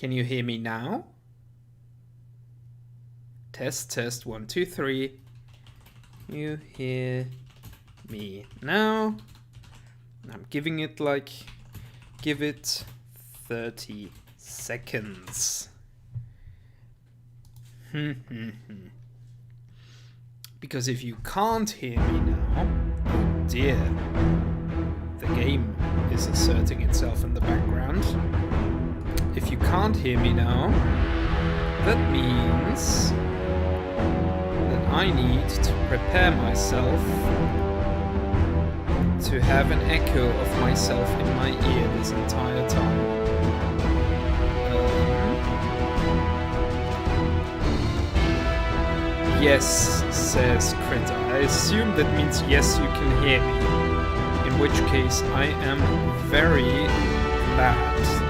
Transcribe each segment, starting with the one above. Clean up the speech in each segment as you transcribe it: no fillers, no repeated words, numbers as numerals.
Can you hear me now? Test, test, 1, 2, 3. You hear me now? I'm giving it give it 30 seconds. Because if you can't hear me now, oh dear, the game is asserting itself in the background. If you can't hear me now, that means that I need to prepare myself to have an echo of myself in my ear this entire time. Yes, says Critter. I assume that means yes, you can hear me. In which case, I am very glad.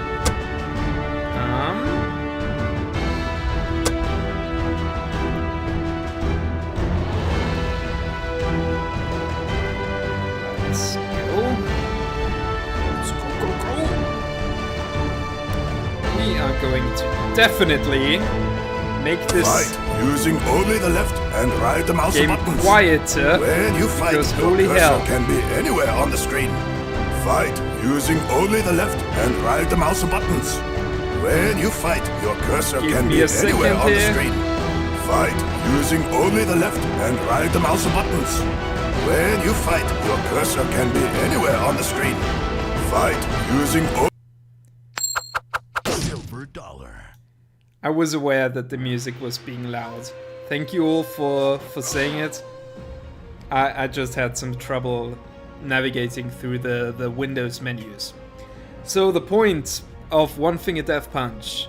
Let's go. Let's go. We are going to definitely make this fight using only the left and right mouse game buttons. quieter. When you fight, because your holy cursor hell. can be anywhere on the screen. Fight using only the left and right mouse buttons. When you fight, your cursor Give can me be a second anywhere on the here. screen. Fight using only the left and right mouse buttons. When you fight, your cursor can be anywhere on the screen. Fight using silver dollar. I was aware that the music was being loud. Thank you all for saying it. I just had some trouble navigating through the Windows menus. So the point of One Finger Death Punch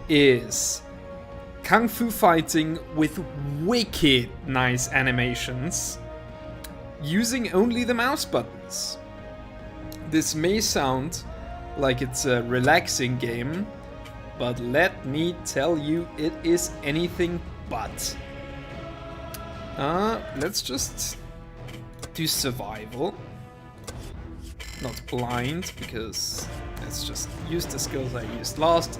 is kung fu fighting with wicked nice animations using only the mouse buttons. This may sound like it's a relaxing game, but let me tell you, it is anything but. Let's just do survival. Not blind, because let's just use the skills I used last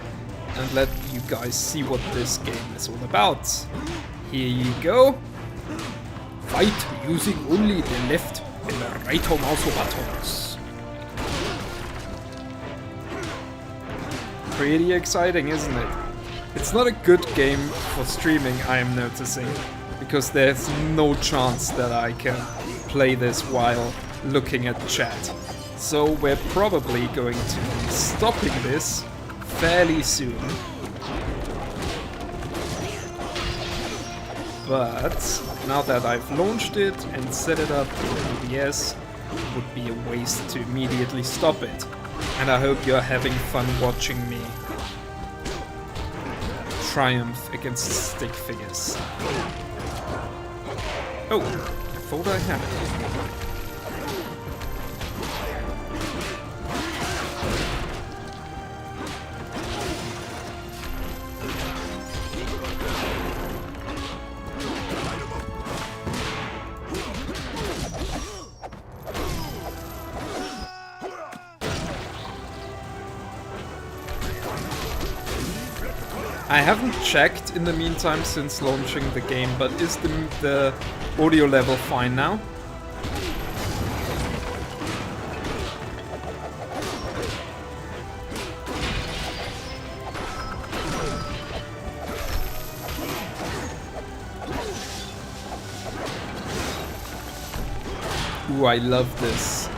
and let you guys see what this game is all about. Here you go. Fight using only the left and the right mouse buttons. Pretty exciting, isn't it? It's not a good game for streaming, I am noticing, because there's no chance that I can play this while looking at chat. So we're probably going to be stopping this fairly soon. But now that I've launched it and set it up with OBS, it would be a waste to immediately stop it. And I hope you're having fun watching me triumph against stick figures. Oh, I thought I had it. I haven't checked in the meantime since launching the game, but is the audio level fine now? Ooh, I love this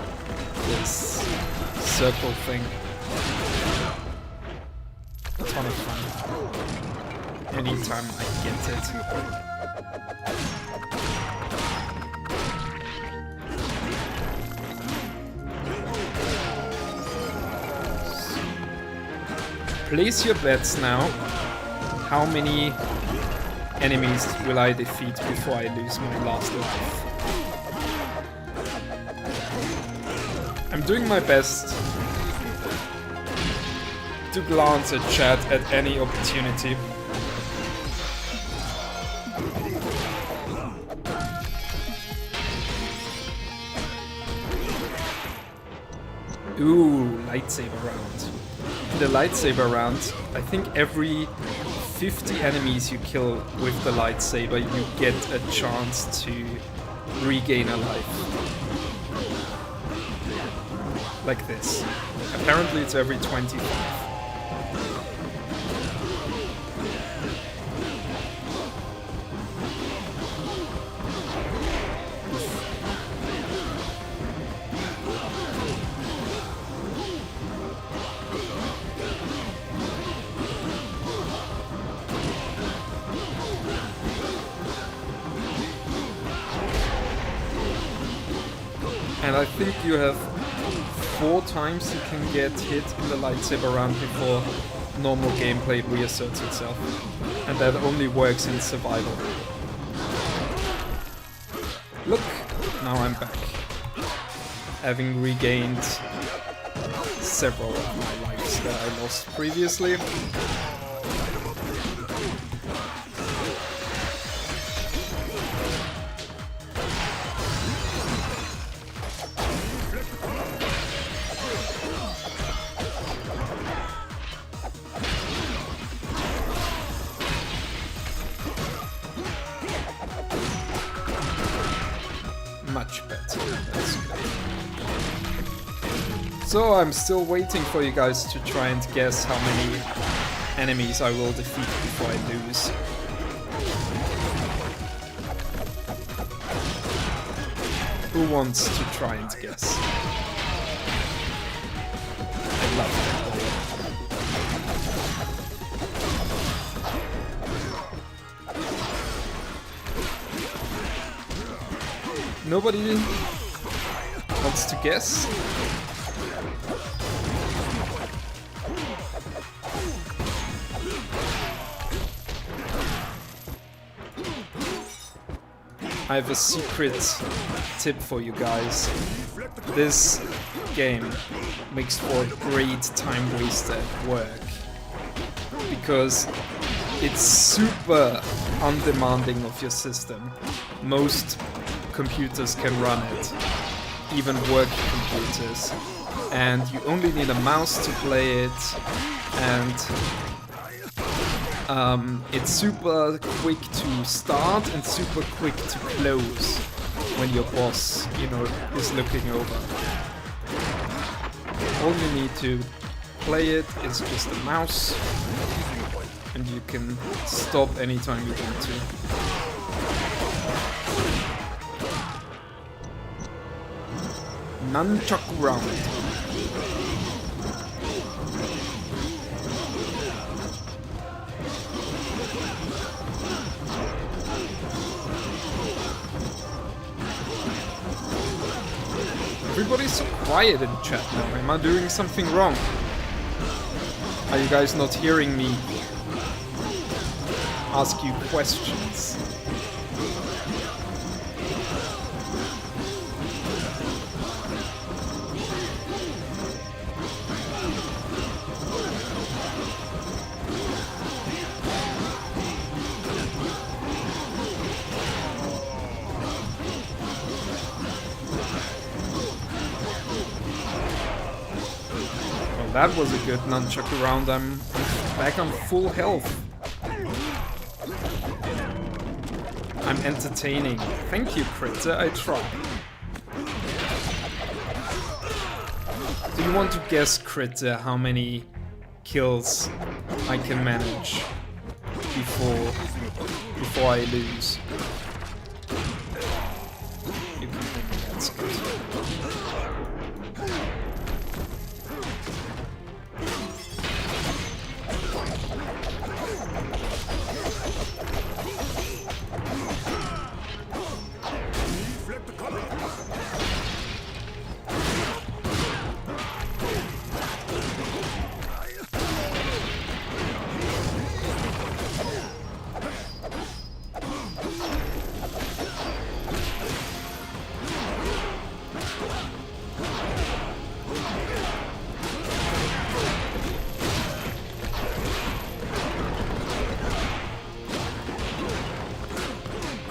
circle thing. A ton of fun. Anytime I get it. Place your bets now. How many enemies will I defeat before I lose my last life? I'm doing my best to glance at chat at any opportunity. Ooh, lightsaber round. the lightsaber round, I think every 50 enemies you kill with the lightsaber, you get a chance to regain a life. Like this. Apparently it's every 25. And I think you have 4 times you can get hit in the lightsaber round before normal gameplay reasserts itself. And that only works in survival. Look! Now I'm back. Having regained several of my lives that I lost previously. Much better. That's good. So I'm still waiting for you guys to try and guess how many enemies I will defeat before I lose. Who wants to try and guess? I love that. Nobody wants to guess? I have a secret tip for you guys. This game makes for a great time waster at work. Because it's super undemanding of your system. Most computers can run it, even work computers, and you only need a mouse to play it, and it's super quick to start and super quick to close when your boss, you know, is looking over. All you need to play it is just a mouse, and you can stop anytime you want to. Nunchuck round. Everybody's so quiet in chat now. Am I doing something wrong? Are you guys not hearing me ask you questions? That was a good nunchuck round. I'm back on full health. I'm entertaining. Thank you, Critter. I try. Do you want to guess, Critter, how many kills I can manage before I lose? You can think that's good.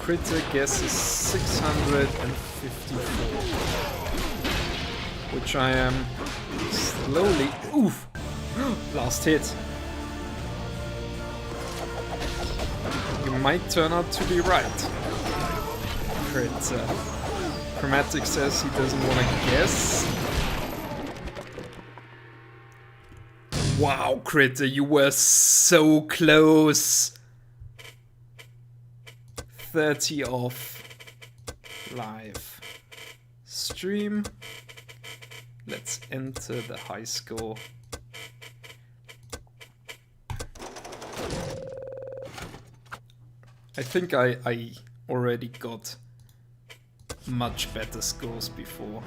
Critter guesses 654, which I am slowly, Last hit. You might turn out to be right. Crit. Chromatic says he doesn't want to guess. Wow, Critter, you were so close. 30 off. Live. Stream. Let's enter the high score. I think I already got much better scores before.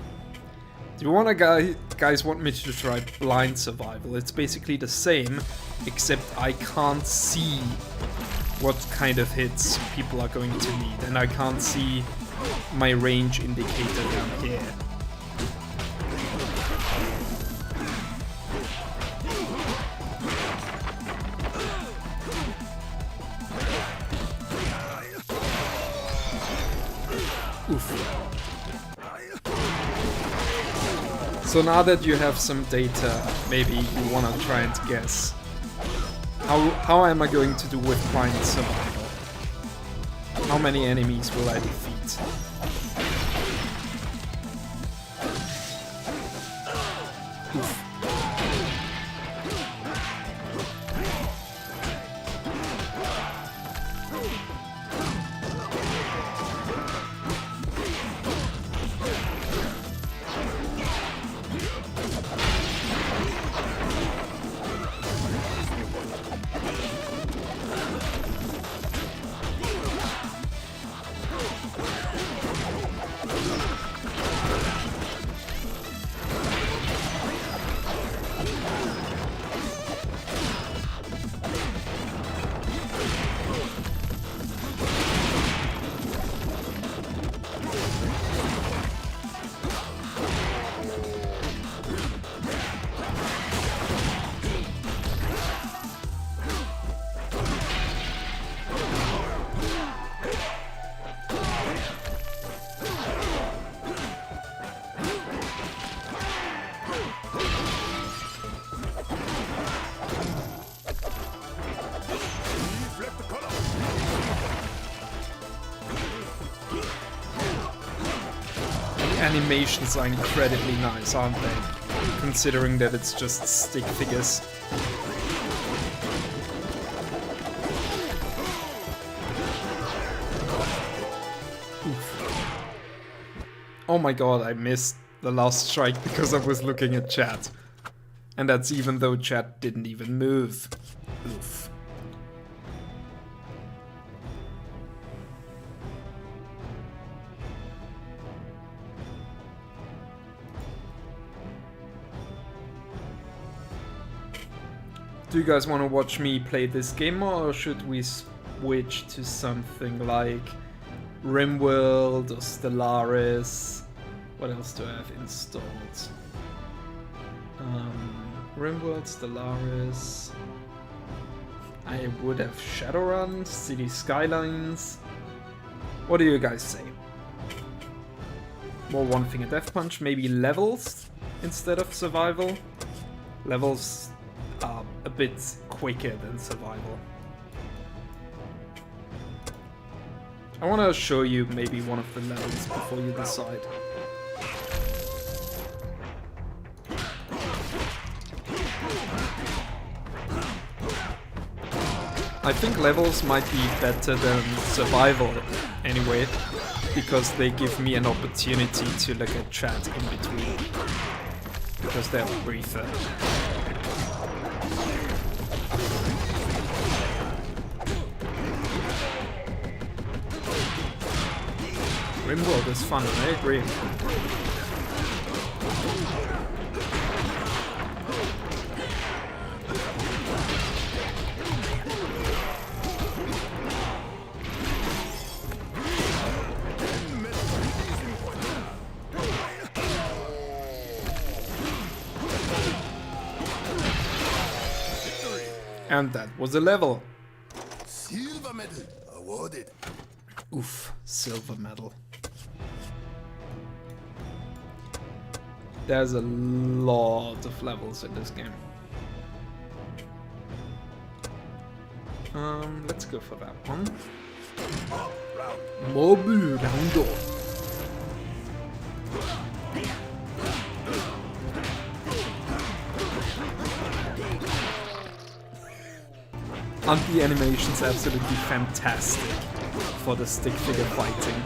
Do you wanna guys want me to try blind survival? It's basically the same, except I can't see what kind of hits people are going to need, and I can't see my range indicator down here. So now that you have some data, maybe you wanna try and guess. How am I going to do with blind survival? How many enemies will I defeat? Oof. Animations are incredibly nice, aren't they? Considering that it's just stick figures. Oof. Oh my god, I missed the last strike because I was looking at chat. And that's even though chat didn't even move. Oof. Do you guys want to watch me play this game, or should we switch to something like RimWorld or Stellaris? What else do I have installed? RimWorld, Stellaris. I would have Shadowrun, City Skylines. What do you guys say? More One Finger Death Punch, maybe Levels instead of Survival? Levels are a bit quicker than Survival. I want to show you maybe one of the levels before you decide. I think levels might be better than Survival anyway, because they give me an opportunity to look at chat in between, because they're briefer. RimWorld is fun, I agree. And that was a level. Silver medal awarded. Oof, silver medal. There's a lot of levels in this game. Let's go for that one. Mob round. Mob Rounder. Aren't the animations absolutely fantastic for the stick figure fighting?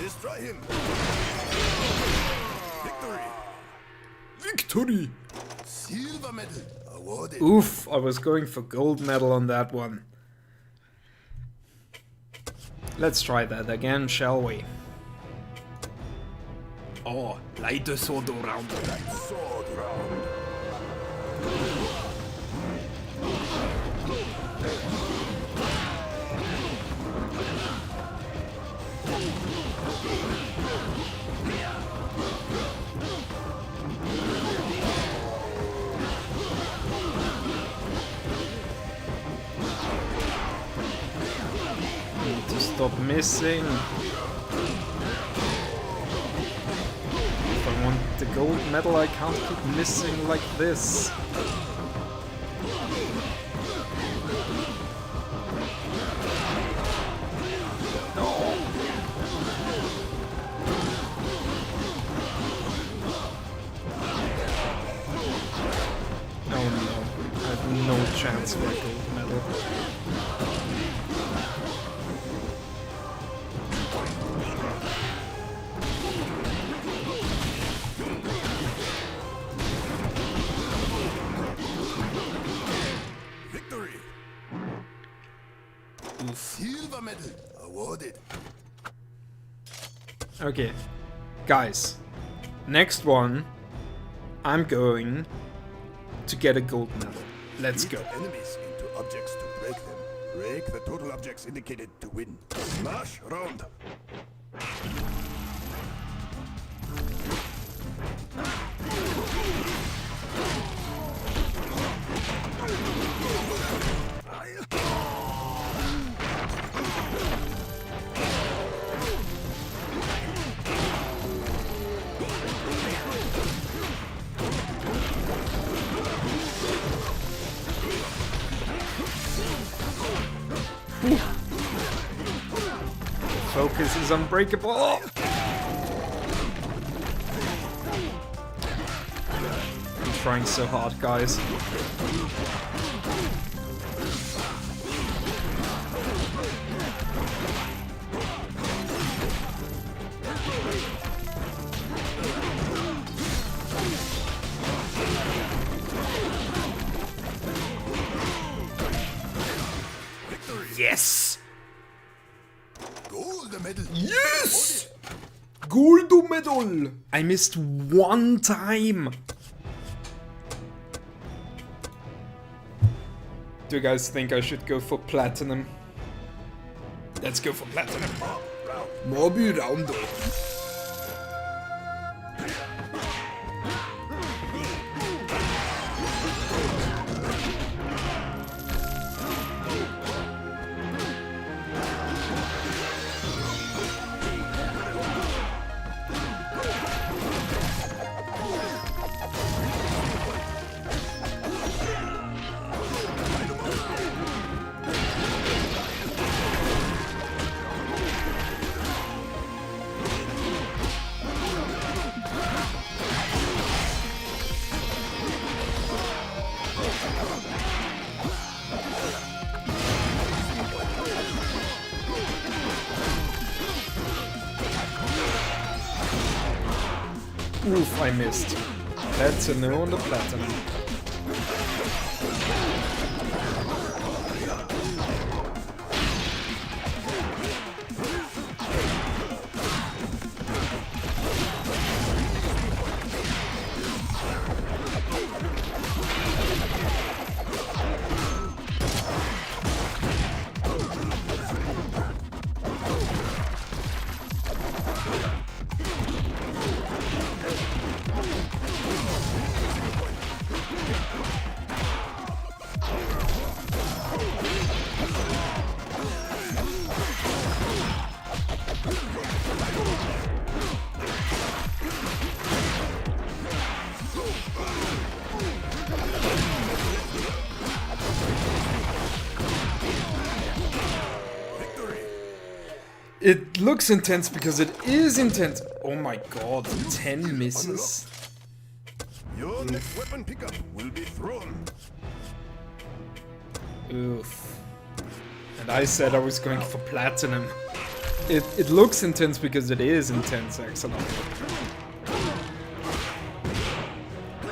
Destroy him. Victory. Victory! Silver medal awarded. Oof, I was going for gold medal on that one. Let's try that again, shall we? Oh, light sword round. Sword round. Need to stop missing. If I want the gold medal, I can't keep missing like this. Oh no, I have no chance for a gold medal. Victory. Silver medal awarded. Okay, guys, next one, I'm going to get a gold medal. Let's Beat go. enemies into objects to break them. Break the total objects indicated to win. Smash round. Focus is unbreakable. I'm trying so hard, guys. Yes! Gold medal. Yes! Gold medal! I missed one time. Do you guys think I should go for platinum? Let's go for platinum. Mobi Rounder. Oof, I missed. That's a no on the platinum. It looks intense because it is intense. Oh my god, 10 misses? Your next weapon pickup will be thrown. Oof. And I said I was going for platinum. It looks intense because it is intense, actually.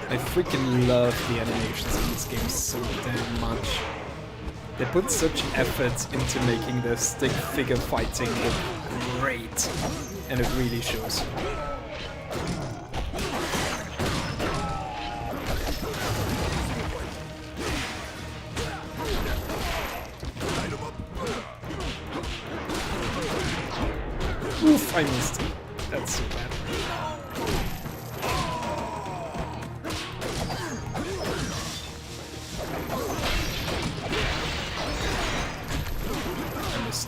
I freaking love the animations in this game so damn much. They put such effort into making the stick figure fighting look great, and it really shows. Oof, I missed it. That's so bad.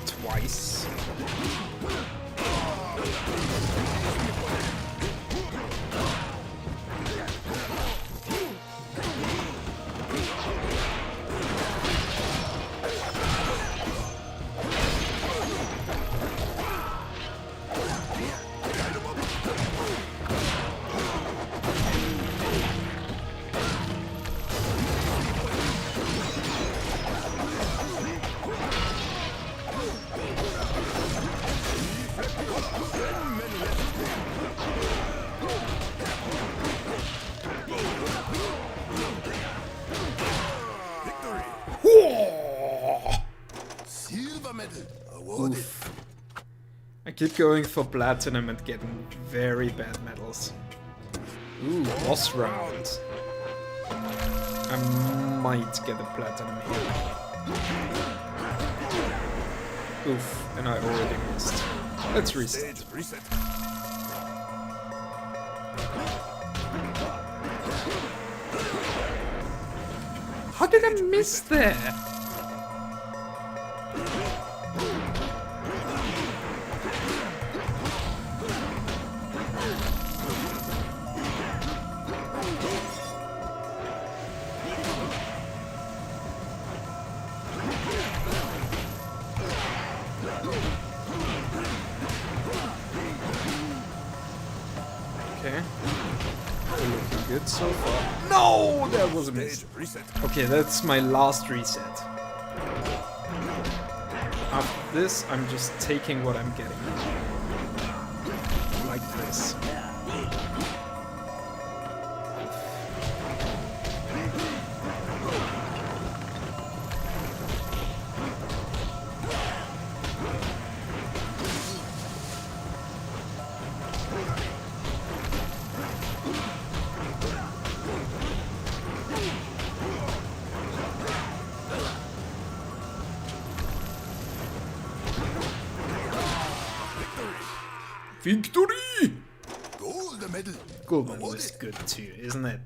Twice. Oof. I keep going for platinum and getting very bad medals. Ooh, boss round. I might get a platinum here. Oof, and I already missed. Let's reset. How did I miss there? Okay. We're looking good so far. No! That was a miss. Okay, that's my last reset. After this, I'm just taking what I'm getting. Like this. Victory! Gold medal. Gold medal is good too, isn't it?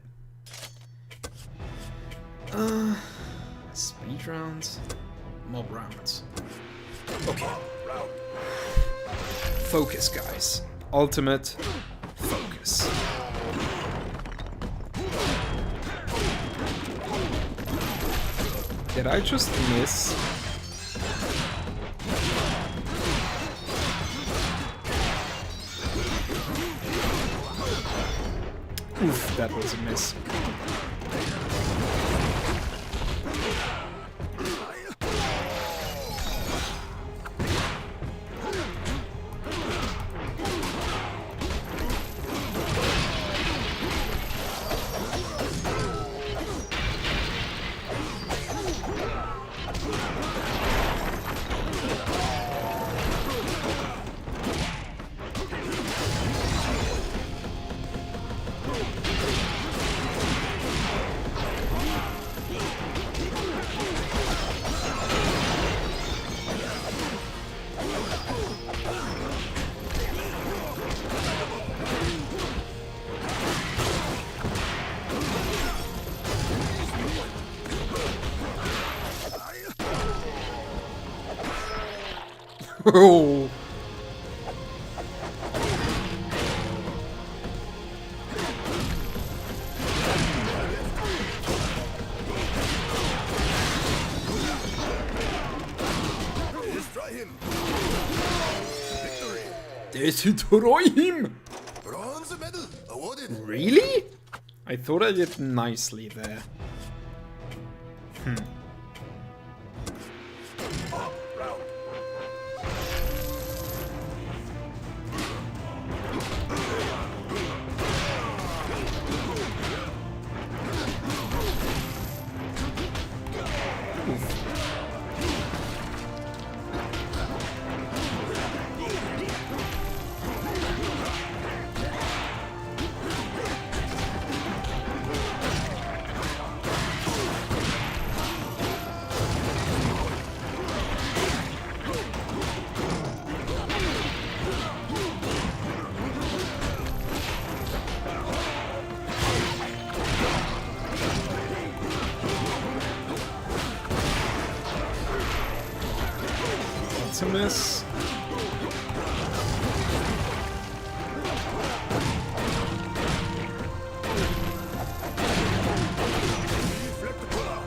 Speed rounds, mob rounds. Okay. Focus, guys. Ultimate focus. Did I just miss? Oof, that was a miss. Oh. Destroy him. Victory. Destroy him! Bronze medal awarded. Really? I thought I did nicely there. Round. That's a miss. Flip the puller.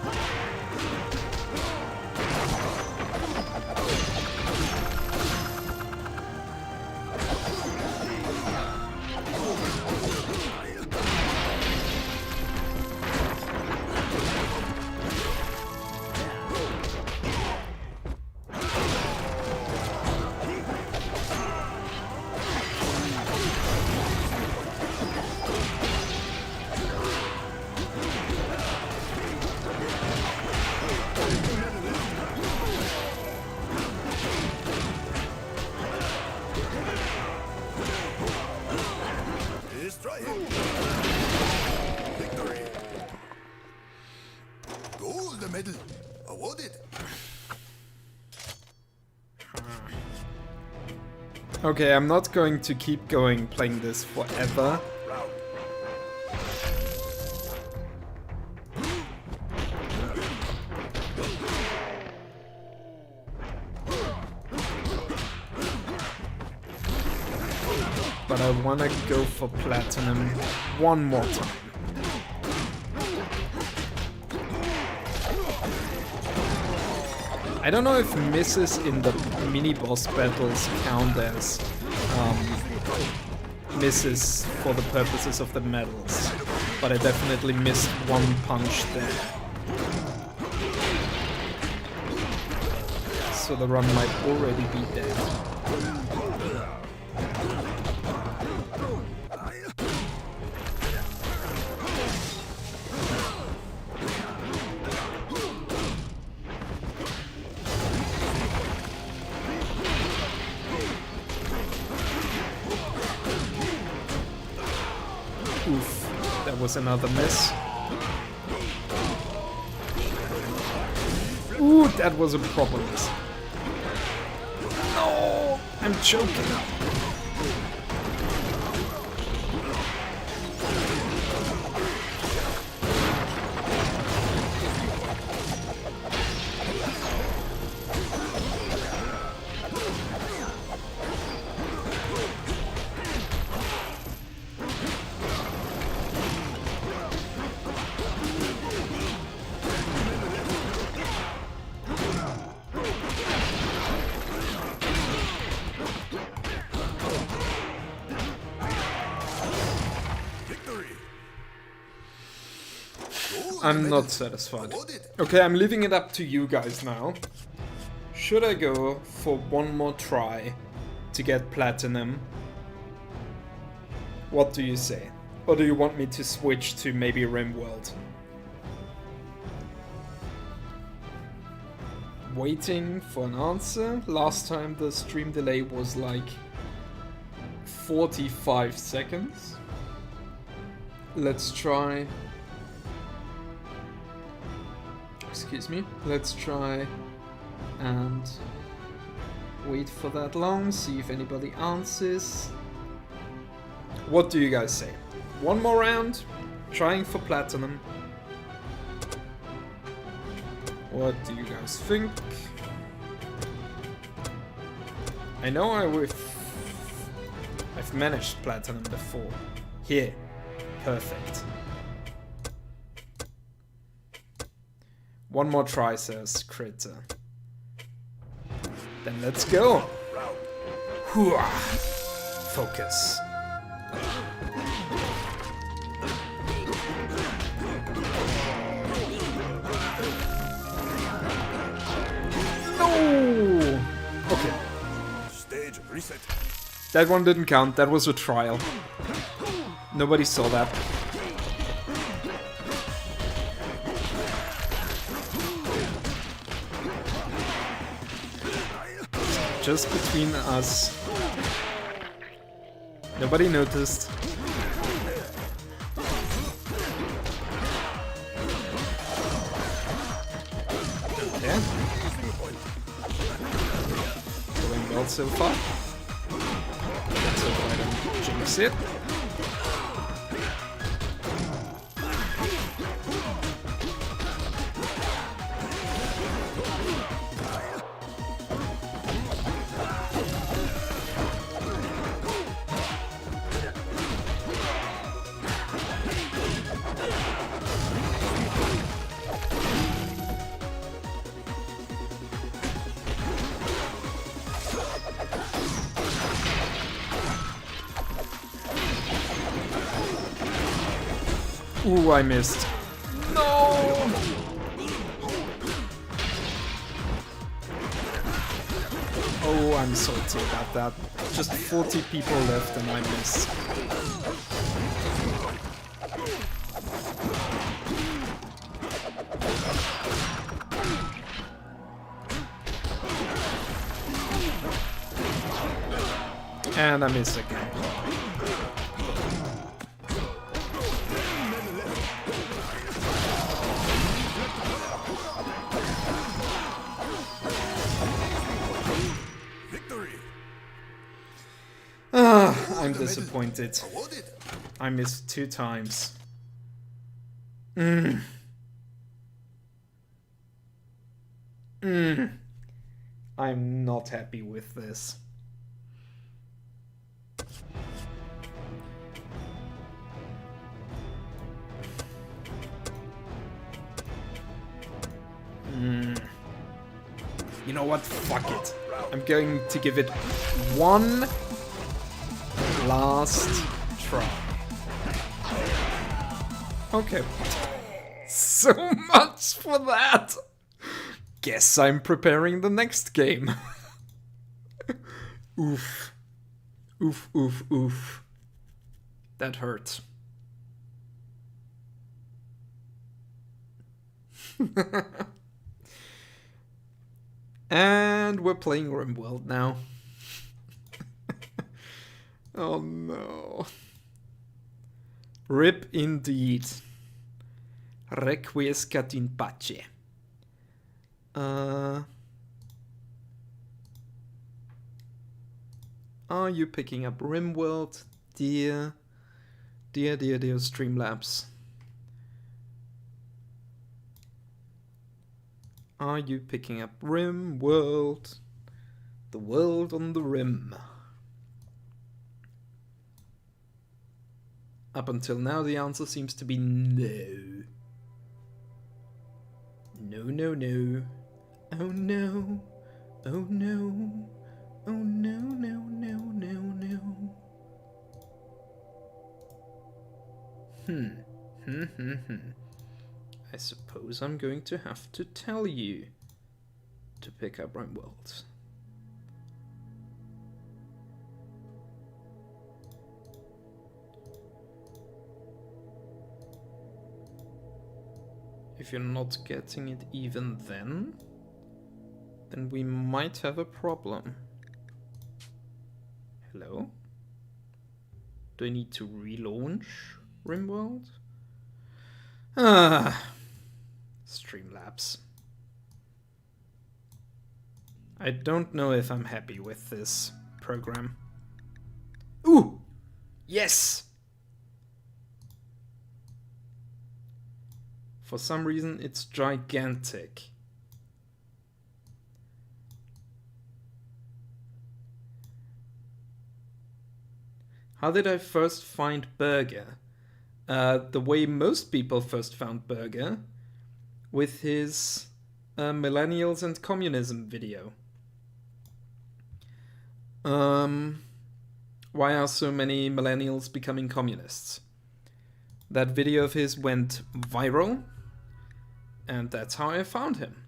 Destroy him. Victory. Gold medal awarded. Okay, I'm not going to keep going playing this forever. Round. But I wanna go for platinum one more time. I don't know if misses in the mini-boss battles count as misses for the purposes of the medals, but I definitely missed one punch there. So the run might already be dead. Oof, that was another miss. Ooh, that was a proper miss. No, I'm choking. I'm not satisfied. Okay, I'm leaving it up to you guys now. Should I go for one more try to get platinum? What do you say? Or do you want me to switch to maybe RimWorld? Waiting for an answer. Last time the stream delay was like 45 seconds. Let's try... Excuse me. Let's try and wait for that long, see if anybody answers. What do you guys say? One more round, trying for platinum. What do you guys think? I know I've managed platinum before. Here. Perfect. One more try, says Critter. Then let's go. Hooah. Focus. No! Okay. Stage reset. That one didn't count. That was a trial. Nobody saw that. Just between us. Nobody noticed. Okay. Going well so far. Let's hope I don't jinx it. Ooh, I missed. No! Oh, I'm salty about that. Just 40 people left and I missed. And I missed again. I'm disappointed. I missed 2 times. I'm not happy with this. You know what? Fuck it. I'm going to give it one last try. Okay. So much for that. Guess I'm preparing the next game. Oof. Oof, oof, oof. That hurt. And we're playing RimWorld now. Oh no. Rip indeed. Requiescat in pace. Are you picking up RimWorld? Dear Streamlabs. Are you picking up RimWorld? The world on the rim. Up until now, the answer seems to be no. No, no, no. Oh no. Oh no. Oh no, no, no, no, no. I suppose I'm going to have to tell you to pick up RimWorld. If you're not getting it even then we might have a problem. Hello? Do I need to relaunch RimWorld? Streamlabs. I don't know if I'm happy with this program. Ooh! Yes! For some reason, it's gigantic. How did I first find Burger? The way most people first found Burger, with his Millennials and Communism video. Why are so many millennials becoming communists? That video of his went viral, and that's how I found him.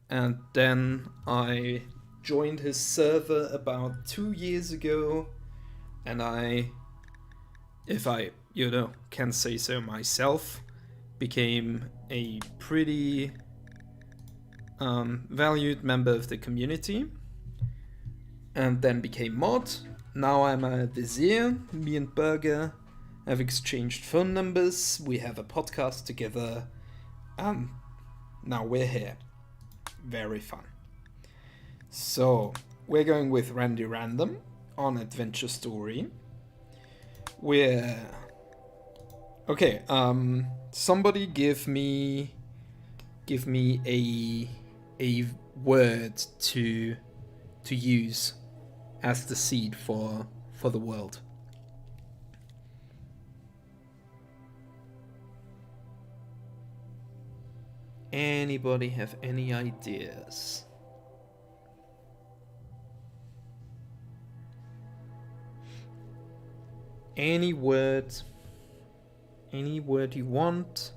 And then I joined his server about 2 years ago, and I, if I, can say so myself, became a pretty valued member of the community, and then became mod. Now I'm a vizier. Me and Burger have exchanged phone numbers, we have a podcast together, and now we're here. Very fun. So, we're going with Randy Random on Adventure Story. Okay, somebody give me a word to use as the seed for the world. Anybody have any ideas? Any word you want,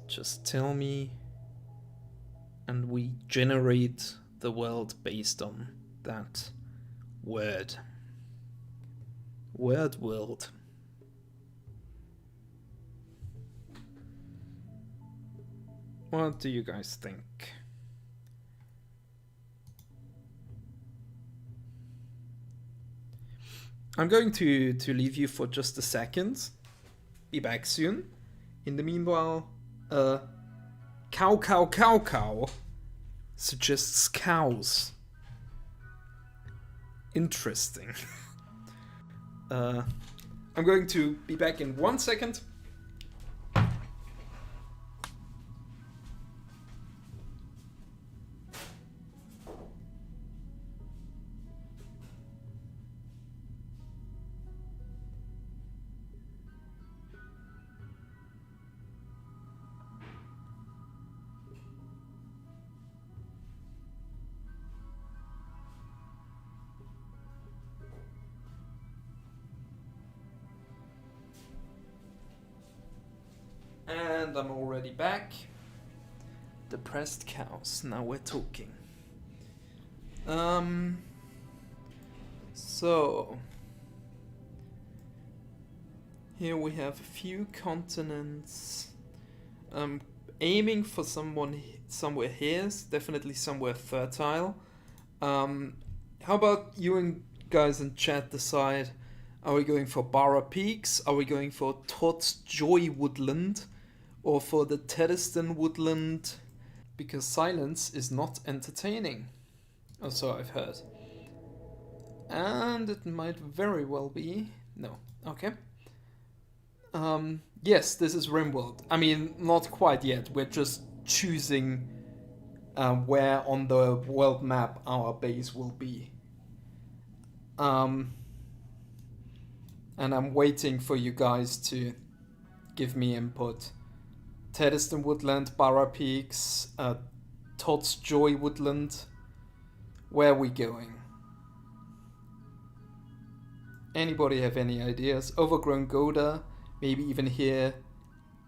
just tell me, and we generate the world based on that word. Word world. What do you guys think? I'm going to leave you for just a second. Be back soon. In the meanwhile, cow suggests cows. Interesting. I'm going to be back in 1 second. And I'm already back. Depressed cows. Now we're talking. So here we have a few continents. Aiming for somewhere here, definitely somewhere fertile. How about you and guys in chat decide? Are we going for Barra Peaks? Are we going for Todd's Joy Woodland? Or for the Teddiston Woodland? Because silence is not entertaining. Or so I've heard. And it might very well be. No. Okay. Yes, this is Rimworld. I mean, not quite yet. We're just choosing where on the world map our base will be. And I'm waiting for you guys to give me input. Teddiston Woodland, Barra Peaks, Todd's Joy Woodland. Where are we going? Anybody have any ideas? Overgrown Goda, maybe even here.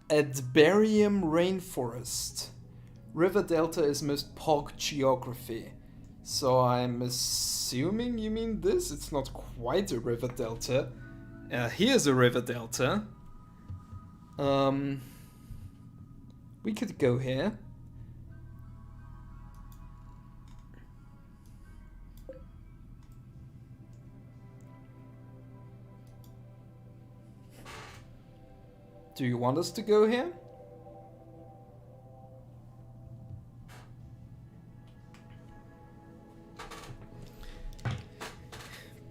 Adberium Rainforest. River Delta is most POG geography. So I'm assuming you mean this? It's not quite a river delta. Here's a river delta. We could go here. Do you want us to go here?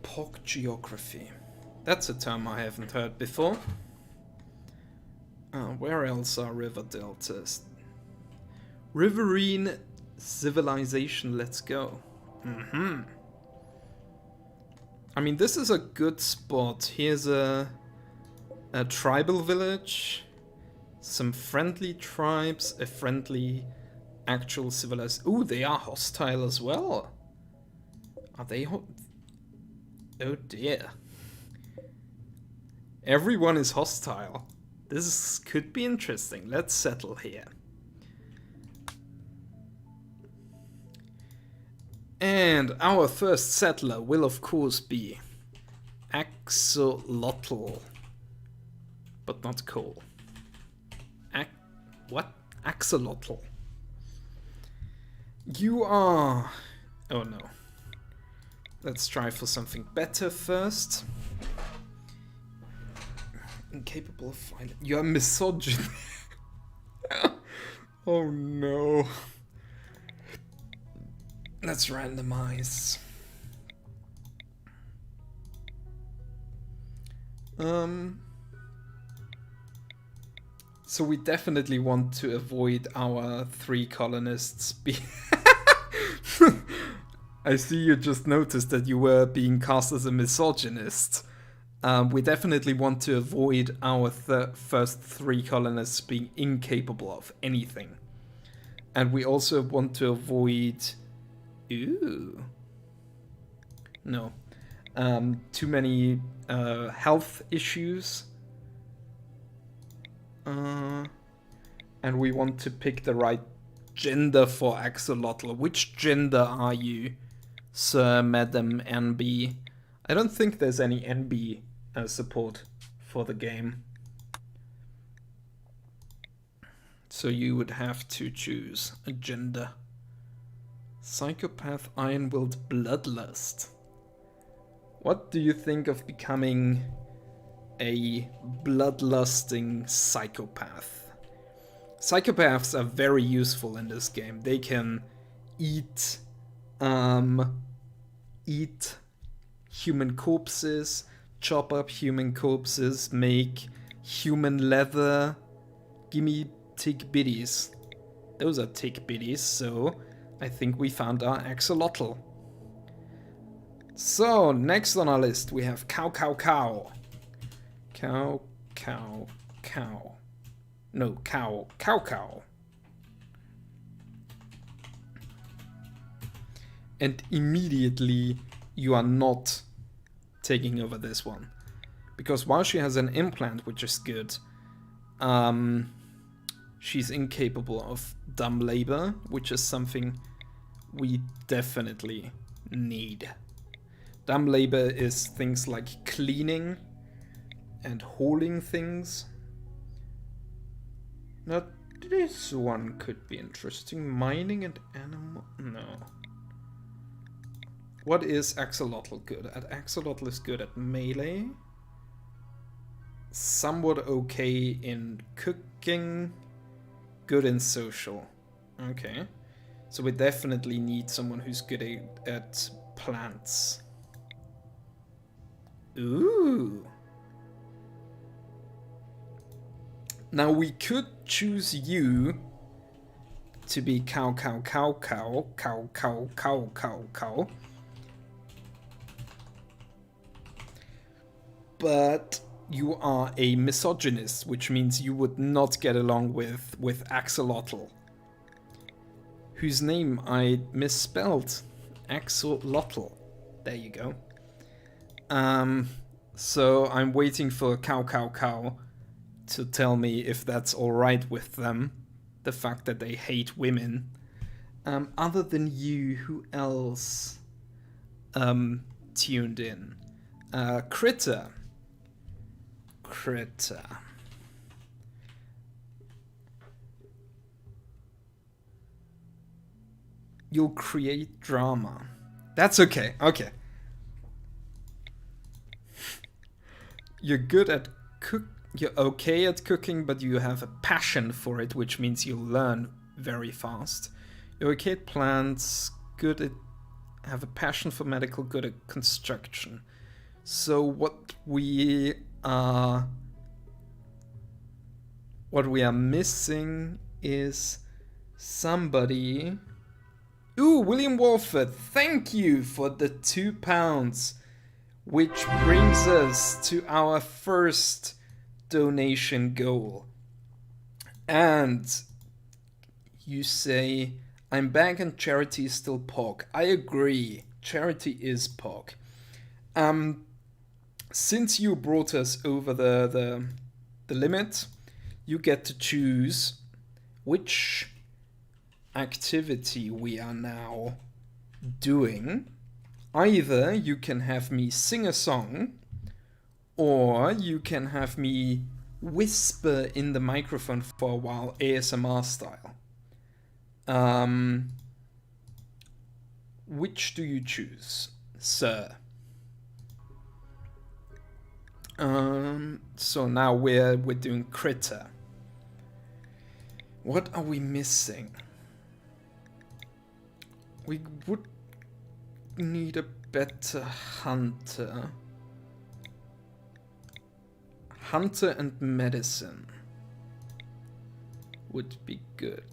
POG geography. That's a term I haven't heard before. Where else are river deltas? Riverine civilization, let's go. I mean, this is a good spot. Here's a tribal village, some friendly tribes, a friendly actual civilized. Ooh, they are hostile as well. Are they? Oh dear. Everyone is hostile. This could be interesting. Let's settle here. And our first settler will of course be Axolotl. But not coal. What? Axolotl. You are... Oh no. Let's try for something better first. Incapable of finding... You're misogynist. Oh no. Let's randomize. So we definitely want to avoid our 3 colonists I see you just noticed that you were being cast as a misogynist. We definitely want to avoid our first 3 colonists being incapable of anything. And we also want to avoid... Ooh. No. Too many health issues. And we want to pick the right gender for Axolotl. Which gender are you, Sir, Madam, NB? I don't think there's any NB support for the game. So you would have to choose a gender. Psychopath, iron-willed, bloodlust. What do you think of becoming a bloodlusting psychopath? Psychopaths are very useful in this game. They can eat human corpses, chop up human corpses, make human leather. Gimme tick biddies. Those are tick biddies, so I think we found our axolotl. So, next on our list we have cow, cow, cow. Cow, cow, cow. No, cow, cow, cow. And immediately you are not taking over this one. Because while she has an implant, which is good, she's incapable of dumb labor, which is something we definitely need. Dumb labor is things like cleaning and hauling things. Now, this one could be interesting. Mining and animal... No. What is Axolotl good at? Axolotl is good at melee. Somewhat okay in cooking. Good in social. Okay. So we definitely need someone who's good at plants. Ooh. Now we could choose you to be cow, cow, cow, cow, cow, cow, cow, cow, cow. But you are a misogynist, which means you would not get along with Axolotl, whose name I misspelled. Axolotl. There you go. So I'm waiting for cow, cow, cow to tell me if that's alright with them. The fact that they hate women. Other than you, who else tuned in? Critter. Critter. You'll create drama. That's okay. Okay. You're good at You're okay at cooking, but you have a passion for it, which means you'll learn very fast. You're okay at plants, good at... have a passion for medical, good at construction. So what we are missing is somebody... Ooh, William Walford, thank you for the £2. Which brings us to our first donation goal. And you say, I'm back and charity is still POG. I agree. Charity is POG. Since you brought us over the limit, you get to choose which activity we are now doing. Either you can have me sing a song, or you can have me whisper in the microphone for a while, ASMR style. Which do you choose, sir? So now we're doing critter. What are we missing? We would need a better hunter. Hunter and medicine would be good.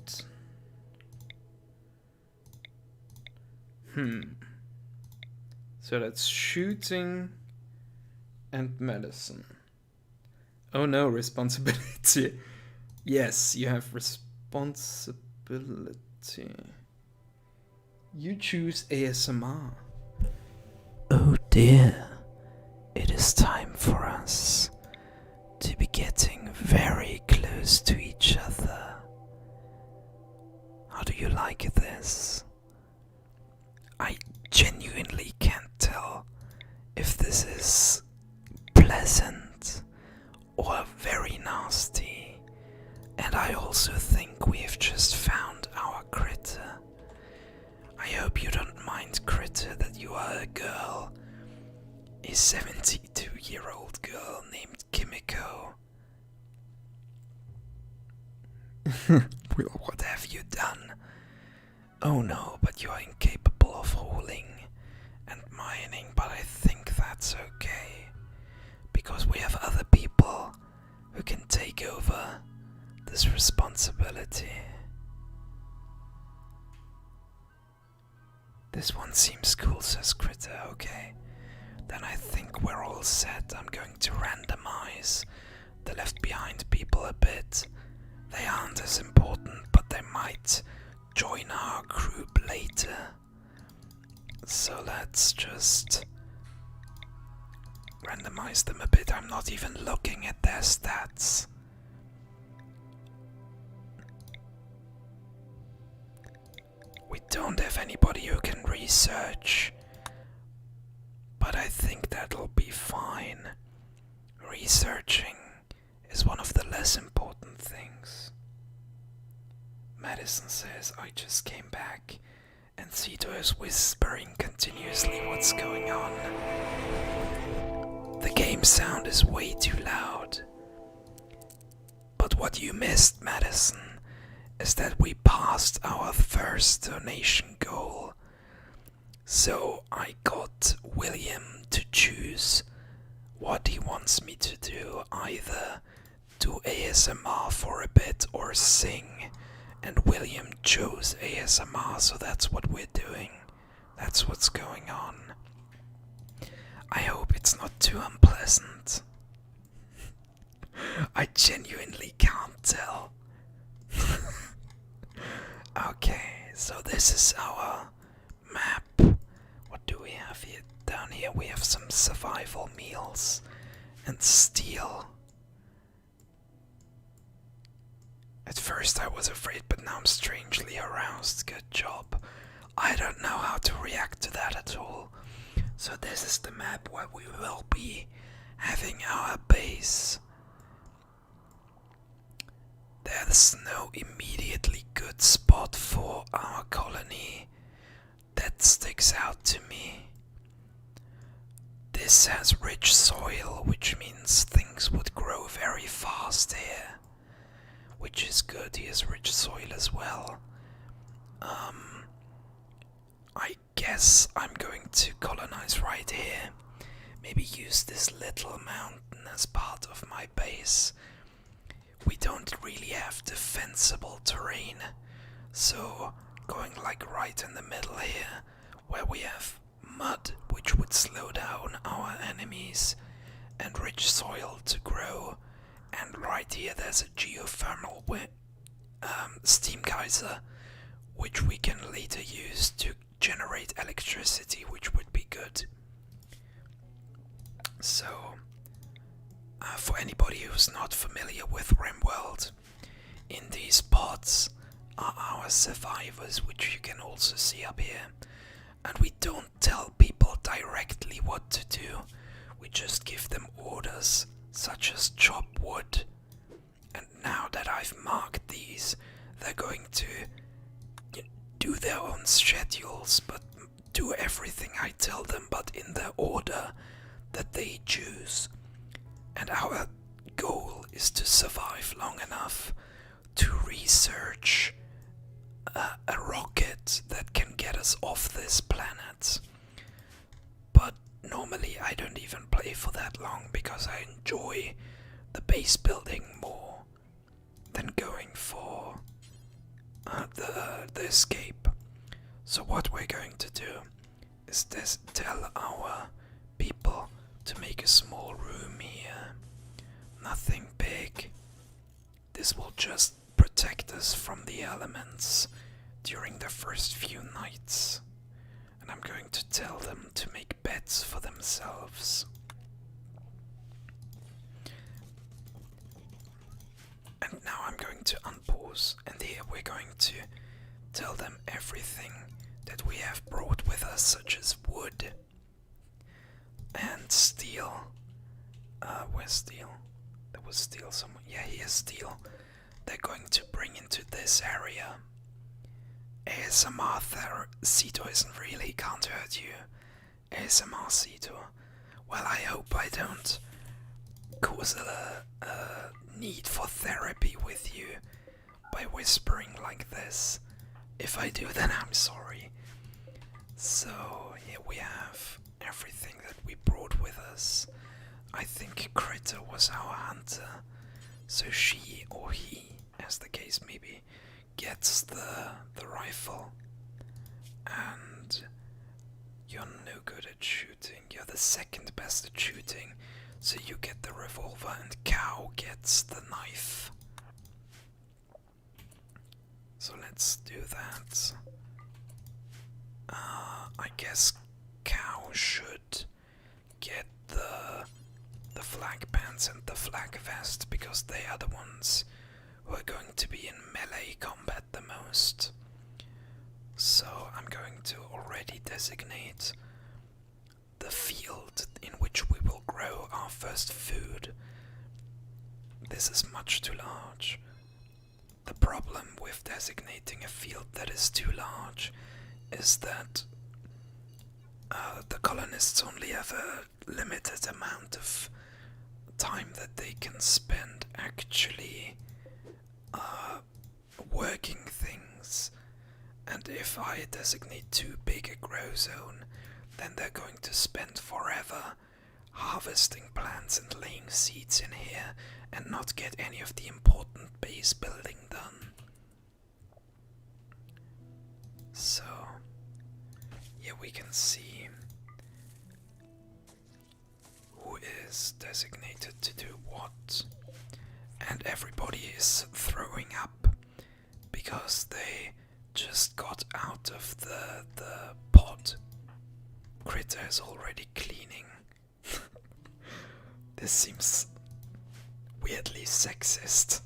So that's shooting and medicine. Oh no, responsibility. Yes, you have responsibility. You choose ASMR. Oh dear, it is time for us to be getting very close to each other. How do you like this? I genuinely can't tell if this is pleasant or very nasty, and I also think we have just found our critter. I hope you don't mind, critter, that you are a girl. A 72-year-old girl named Kimiko. Well, what have you done? Oh no, but you are incapable of hauling and mining, but I think that's okay. Because we have other people who can take over this responsibility. This one seems cool, says Critter. Okay, then I think we're all set. I'm going to randomize the left behind people a bit. They aren't as important, but they might join our group later. So let's just randomize them a bit. I'm not even looking at their stats. We don't have anybody who can research, but I think that'll be fine. Researching is one of the less important things. Madison says, I just came back, and Seetor is whispering continuously what's going on. The game sound is way too loud. But what you missed, Madison, is that we passed our first donation goal. So I got William to choose what he wants me to do, either do ASMR for a bit or sing. And William chose ASMR, so that's what we're doing. That's what's going on. I hope it's not too unpleasant. I genuinely can't tell. Okay, so this is our map. What do we have here? Down here we have some survival meals and steel. At first I was afraid, but now I'm strangely aroused. Good job. I don't know how to react to that at all. So this is the map where we will be having our base. There's no immediately good spot for our colony that sticks out to me. This has rich soil, which means things would grow very fast here. Which is good, here's rich soil as well. I guess I'm going to colonize right here. Maybe use this little mountain as part of my base. We don't really have defensible terrain, so going like right in the middle here, where we have mud, which would slow down our enemies, and rich soil to grow. And right here there's a geothermal steam geyser, which we can later use to generate electricity, which would be good. So, for anybody who's not familiar with RimWorld, in these pods are our survivors, which you can also see up here. And we don't tell people directly what to do, we just give them orders, such as chop wood. And now that I've marked these, they're going to do their own schedules, but do everything I tell them, but in the order that they choose. And our goal is to survive long enough to research a rocket that can get us off this planet. But normally I don't even play for that long because I enjoy the base building more than going for the escape. So what we're going to do is tell our people to make a small room here. Nothing big. This will just protect us from the elements during the first few nights. And I'm going to tell them to make beds for themselves. And now I'm going to unpause, and here we're going to tell them everything that we have brought with us, such as wood and steel. Where's steel? There was steel somewhere. Yeah, here's steel. They're going to bring into this area. ASMR Seetor isn't really, can't hurt you. ASMR Seetor. Well, I hope I don't cause a need for therapy with you by whispering like this. If I do, then I'm sorry. So, here we have everything that we brought with us. I think Critter was our hunter, so she or he, as the case may be, gets the rifle. And you're no good at shooting. You're the second best at shooting, so you get the revolver and Cow gets the knife. So let's do that. I guess Cow should get the flag pants and the flag vest, because they are the ones who are going to be in melee combat the most. So I'm going to already designate the field in which we will grow our first food. This is much too large. The problem with designating a field that is too large is that the colonists only have a limited amount of time that they can spend actually working things. And if I designate too big a grow zone, then they're going to spend forever harvesting plants and laying seeds in here and not get any of the important base building done. So, here we can see who is designated to do what, and everybody is throwing up because they just got out of the pod. Critter is already cleaning. This seems weirdly sexist.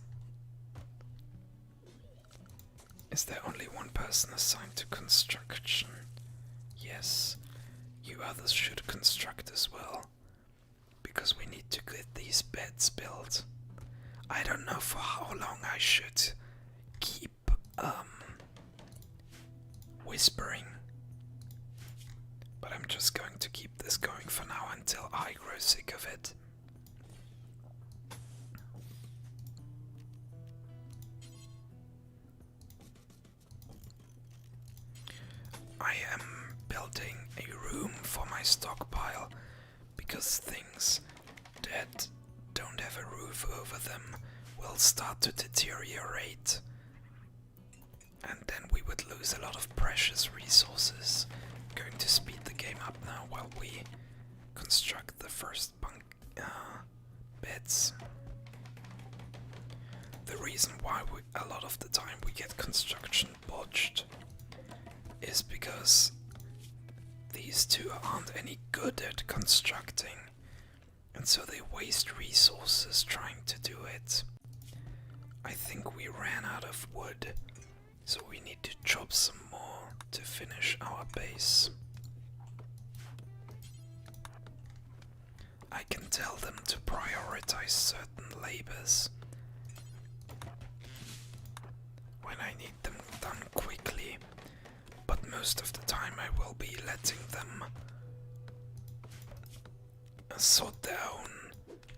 Is there only one person assigned to construction? Yes, you others should construct as well, because we need to get these beds built. I don't know for how long I should keep whispering, but I'm just going to keep this going for now until I grow sick of it. I am building a room for my stockpile, because things that don't have a roof over them will start to deteriorate, and then we would lose a lot of precious resources going to speed the game up now while we construct the first beds. The reason why a lot of the time we get construction botched is because these two aren't any good at constructing, and so they waste resources trying to do it. I think we ran out of wood, so we need to chop some more to finish our base. I can tell them to prioritize certain labors when I need them done quickly, but most of the time I will be letting them sort their own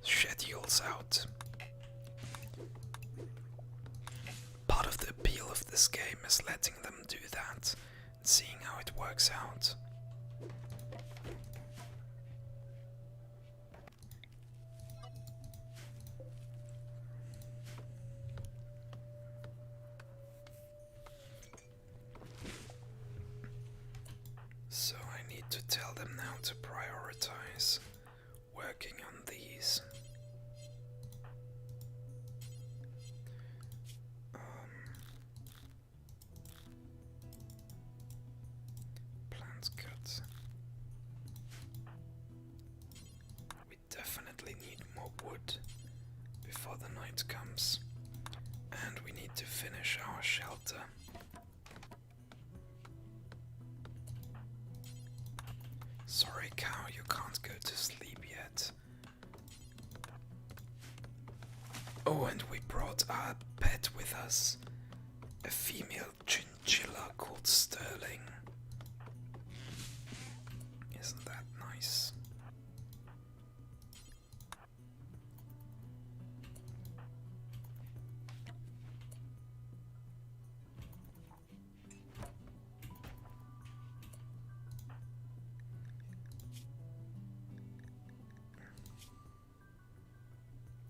schedules out. Part of the appeal of this game is letting them do that and seeing how it works out. So I need to tell them now to prioritize working on these. Plant cut. We definitely need more wood before the night comes, and we need to finish our shelter. Sorry, cow, you can't go to sleep yet. Oh, and we brought our pet with us, a female chinchilla called Sterling. Isn't that nice?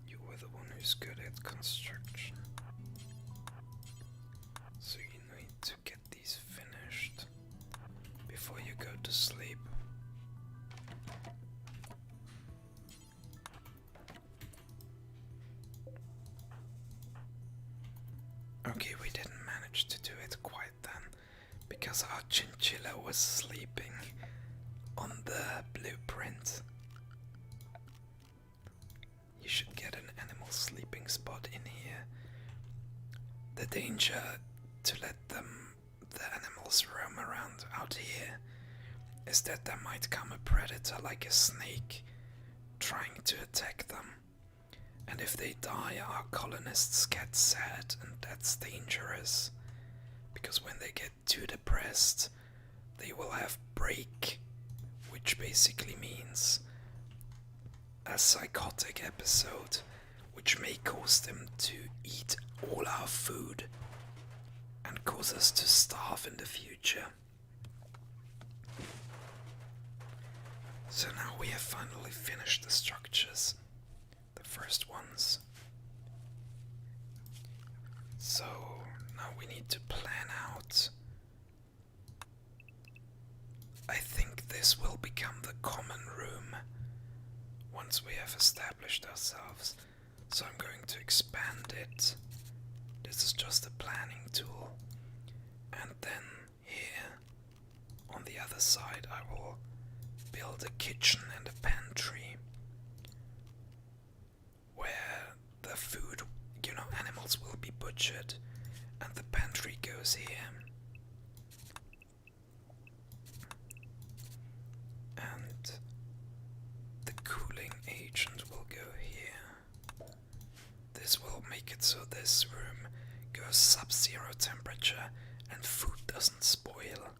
You were the one who's good at construction, so you need to get these finished before you go to sleep. Okay, we didn't manage to do it quite then, because our chinchilla was sleeping on the blueprint. You should get an animal sleeping spot in here. The danger to let the animals roam around out here is that there might come a predator like a snake trying to attack them. And if they die, our colonists get sad, and that's dangerous. Because when they get too depressed, they will have break, which basically means a psychotic episode, which may cause them to eat all our food and cause us to starve in the future. So now we have finally finished the structures, the first ones. So now we need to plan out. I think this will become the common room once we have established ourselves, so I'm going to expand it. This is just a planning tool, and then here on the other side I will build a kitchen and a pantry where the food, animals will be butchered, and the pantry goes here. And the cooling agent will go here. This will make it so this room goes sub-zero temperature and food doesn't spoil.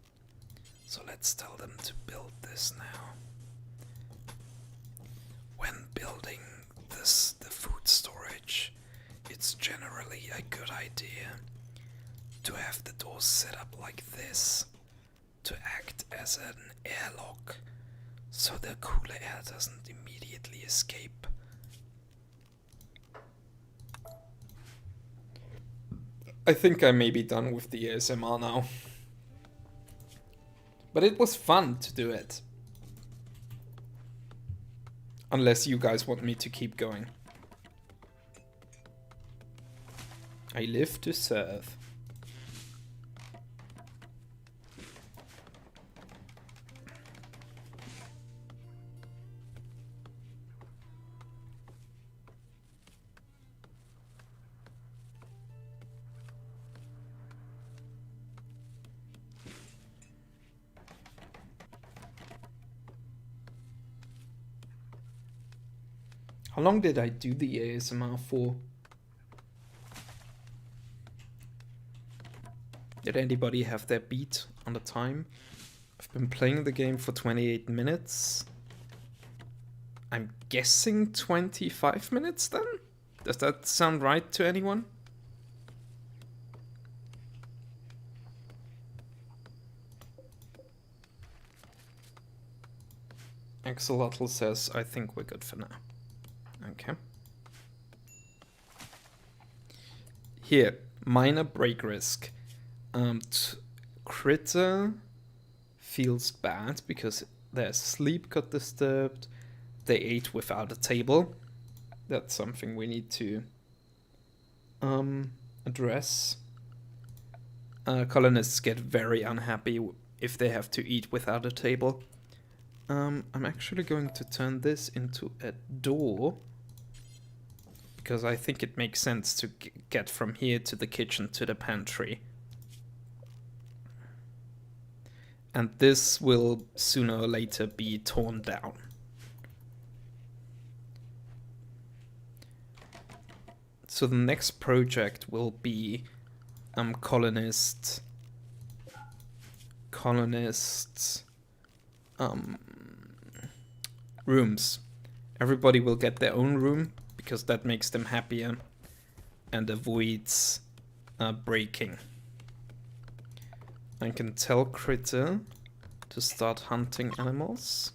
So let's tell them to build this now. When building the food storage, it's generally a good idea to have the doors set up like this to act as an airlock, so the cooler air doesn't immediately escape. I think I may be done with the ASMR now. But it was fun to do it. Unless you guys want me to keep going. I live to serve. How long did I do the ASMR for? Did anybody have their beat on the time? I've been playing the game for 28 minutes. I'm guessing 25 minutes then? Does that sound right to anyone? Axolotl says, I think we're good for now. Okay. Here, minor break risk. Critter feels bad because their sleep got disturbed. They ate without a table. That's something we need to address. Colonists get very unhappy if they have to eat without a table. I'm actually going to turn this into a door because I think it makes sense to get from here to the kitchen to the pantry. And this will sooner or later be torn down. So the next project will be colonists rooms. Everybody will get their own room because that makes them happier and avoids breaking. I can tell Critter to start hunting animals.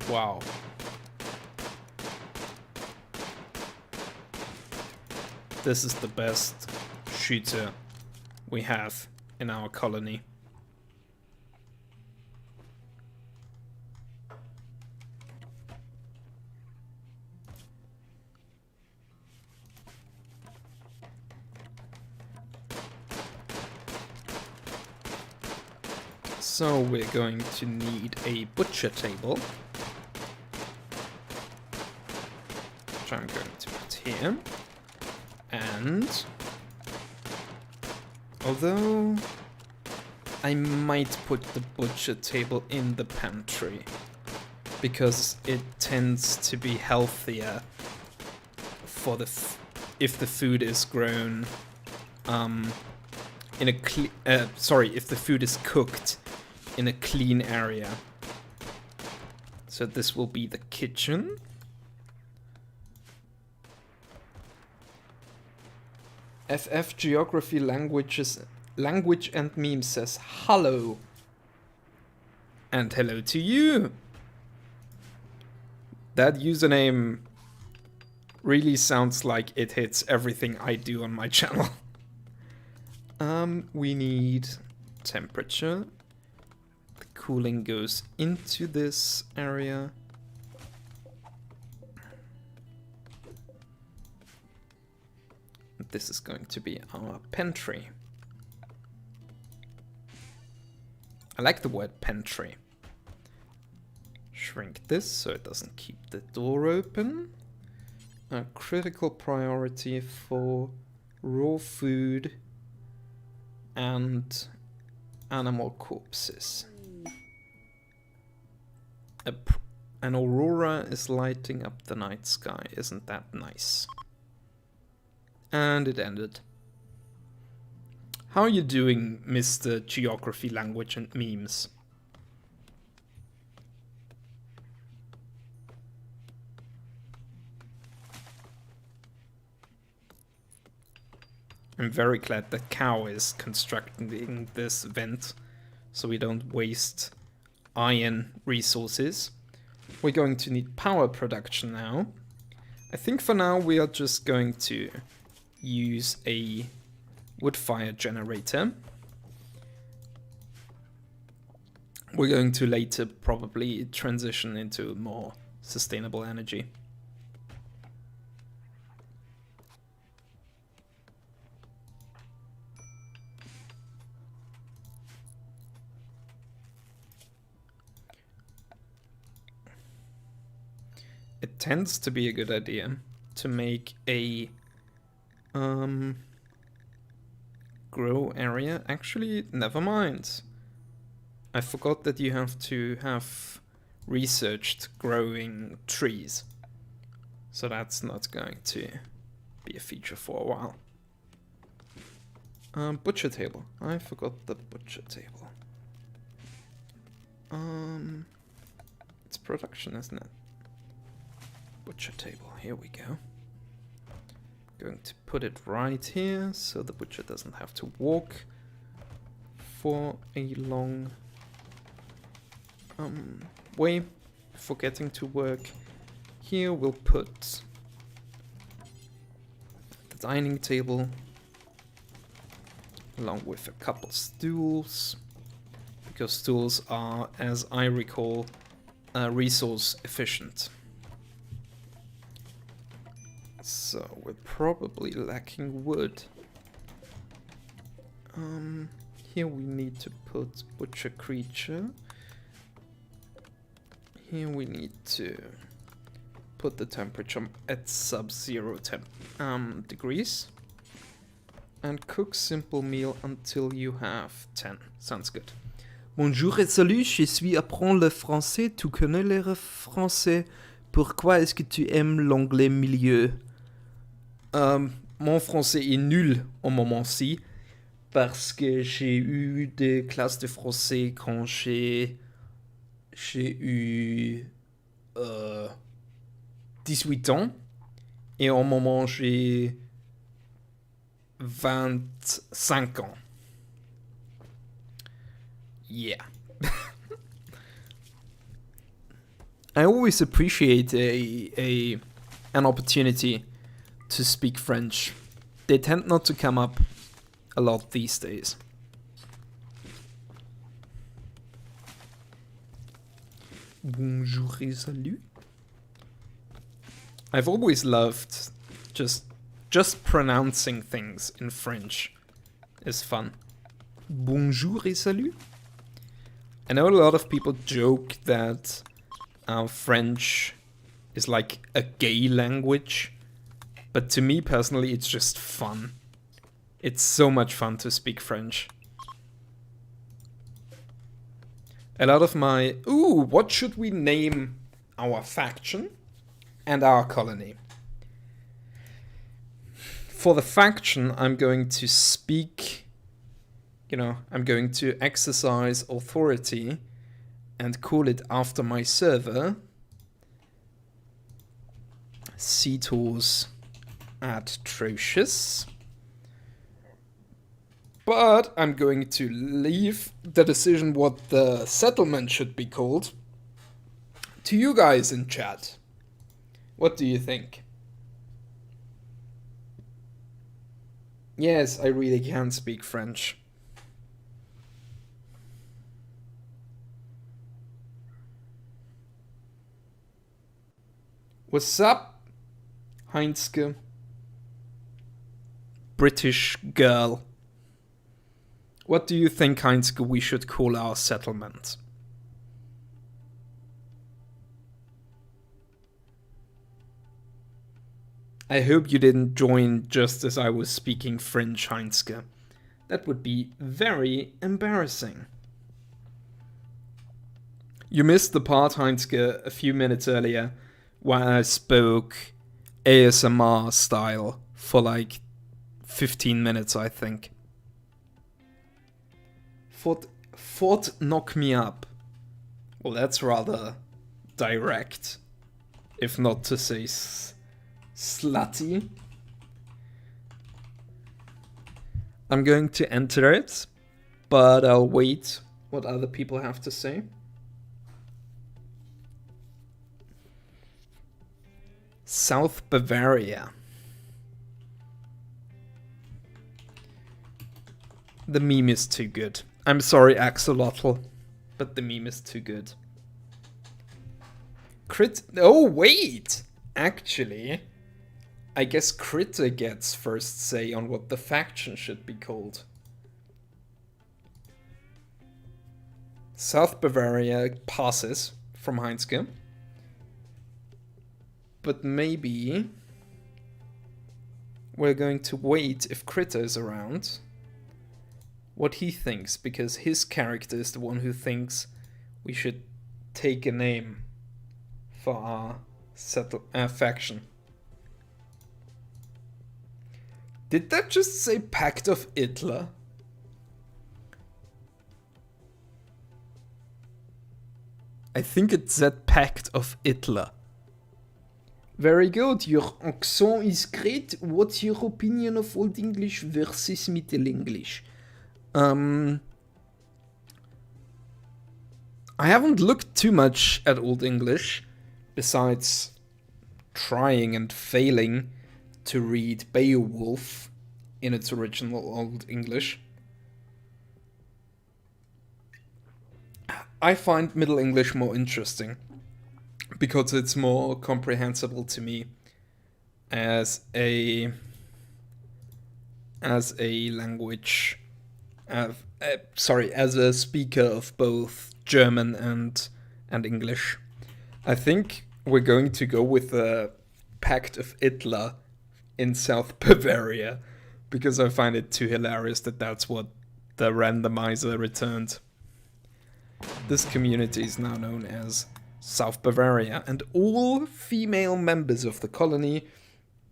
Wow. This is the best shooter we have in our colony. So we're going to need a butcher table, which I'm going to put here. And although I might put the butcher table in the pantry because it tends to be healthier for the if the food is grown in a if the food is cooked in a clean area. So this will be the kitchen. FF Geography Language and Meme says hello. And hello to you. That username really sounds like it hits everything I do on my channel. We need temperature. The cooling goes into this area. This is going to be our pantry. I like the word pantry. Shrink this so it doesn't keep the door open. A critical priority for raw food and animal corpses. An aurora is lighting up the night sky. Isn't that nice? And it ended. How are you doing, Mr. Geography, Language and Memes? I'm very glad that Cow is constructing this vent so we don't waste iron resources. We're going to need power production now. I think for now we are just going to use a wood fire generator. We're going to later probably transition into more sustainable energy. It tends to be a good idea to make a grow area. Actually, never mind. I forgot that you have to have researched growing trees. So that's not going to be a feature for a while. Butcher table. I forgot the butcher table. It's production, isn't it? Butcher table. Here we go. Going to put it right here so the butcher doesn't have to walk for a long way for getting to work. Here we'll put the dining table along with a couple stools, because stools are, as I recall, resource efficient. So we're probably lacking wood. Here we need to put butcher creature. Here we need to put the temperature at sub-zero degrees. And cook simple meal until you have 10. Sounds good. Bonjour et salut, je suis apprends le français. Tu connais le français? Pourquoi est-ce que tu aimes l'anglais milieu? Mon français est nul au moment-ci parce que j'ai eu des classes de français quand j'ai eu 18 ans et au moment j'ai 25 ans. Yeah. I always appreciate an opportunity to speak French. They tend not to come up a lot these days. Bonjour et salut. I've always loved just pronouncing things in French is fun. Bonjour et salut. I know a lot of people joke that French is like a gay language, but to me personally it's just fun. It's so much fun to speak French. A lot of my... Ooh, what should we name our faction and our colony? For the faction, I'm going to speak... I'm going to exercise authority and call it after my server. Seetor's atrocious. But I'm going to leave the decision what the settlement should be called to you guys in chat. What do you think? Yes, I really can speak French. What's up, Heinzke? British girl. What do you think, Heinzke, we should call our settlement? I hope you didn't join just as I was speaking French, Heinzke. That would be very embarrassing. You missed the part, Heinzke, a few minutes earlier, where I spoke ASMR style for like 15 minutes, I think. Fort knock me up. Well, that's rather direct, if not to say slutty. I'm going to enter it, but I'll wait what other people have to say. South Bavaria. The meme is too good. I'm sorry, Axolotl, but the meme is too good. Oh, wait! Actually, I guess Critter gets first say on what the faction should be called. South Bavaria passes from Heinzke. But maybe we're going to wait if Critter is around. What he thinks, because his character is the one who thinks we should take a name for our faction. Did that just say Pact of Hitler? I think it said Pact of Hitler. Very good, your accent is great. What's your opinion of Old English versus Middle English? I haven't looked too much at Old English, besides trying and failing to read Beowulf in its original Old English. I find Middle English more interesting, because it's more comprehensible to me as a language, as a speaker of both German and English. I think we're going to go with the Pact of Hitler in South Bavaria, because I find it too hilarious that that's what the randomizer returned. This community is now known as South Bavaria, and all female members of the colony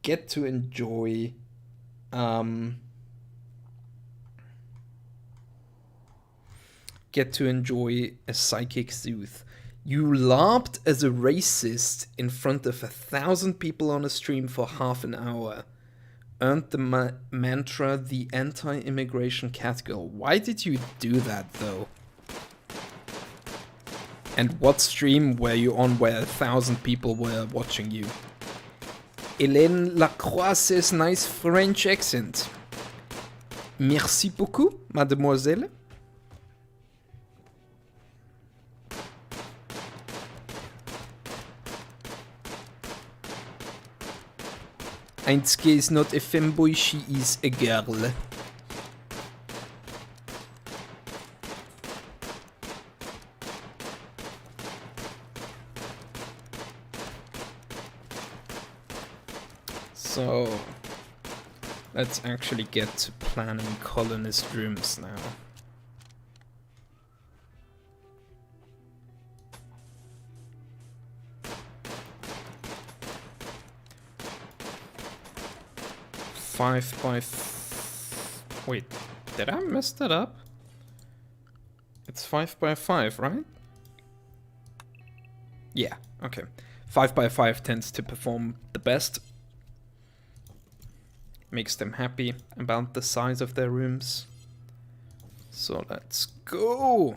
get to enjoy a psychic soothe. You LARPed as a racist in front of 1,000 people on a stream for half an hour. Earned the mantra, the anti-immigration catgirl. Why did you do that, though? And what stream were you on where 1,000 people were watching you? Hélène Lacroix says nice French accent. Merci beaucoup, mademoiselle. Heinzke is not a femboy, she is a girl. So, let's actually get to planning colonist rooms now. Wait, did I mess that up? It's 5x5, right? Yeah, okay. 5x5 tends to perform the best. Makes them happy about the size of their rooms. So let's go!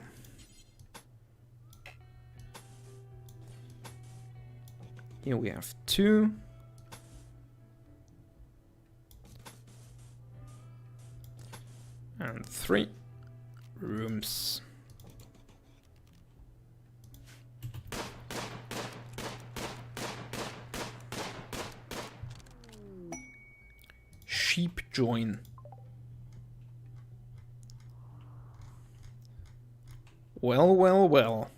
Here we have 2. And 3 rooms. Sheep join. Well.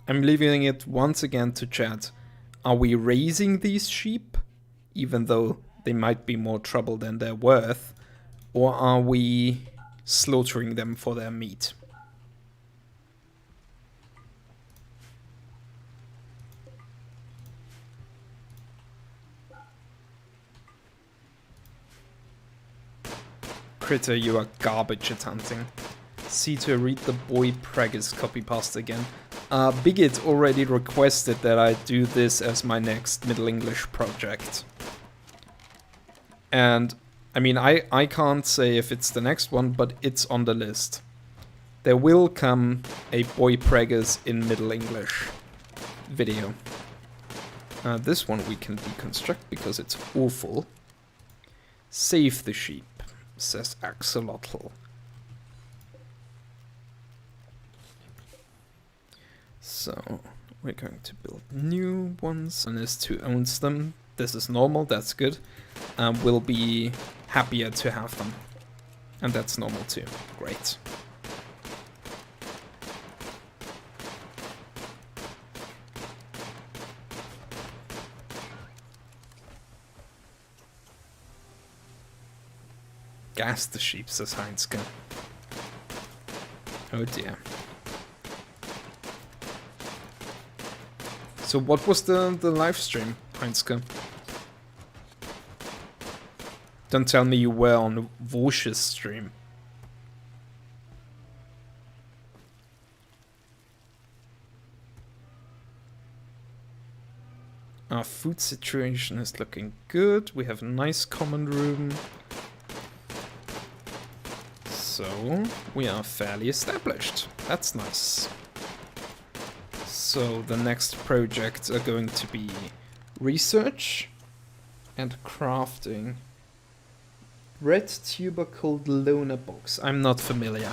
I'm leaving it once again to chat. Are we raising these sheep, even though they might be more trouble than they're worth? Or are we slaughtering them for their meat? Critter, you are garbage at hunting. Seetor, read the boy Preggers copy pasta again. Bigot already requested that I do this as my next Middle English project. And I mean, I can't say if it's the next one, but it's on the list. There will come a Boy Preggers in Middle English video. This one we can deconstruct because it's awful. Save the sheep, says Axolotl. So we're going to build new ones. And is to owns them. This is normal, that's good. We'll be happier to have them. And that's normal too. Great. Gas the sheep, says Heinzke. Oh dear. So what was the live stream, Heinzke? Don't tell me you were on Vosh's stream. Our food situation is looking good. We have a nice common room. So, we are fairly established. That's nice. So, the next projects are going to be research and crafting. Red tuber called Loner Box. I'm not familiar.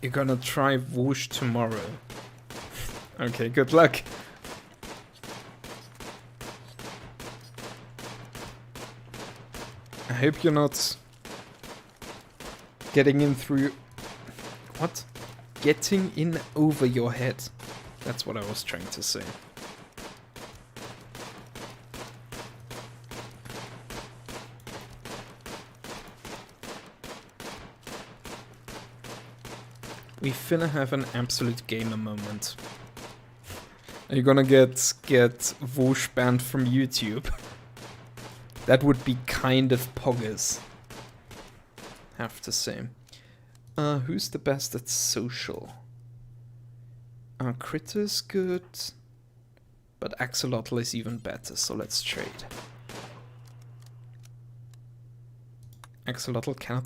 You're gonna try Whoosh tomorrow. Okay, good luck. I hope you're not getting in through... What? Getting in over your head. That's what I was trying to say. We finna have an absolute gamer moment. Are you gonna get Whoosh banned from YouTube? That would be kind of poggers. Have to say. Who's the best at social? Critter's good. But Axolotl is even better, so let's trade. Axolotl cannot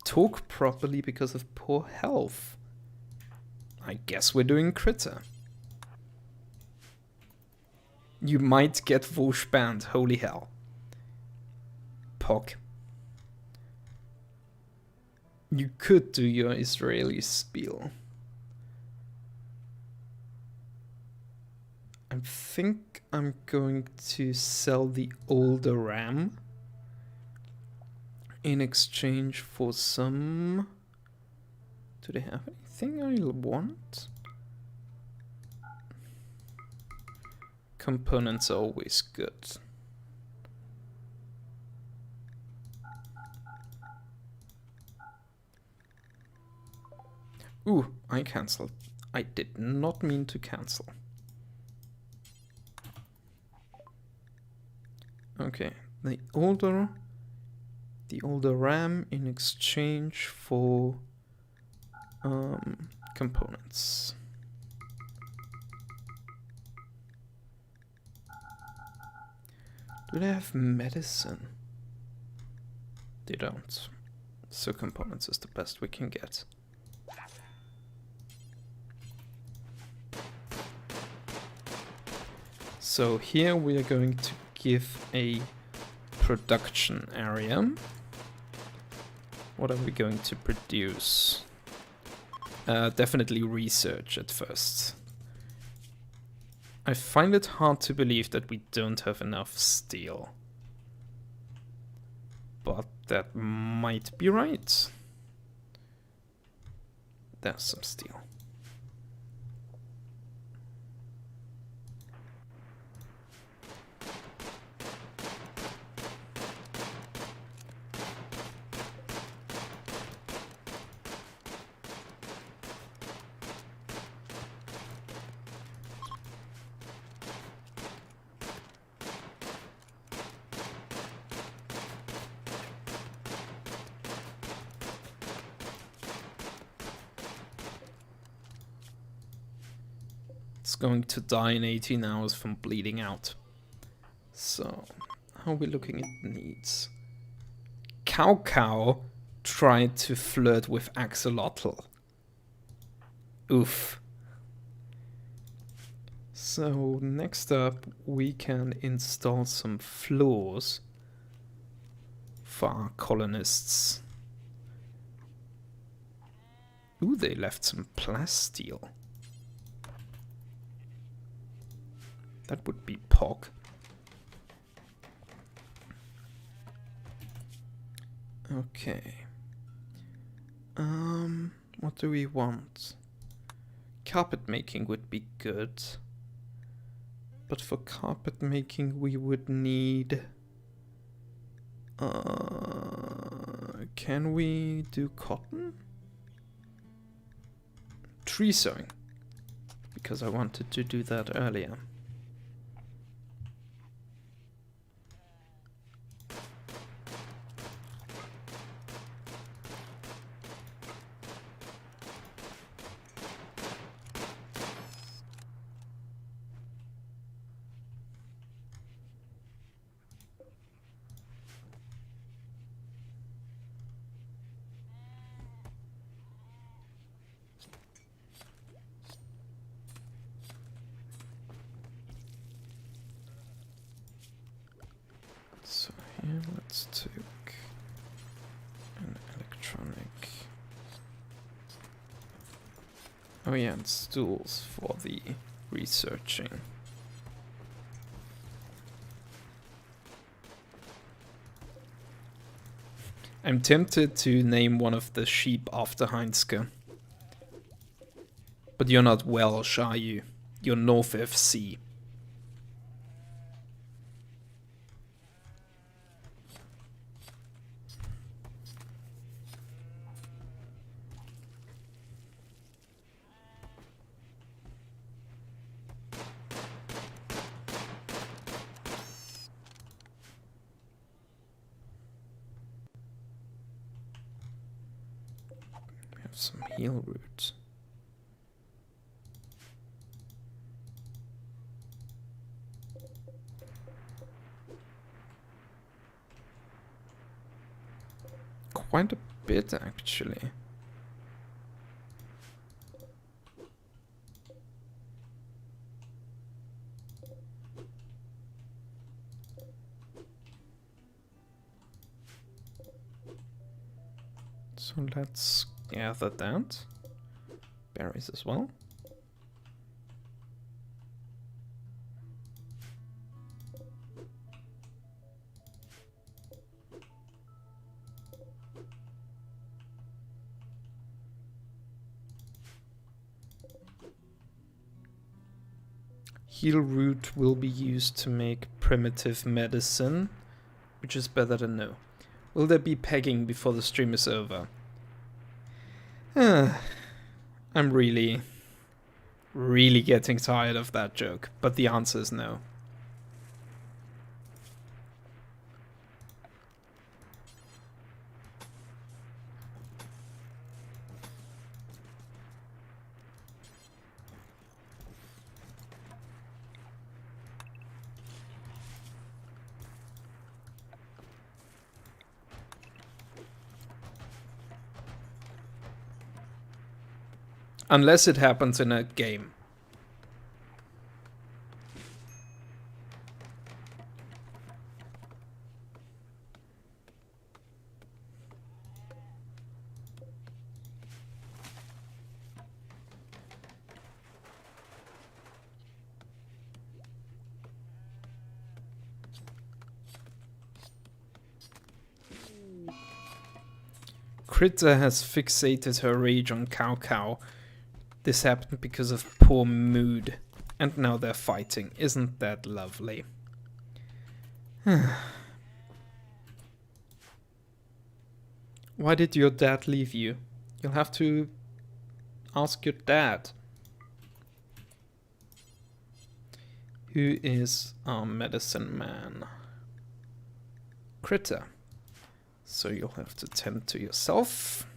talk properly because of poor health. I guess we're doing Critter. You might get Whoosh banned, holy hell. Pog. You could do your Israeli spiel. I think I'm going to sell the older RAM in exchange for some... Do they have anything I want? Components are always good. Ooh, I cancelled. I did not mean to cancel. Okay, the older RAM in exchange for components. Do they have medicine? They don't. So components is the best we can get. So here we are going to give a production area. What are we going to produce? Definitely research at first. I find it hard to believe that we don't have enough steel. but that might be right. There's some steel. It's going to die in 18 hours from bleeding out. So, how are we looking at needs? Cow tried to flirt with Axolotl. Oof. So, next up, we can install some floors for our colonists. Ooh, they left some plasteel. That would be POG. Okay. What do we want? Carpet making would be good. But for carpet making we would need... can we do cotton? Tree sewing. Because I wanted to do that earlier. So here let's take an electronic. Oh yeah, and stools for the researching. I'm tempted to name one of the sheep after Heinzke. But you're not Welsh, are you? You're North FC. We have some heel roots. Quite a bit, actually. So let's gather that. Berries as well. Heal root will be used to make primitive medicine, which is better than no. Will there be pegging before the stream is over? I'm really getting tired of that joke, but the answer is no. Unless it happens in a game. Critter has fixated her rage on Cow Cow. This happened because of poor mood. And now they're fighting. Isn't that lovely? Why did your dad leave you? You'll have to ask your dad. Who is our medicine man? Critter. So you'll have to tend to yourself.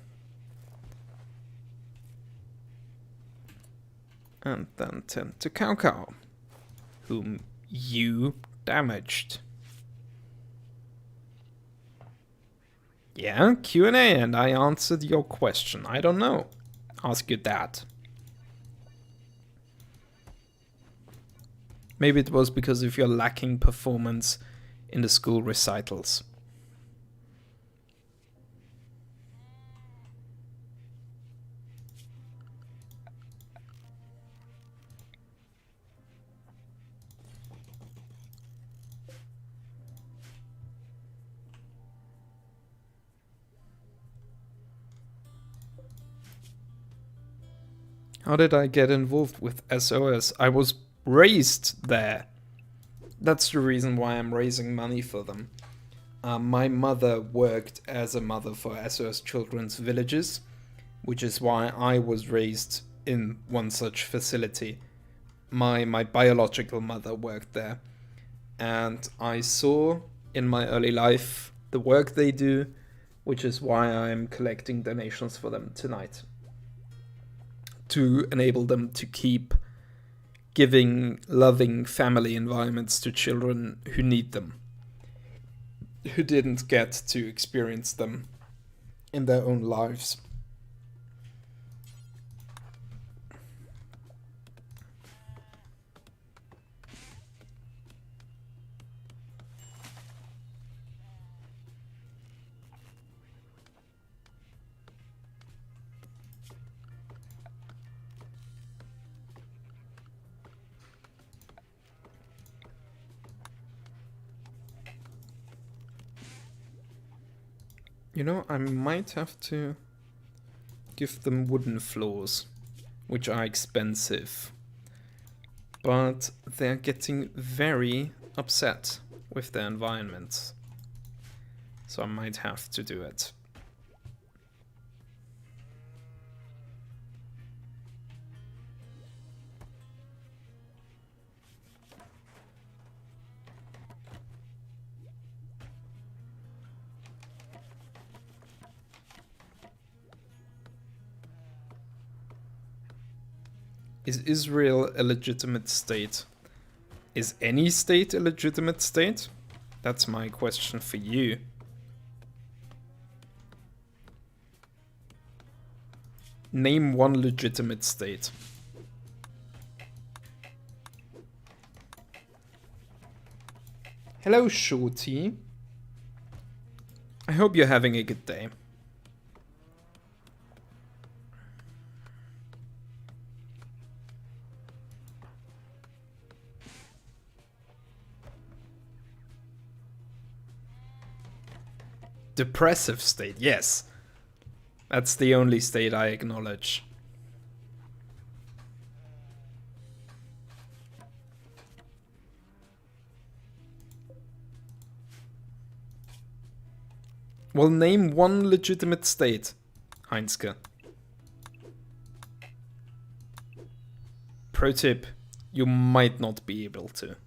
And then tend to Cow Cow, whom you damaged. Yeah, Q&A, and I answered your question. I don't know. Ask your dad. Maybe it was because of your lacking performance in the school recitals. How did I get involved with SOS? I was raised there. That's the reason why I'm raising money for them. My mother worked as a mother for SOS Children's Villages, which is why I was raised in one such facility. My biological mother worked there, and I saw in my early life the work they do, which is why I'm collecting donations for them tonight, to enable them to keep giving loving family environments to children who need them, who didn't get to experience them in their own lives. You know, I might have to give them wooden floors, which are expensive. But they're getting very upset with their environment. So I might have to do it. Is Israel a legitimate state? Is any state a legitimate state? That's my question for you. Name one legitimate state. Hello, Shorty. I hope you're having a good day. Depressive state, yes. That's the only state I acknowledge. Well, name one legitimate state, Heinzke. Pro tip, you might not be able to.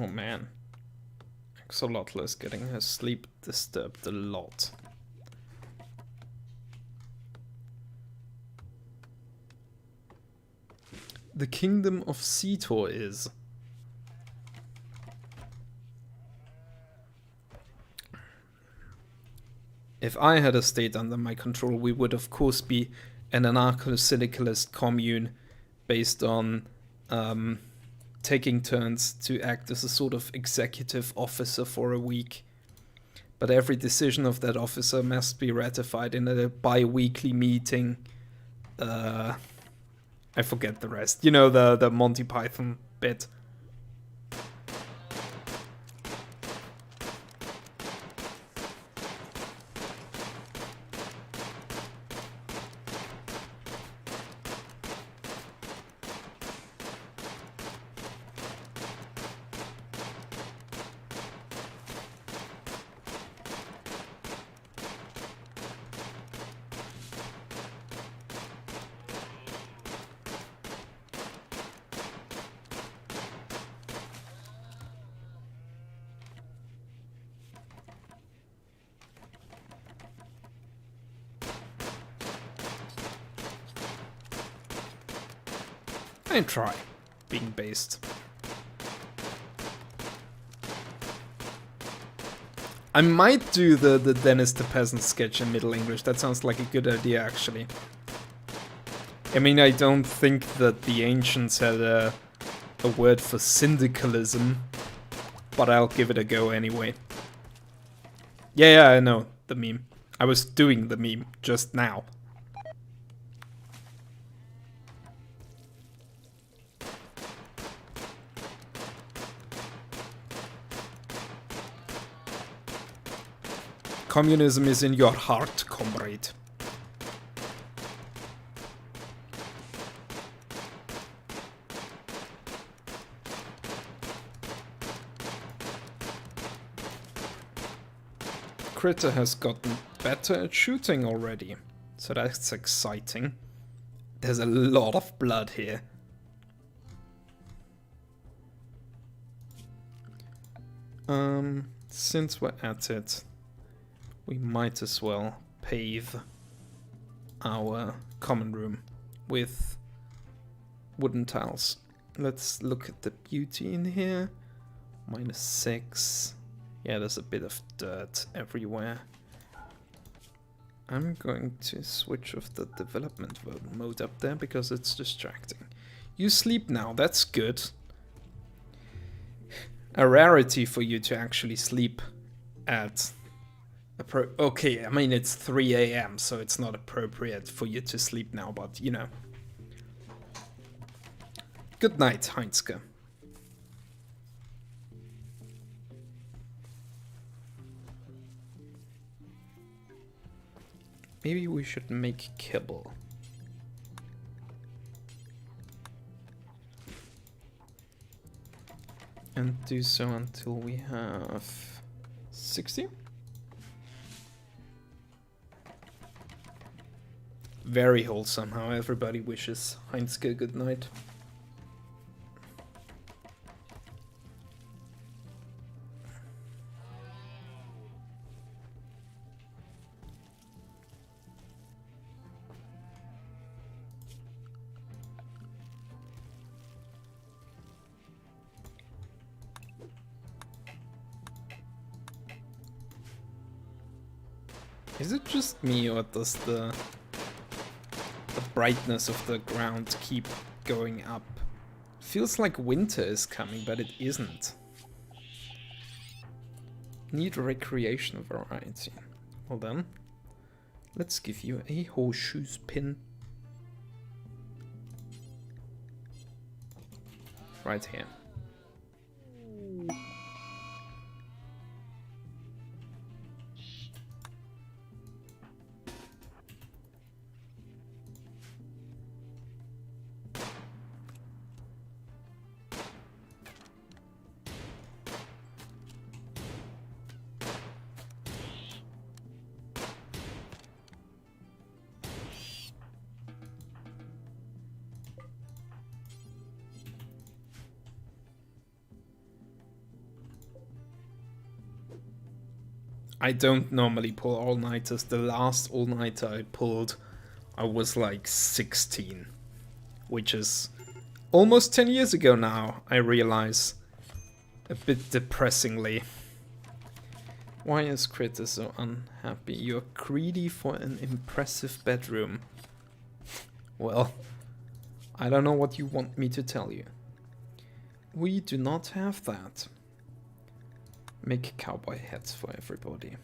Oh man, Axolotl is getting her sleep disturbed a lot. The kingdom of Seetor is... If I had a state under my control, we would of course be an anarcho-syndicalist commune based on taking turns to act as a sort of executive officer for a week. But every decision of that officer must be ratified in a bi-weekly meeting. I forget the rest. You know, the Monty Python bit. And try being based. I might do the Dennis the Peasant sketch in Middle English. That sounds like a good idea, actually. I mean, I don't think that the ancients had a word for syndicalism, but I'll give it a go anyway. Yeah, I know, the meme. I was doing the meme just now. Communism is in your heart, comrade. Critter has gotten better at shooting already, so that's exciting. There's a lot of blood here. Since we're at it, we might as well pave our common room with wooden tiles. Let's look at the beauty in here. -6. Yeah, there's a bit of dirt everywhere. I'm going to switch off the development mode up there because it's distracting. You sleep now, that's good. A rarity for you to actually sleep at... Okay, I mean it's 3 AM, so it's not appropriate for you to sleep now, but you know. Good night, Heinzke. Maybe we should make kibble. And do so until we have 60. Very wholesome how everybody wishes Heinzke good night. Is it just me, or does the brightness of the ground keep going up? Feels like winter is coming, but it isn't. Need recreation variety. Well then, let's give you a horseshoes pin. Right here. I don't normally pull all-nighters. The last all-nighter I pulled, I was like 16. Which is almost 10 years ago now, I realize. A bit depressingly. Why is Critter so unhappy? You're greedy for an impressive bedroom. Well, I don't know what you want me to tell you. We do not have that. Make cowboy hats for everybody.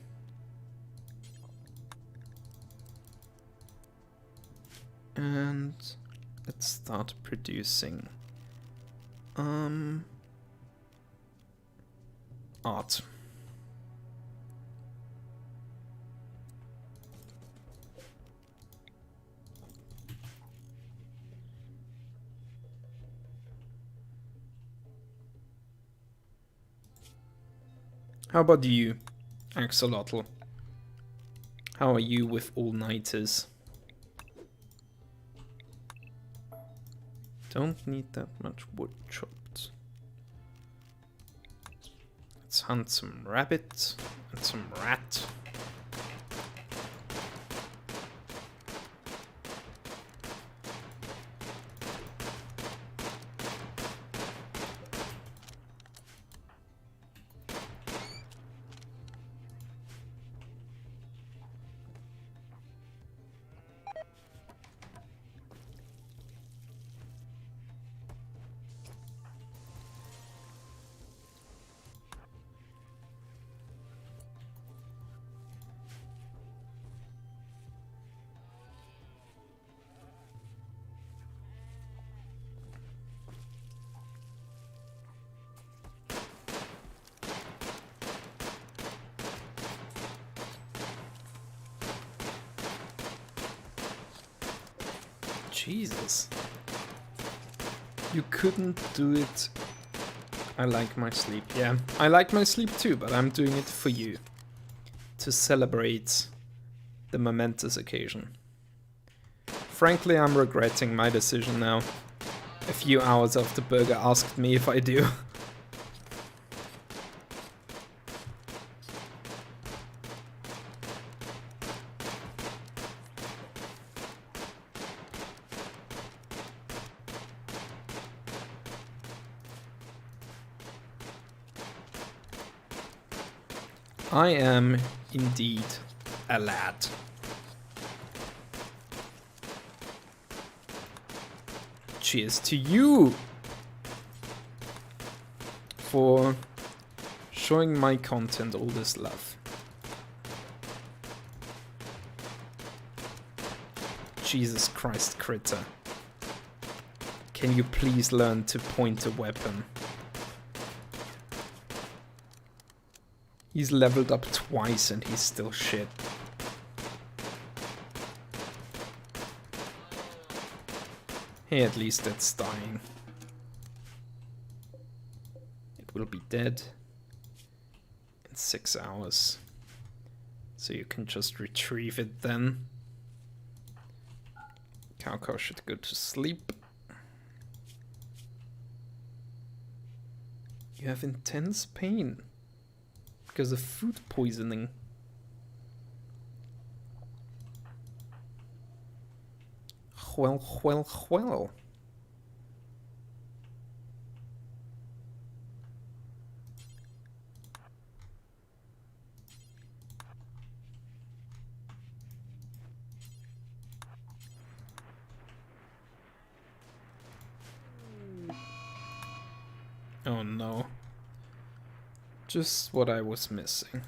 And let's start producing art. How about you, Axolotl? How are you with all-nighters? Don't need that much wood chopped. Let's hunt some rabbit and some rat. Jesus. You couldn't do it. I like my sleep. Yeah, I like my sleep too, but I'm doing it for you. To celebrate the momentous occasion. Frankly, I'm regretting my decision now. A few hours after Burger asked me if I do. I am indeed a lad. Cheers to you for showing my content all this love. Jesus Christ, critter. Can you please learn to point a weapon? He's leveled up twice and he's still shit. Hey, at least it's dying. It will be dead in 6 hours. So you can just retrieve it then. Cow should go to sleep. You have intense pain because of food poisoning. Well. Oh no. Just what I was missing.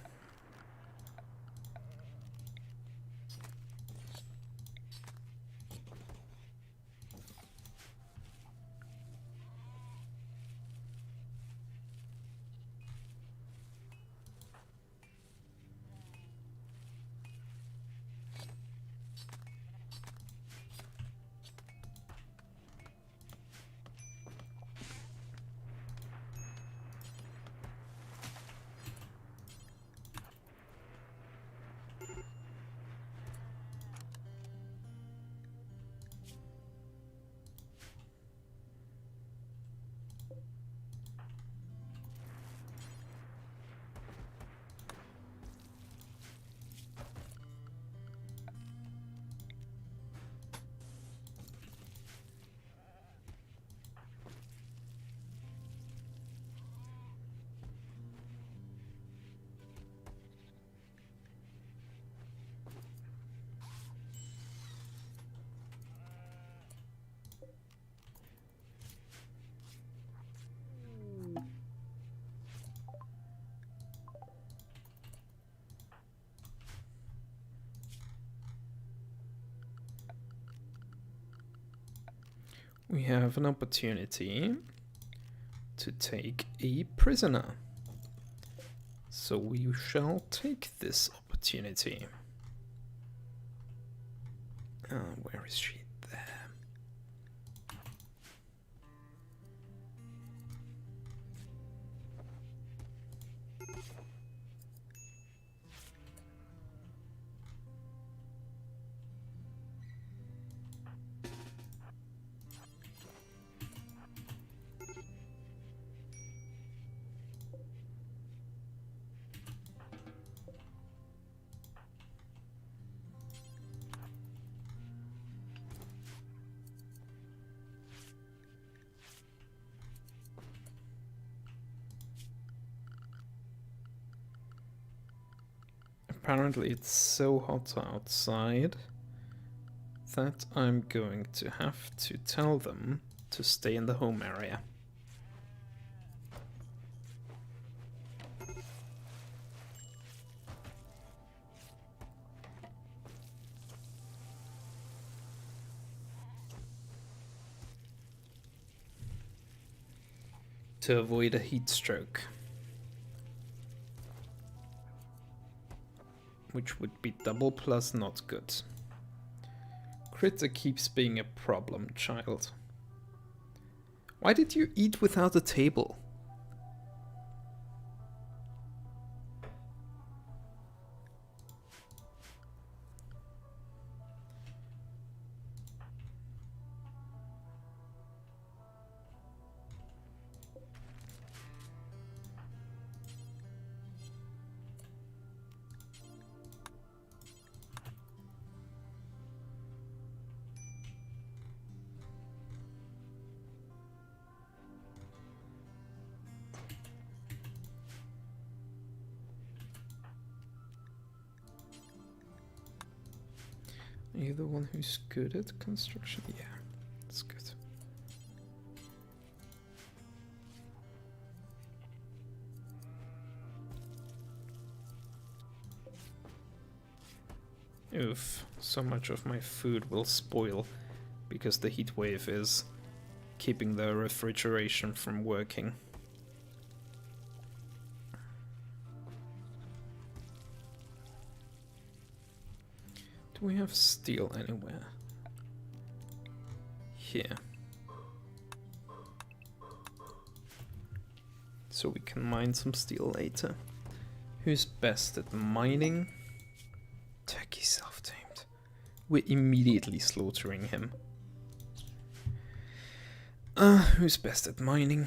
we have an opportunity to take a prisoner. So we shall take this opportunity. Where is she? There. Apparently it's so hot outside that I'm going to have to tell them to stay in the home area. To avoid a heat stroke. Which would be double plus not good. Critter keeps being a problem, child. Why did you eat without a table? Are you the one who's good at construction? Yeah, that's good. Oof, so much of my food will spoil because the heat wave is keeping the refrigeration from working. Do we have steel anywhere? Here. So we can mine some steel later. Who's best at mining? Turkey self-tamed. We're immediately slaughtering him. Who's best at mining?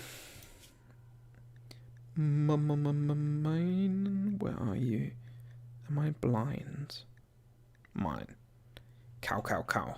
Mine? Where are you? Am I blind? Mine. Cow, cow, cow.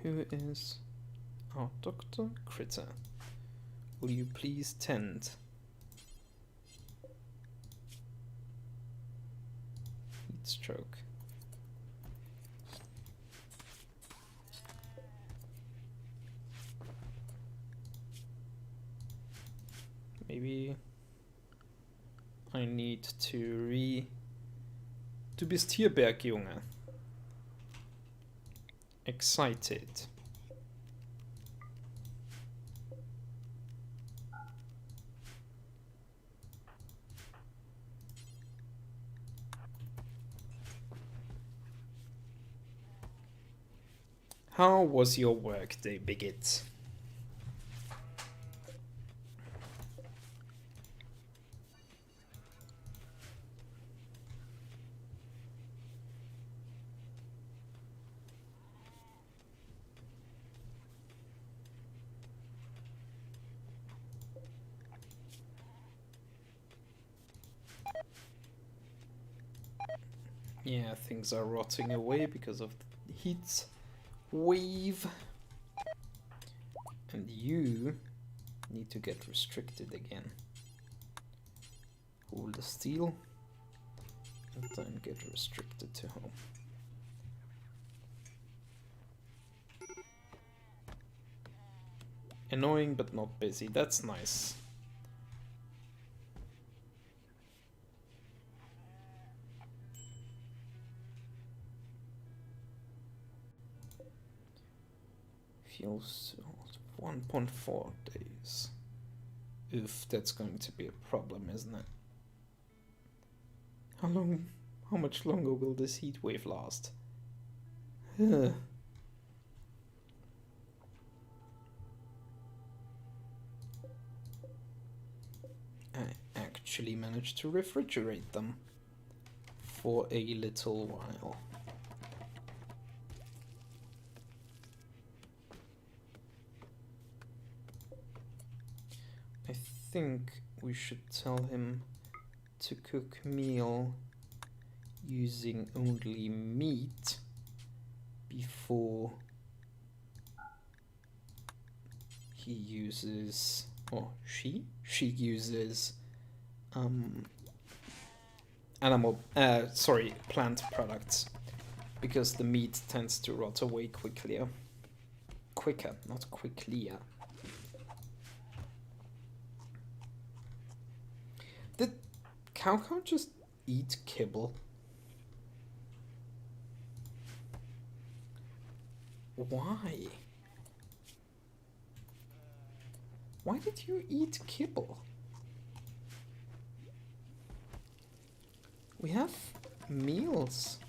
Who is our Dr. Critter? Will you please tend? Heat stroke. Maybe I need to Du bist hier, Bergjunge. Excited. How was your work day, Bigot? Yeah, things are rotting away because of the heat wave. And you Need to get restricted again. Hold the steel. And then get restricted to home. Annoying but not busy. That's nice. Fuel salt, 1.4 days. Oof, that's going to be a problem, isn't it? How much longer will this heat wave last? I actually managed to refrigerate them for a little while. I think we should tell him to cook meal using only meat before he uses, or she uses plant products, because the meat tends to rot away quicker, not quickly. Did Cow just eat kibble? Why? Why did you eat kibble? We have meals.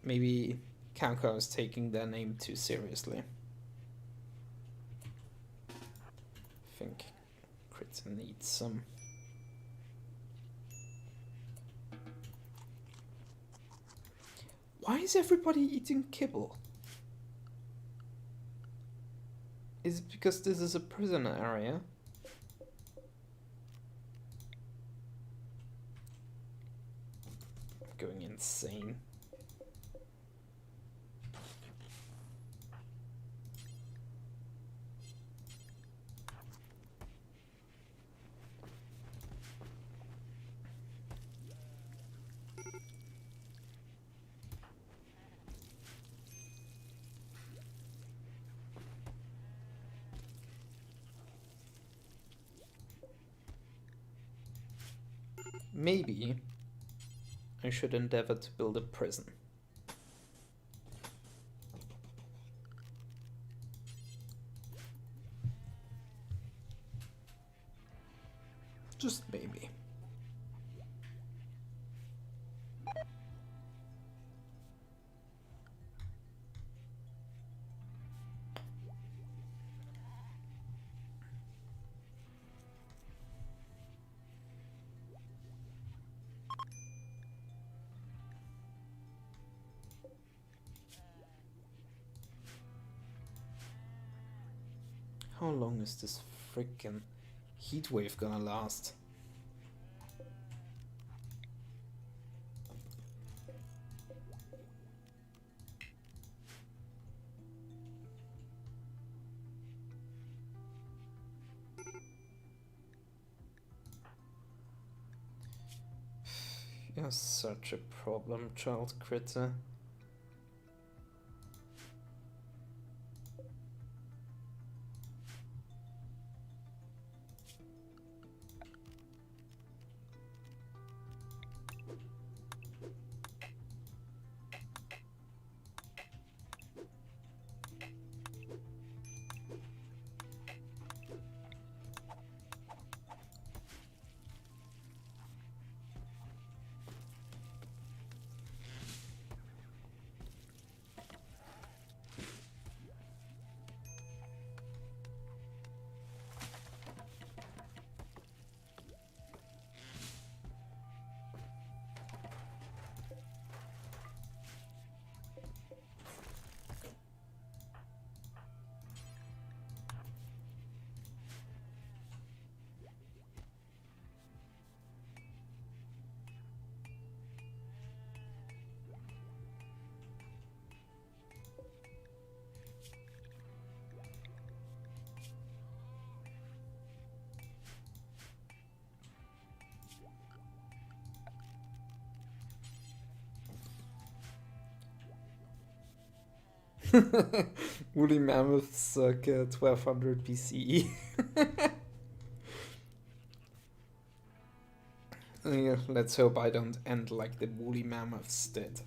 Maybe Cow is taking their name too seriously. I think Critter needs some. Why is everybody eating kibble? Is it because this is a prisoner area? I'm going insane. Maybe I should endeavor to build a prison. Just maybe. How long is this freaking heat wave gonna last? You're such a problem, child critter. Woolly mammoths circa 1200 BCE. Yeah, let's hope I don't end like the woolly mammoths did.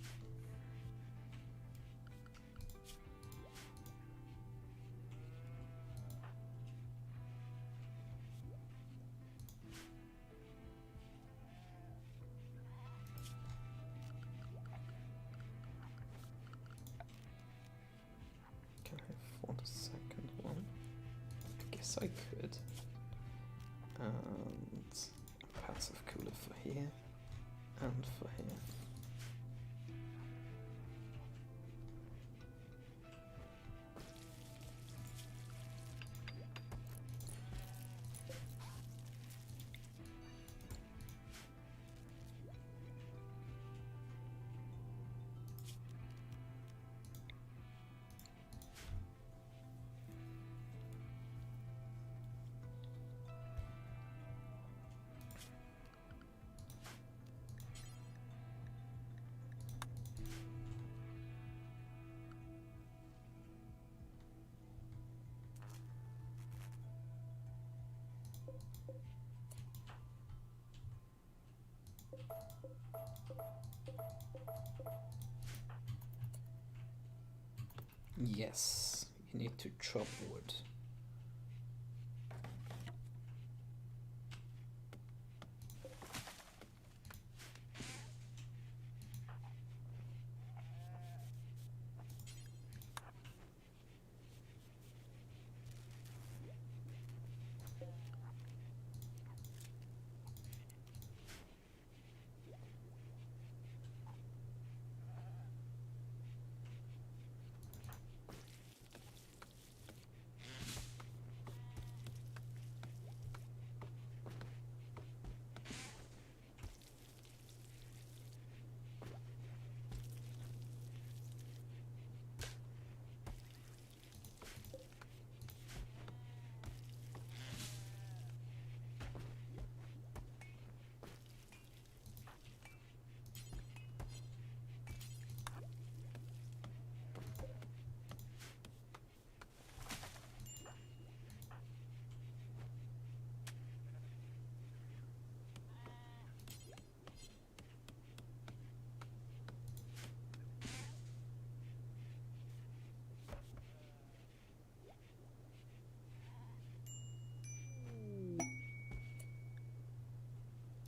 Can I afford a second one? I guess I could. And a passive cooler for here and for here. Yes, you need to chop wood.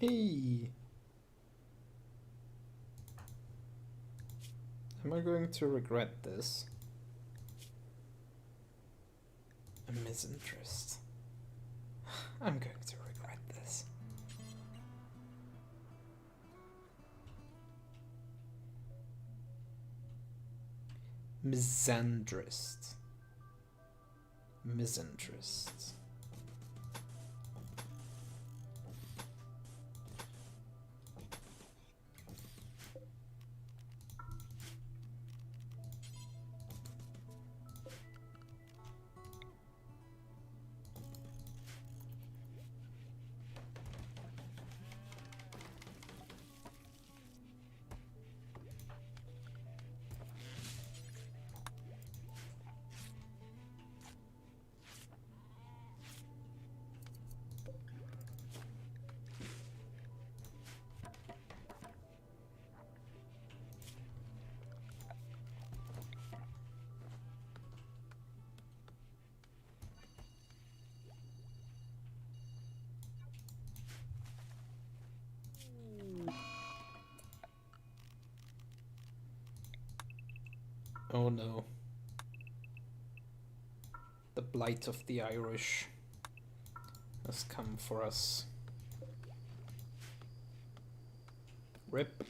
Hey! Am I going to regret this? A misinterest. I'm going to regret this. Misandrist. Misinterest. Oh no. The blight of the Irish has come for us. Rip.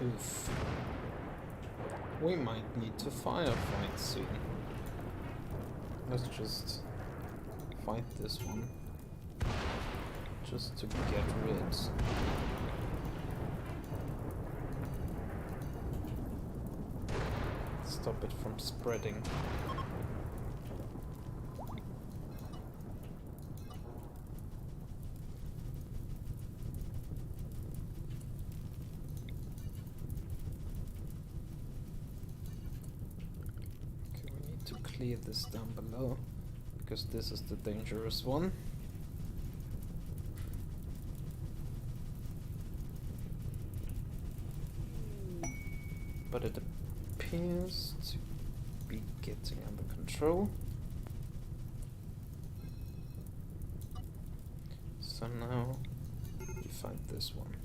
Oof. We might need to firefight soon. Let's just fight this one. Just to get rid. Stop it from spreading. To clear this down below, because this is the dangerous one. But it appears to be getting under control. So now we find this one.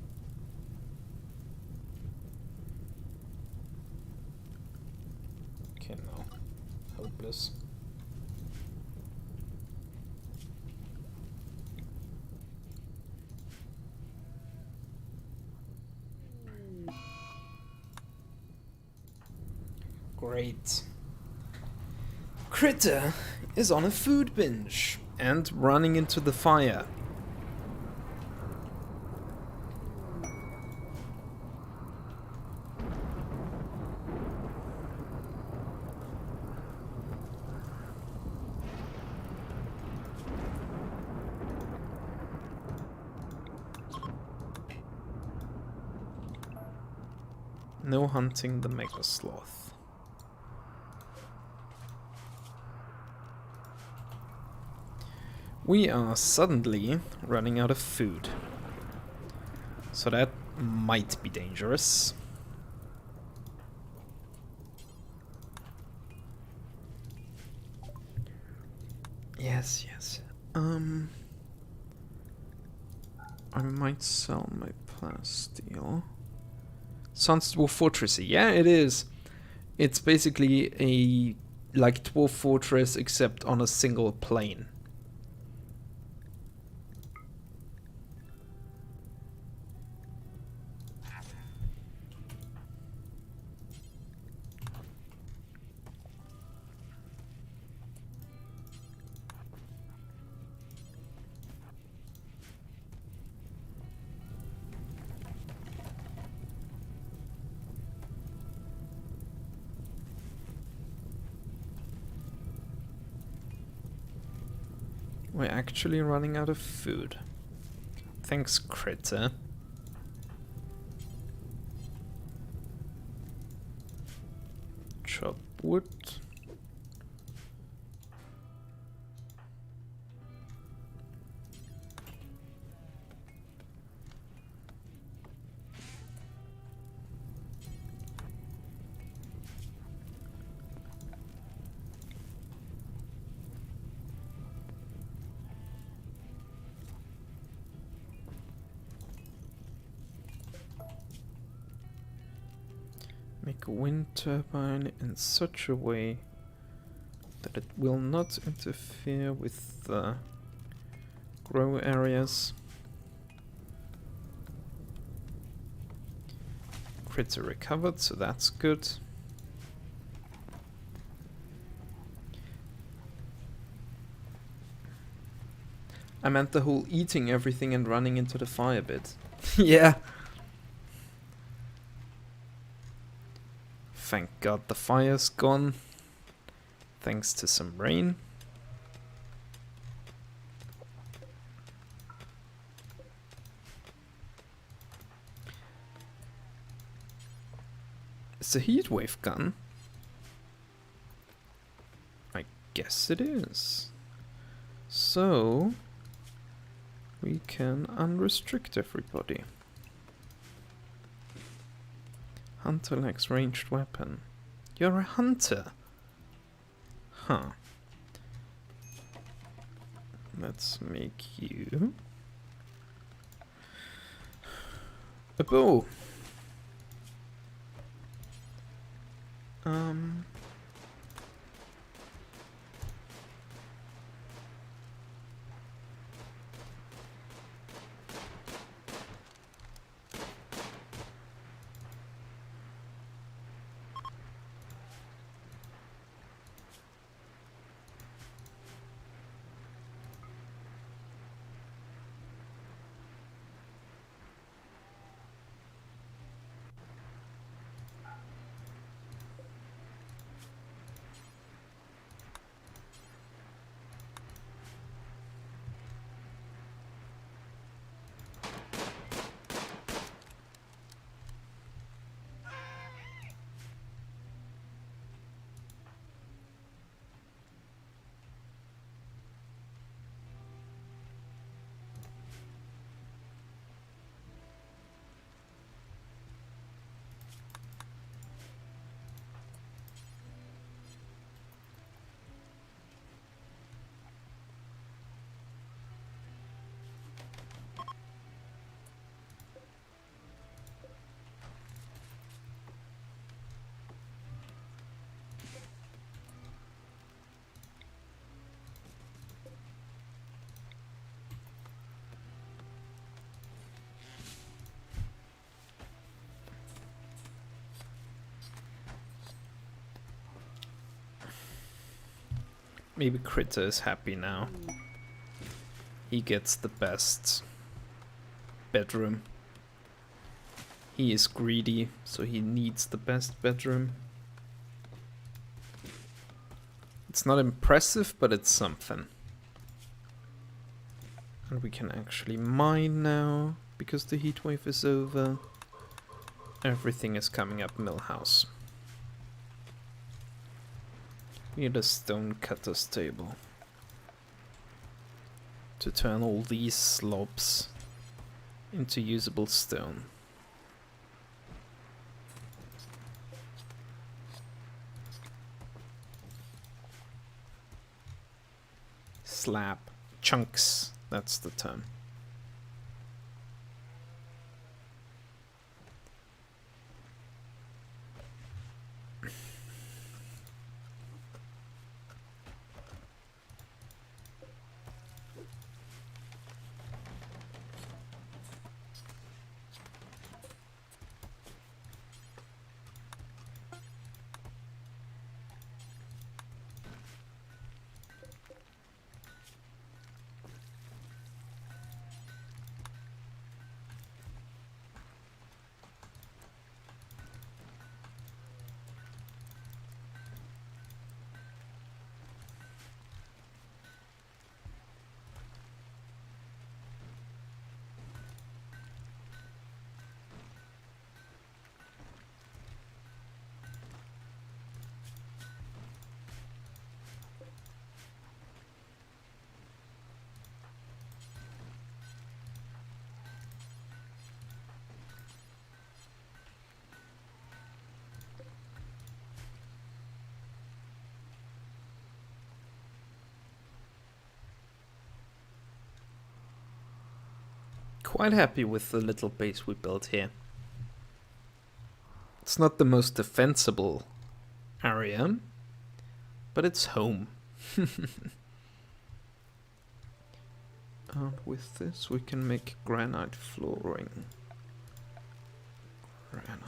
Okay, now. Hopeless. Great. Critter is on a food binge and running into the fire. No hunting the mega sloth. We are suddenly running out of food. So that might be dangerous. Yes. I might sell my plasteel. Sounds Dwarf Fortressy. Yeah, it is. It's basically a like Dwarf Fortress except on a single plane. We're actually running out of food. Thanks, Critter. Chop wood. Make a wind turbine in such a way that it will not interfere with the grow areas. Critter recovered, so that's good. I meant the whole eating everything and running into the fire bit. Yeah. Thank God the fire's gone. Thanks to some rain. It's a heatwave gun. I guess it is. So we can unrestrict everybody. Hunter likes ranged weapon. You're a hunter. Huh. Let's make you a bow. Maybe Critter is happy now. He gets the best bedroom. He is greedy, so he needs the best bedroom. It's not impressive, but it's something. And we can actually mine now, because the heatwave is over. Everything is coming up Millhouse. We need a stone cutter's table to turn all these slabs into usable stone. Slab chunks, that's the term. Quite happy with the little base we built here. It's not the most defensible area, but it's home. And with this we can make granite flooring. Granite.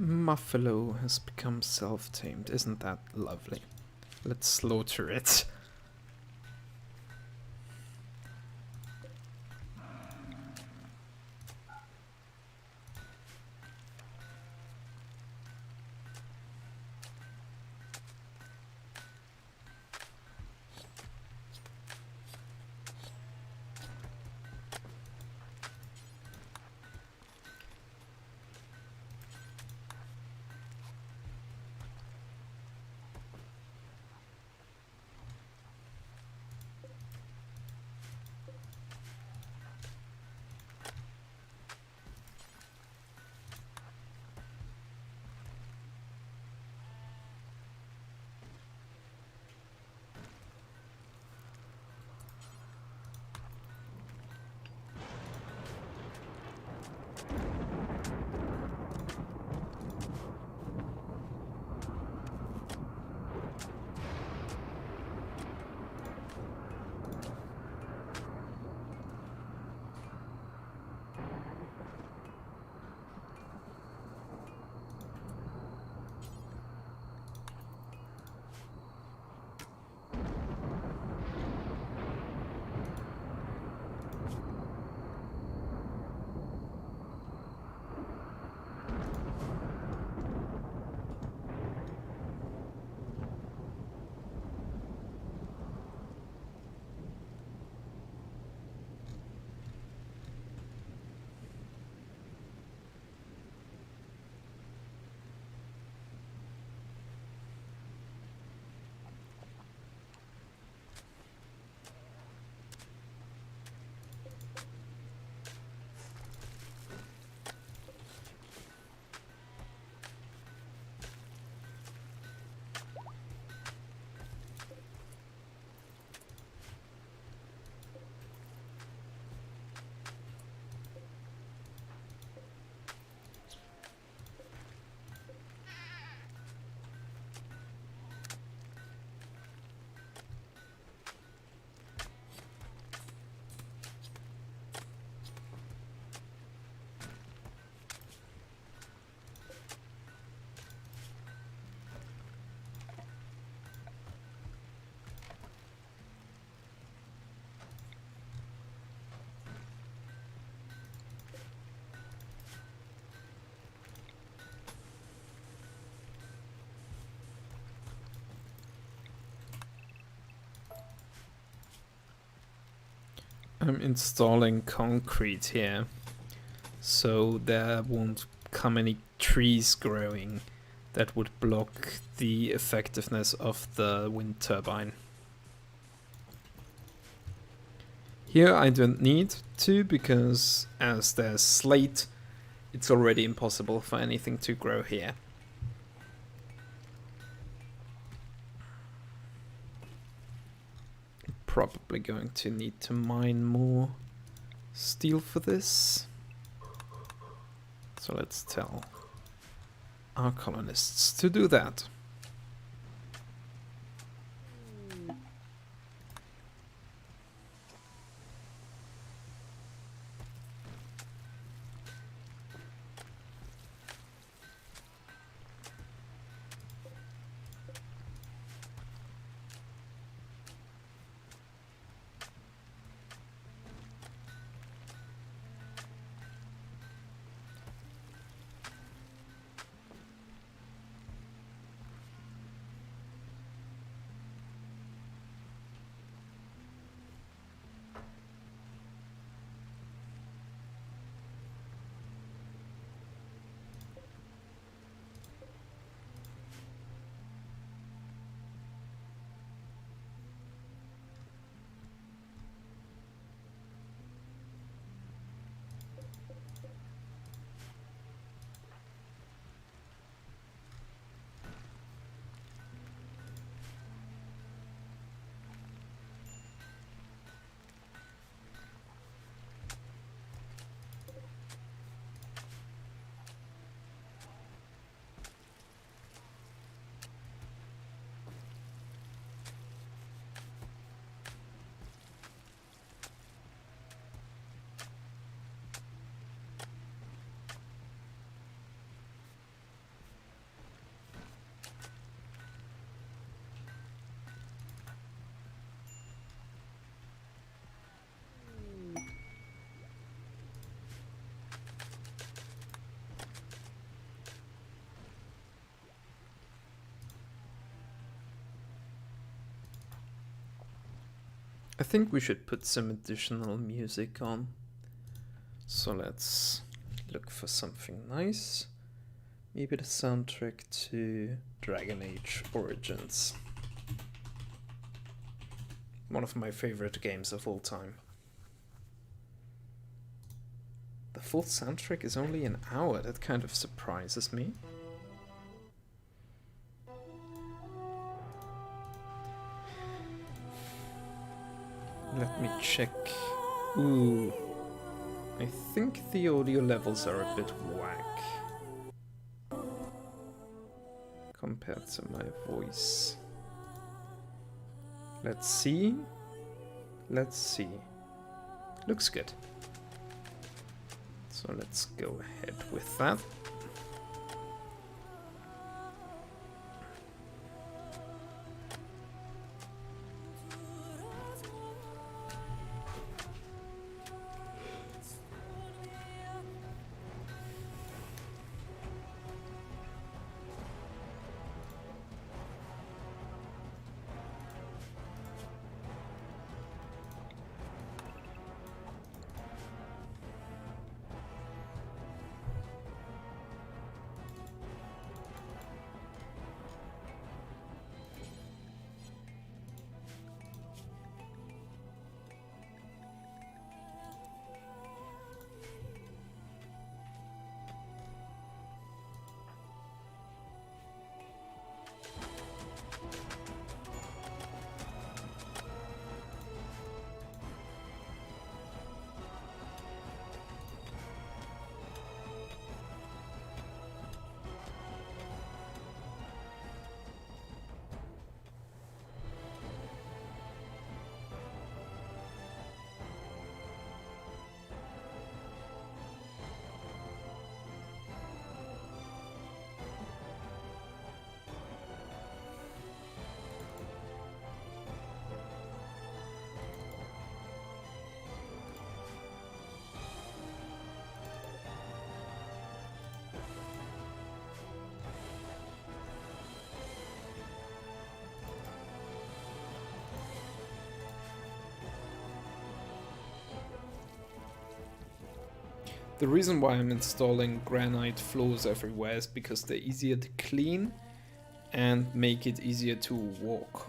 Muffalo has become self-tamed. Isn't that lovely? Let's slaughter it. I'm installing concrete here, so there won't come any trees growing that would block the effectiveness of the wind turbine. Here I don't need to, because as there's slate, it's already impossible for anything to grow here. Probably going to need to mine more steel for this. So let's tell our colonists to do that. I think we should put some additional music on. So let's look for something nice. Maybe the soundtrack to Dragon Age Origins. One of my favorite games of all time. The full soundtrack is only an hour, that kind of surprises me. Let me check. Ooh. I think the audio levels are a bit whack compared to my voice. Let's see. Let's see. Looks good. So let's go ahead with that. The reason why I'm installing granite floors everywhere is because they're easier to clean and make it easier to walk.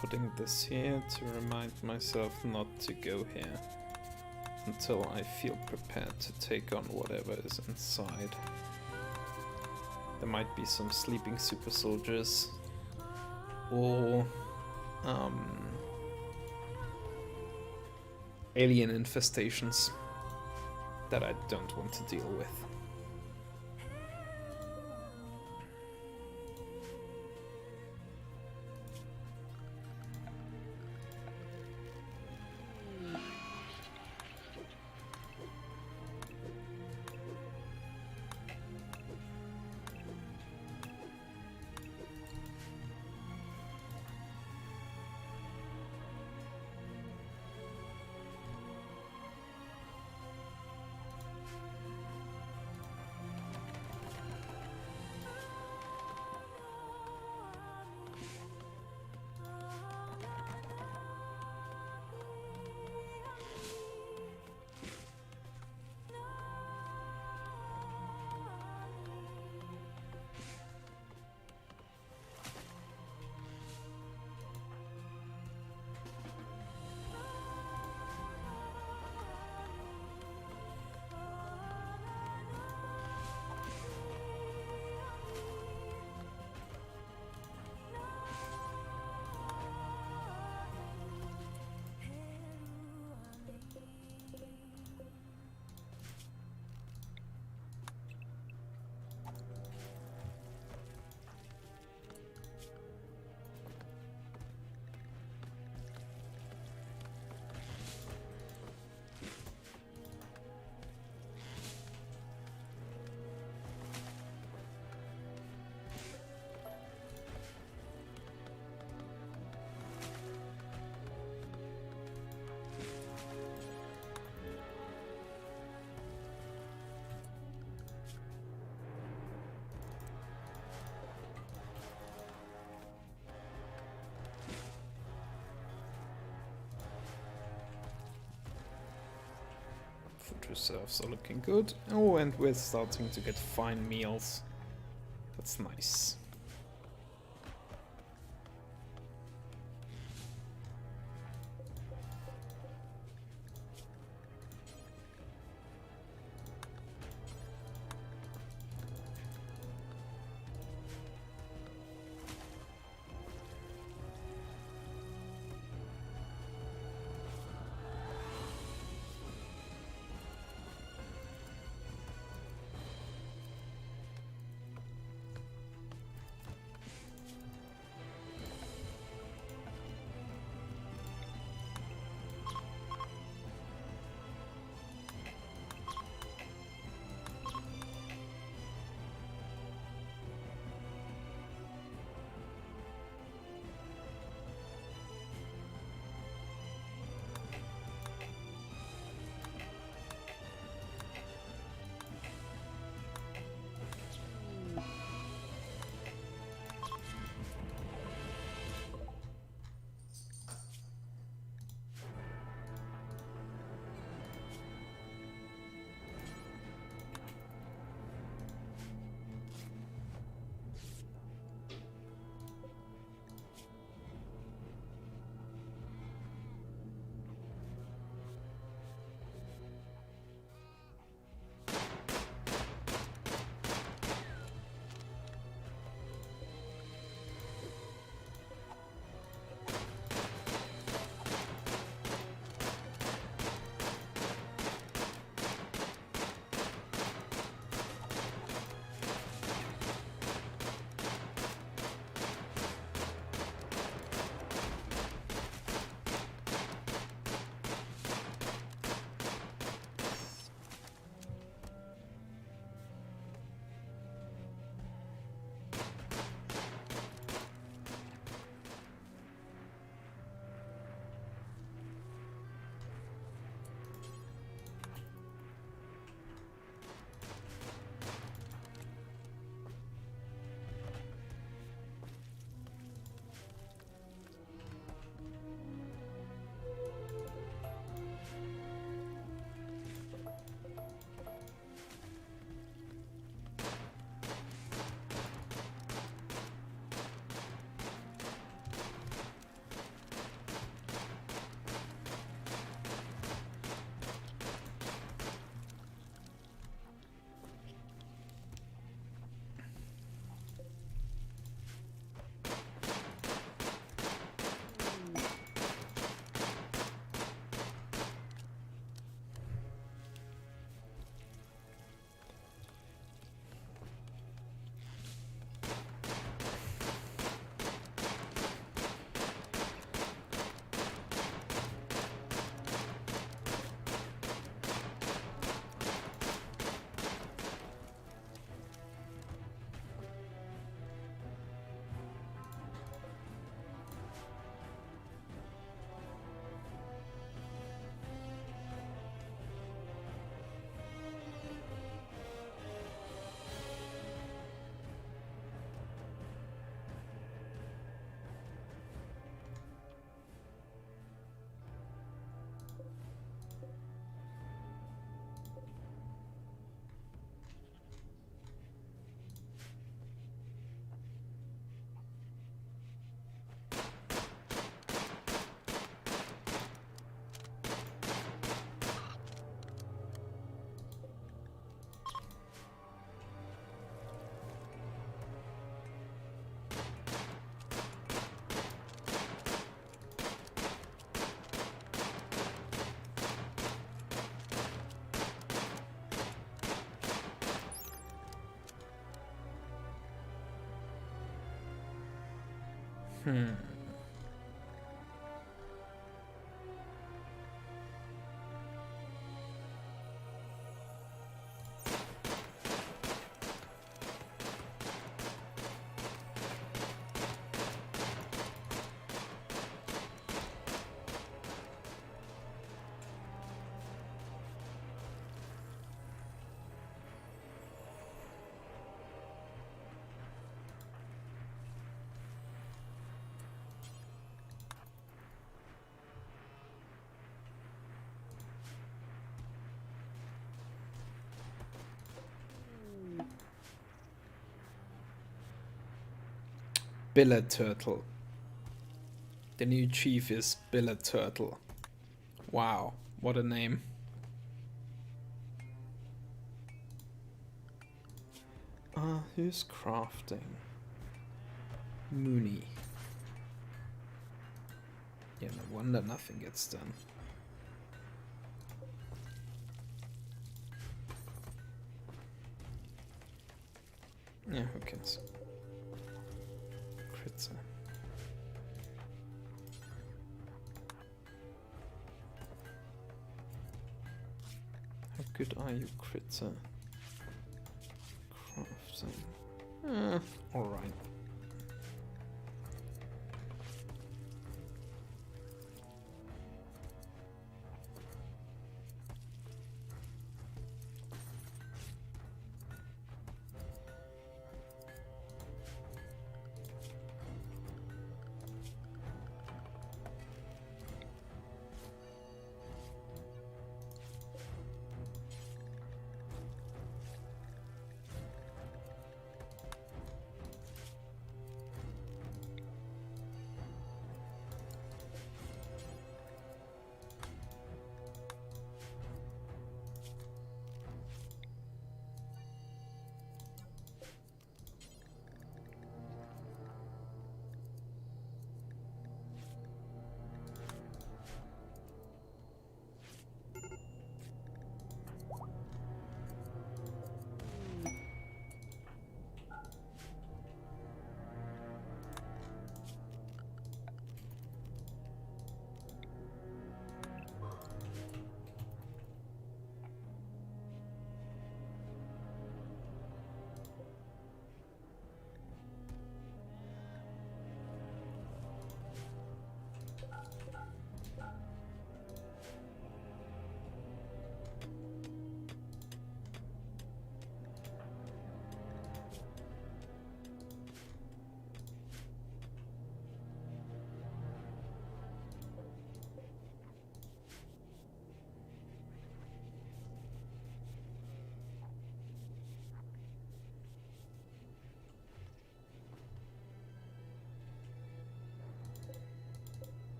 Putting this here to remind myself not to go here until I feel prepared to take on whatever is inside. There might be some sleeping super soldiers or alien infestations that I don't want to deal with. Food reserves are looking good. Oh, and we're starting to get fine meals. That's nice. Billet Turtle. The new chief is Billet Turtle. Wow, what a name. Who's crafting? Mooney. Yeah, no wonder nothing gets done. Yeah, who cares? Critter. How good are you, Critter? Crafting. Alright.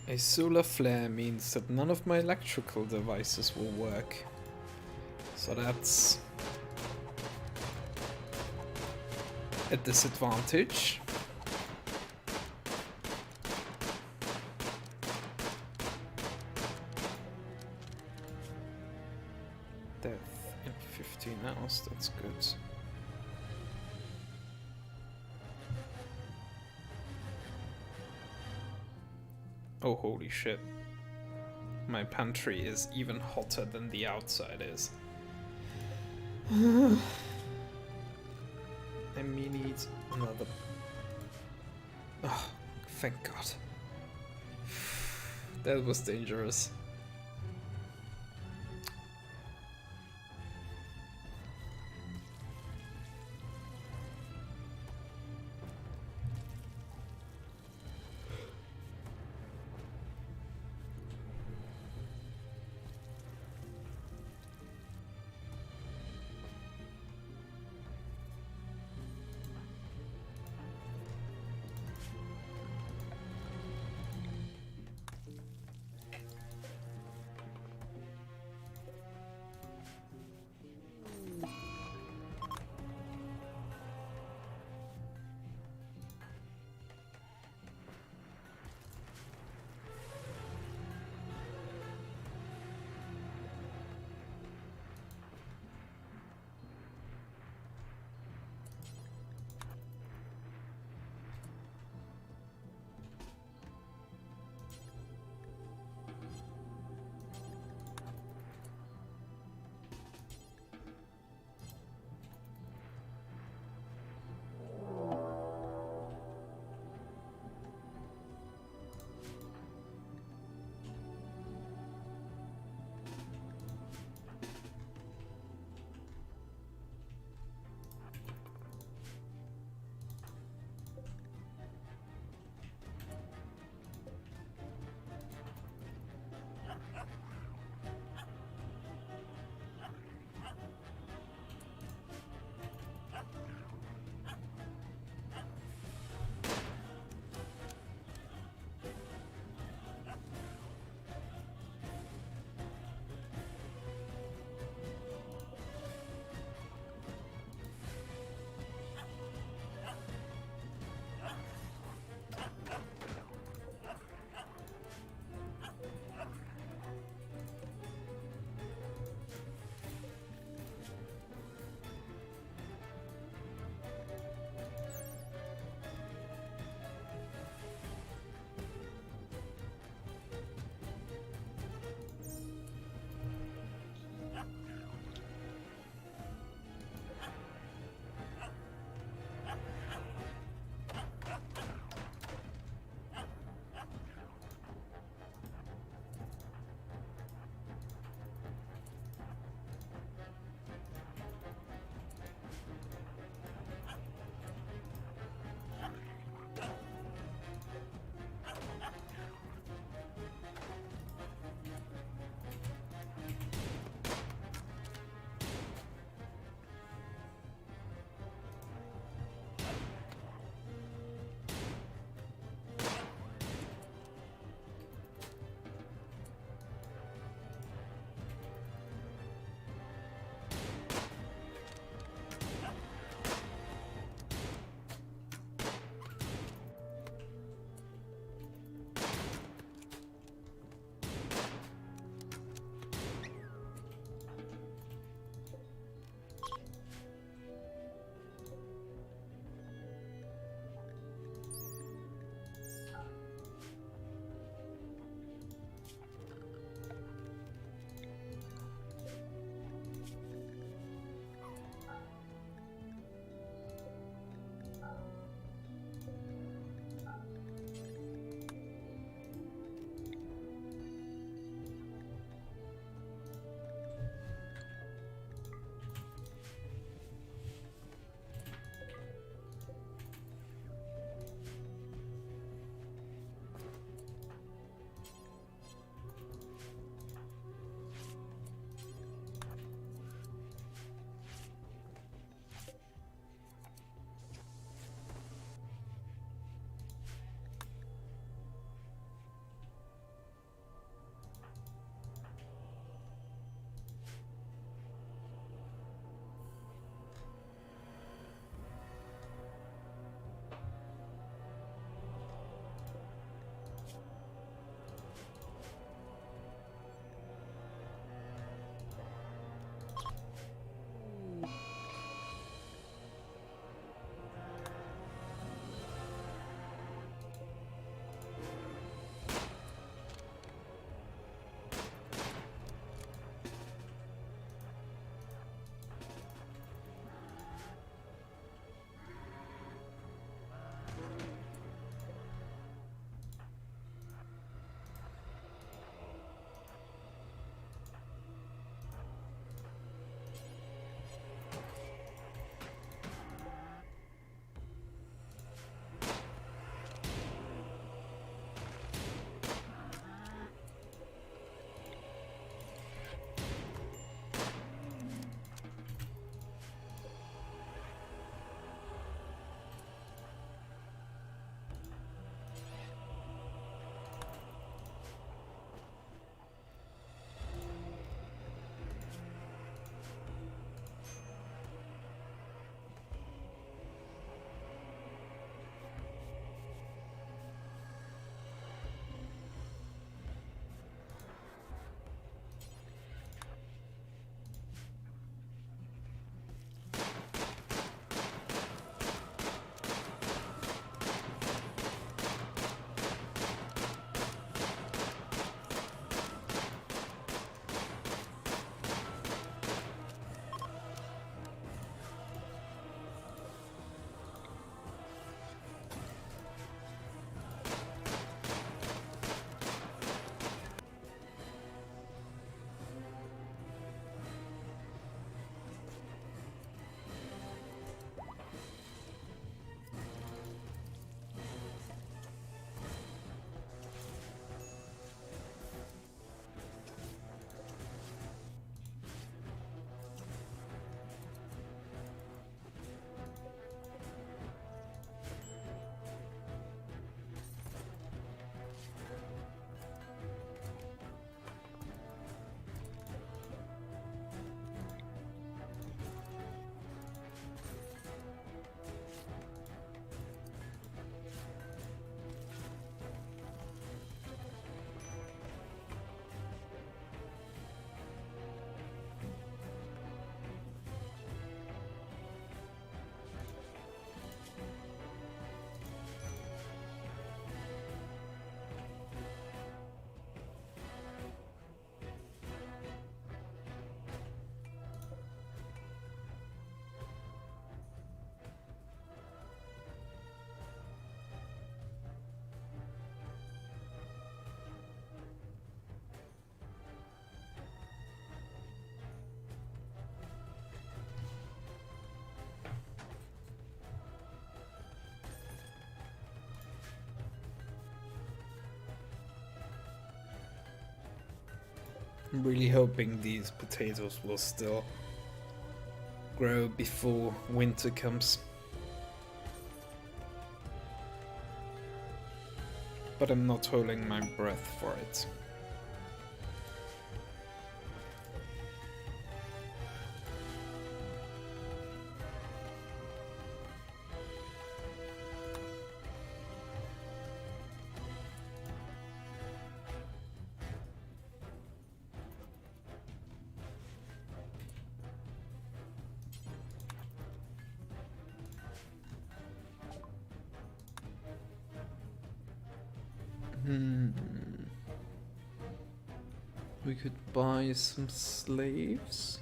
A solar flare means that none of my electrical devices will work. So that's a disadvantage. Death in 15 hours, that's good. Oh, holy shit. My pantry is even hotter than the outside is. I may need another... Oh, thank God. That was dangerous. I'm really hoping these potatoes will still grow before winter comes. But I'm not holding my breath for it. We could buy some slaves.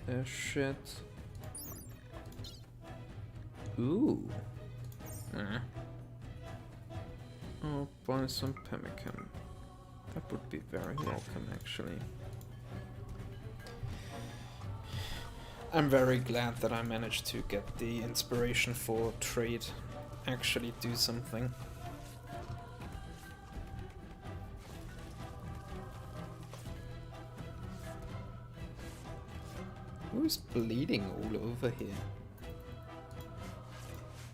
There's shit. Ooh. I'll buy some pemmican. That would be very welcome, actually. I'm very glad that I managed to get the inspiration for trade actually do something. Who's bleeding all over here?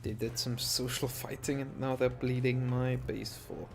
They did some social fighting and now they're bleeding my base for.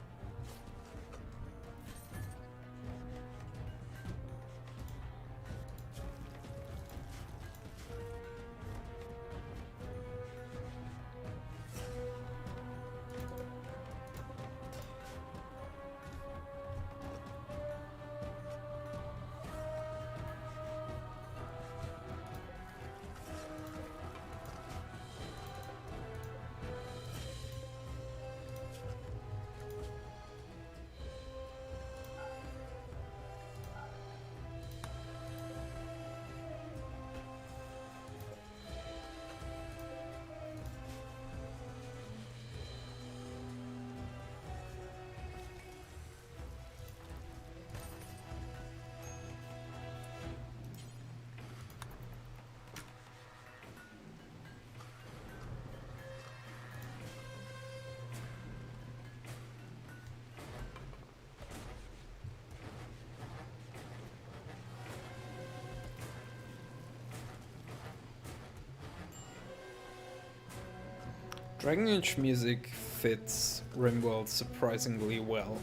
Dragon Age music fits RimWorld surprisingly well.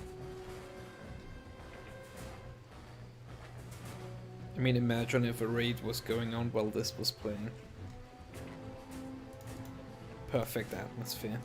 I mean, imagine if a raid was going on while this was playing. Perfect atmosphere.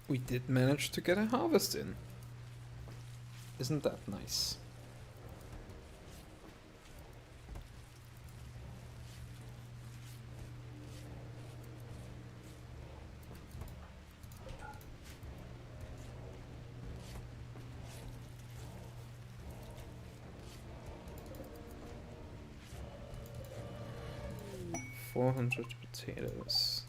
We did manage to get a harvest in. Isn't that nice? $400 potatoes.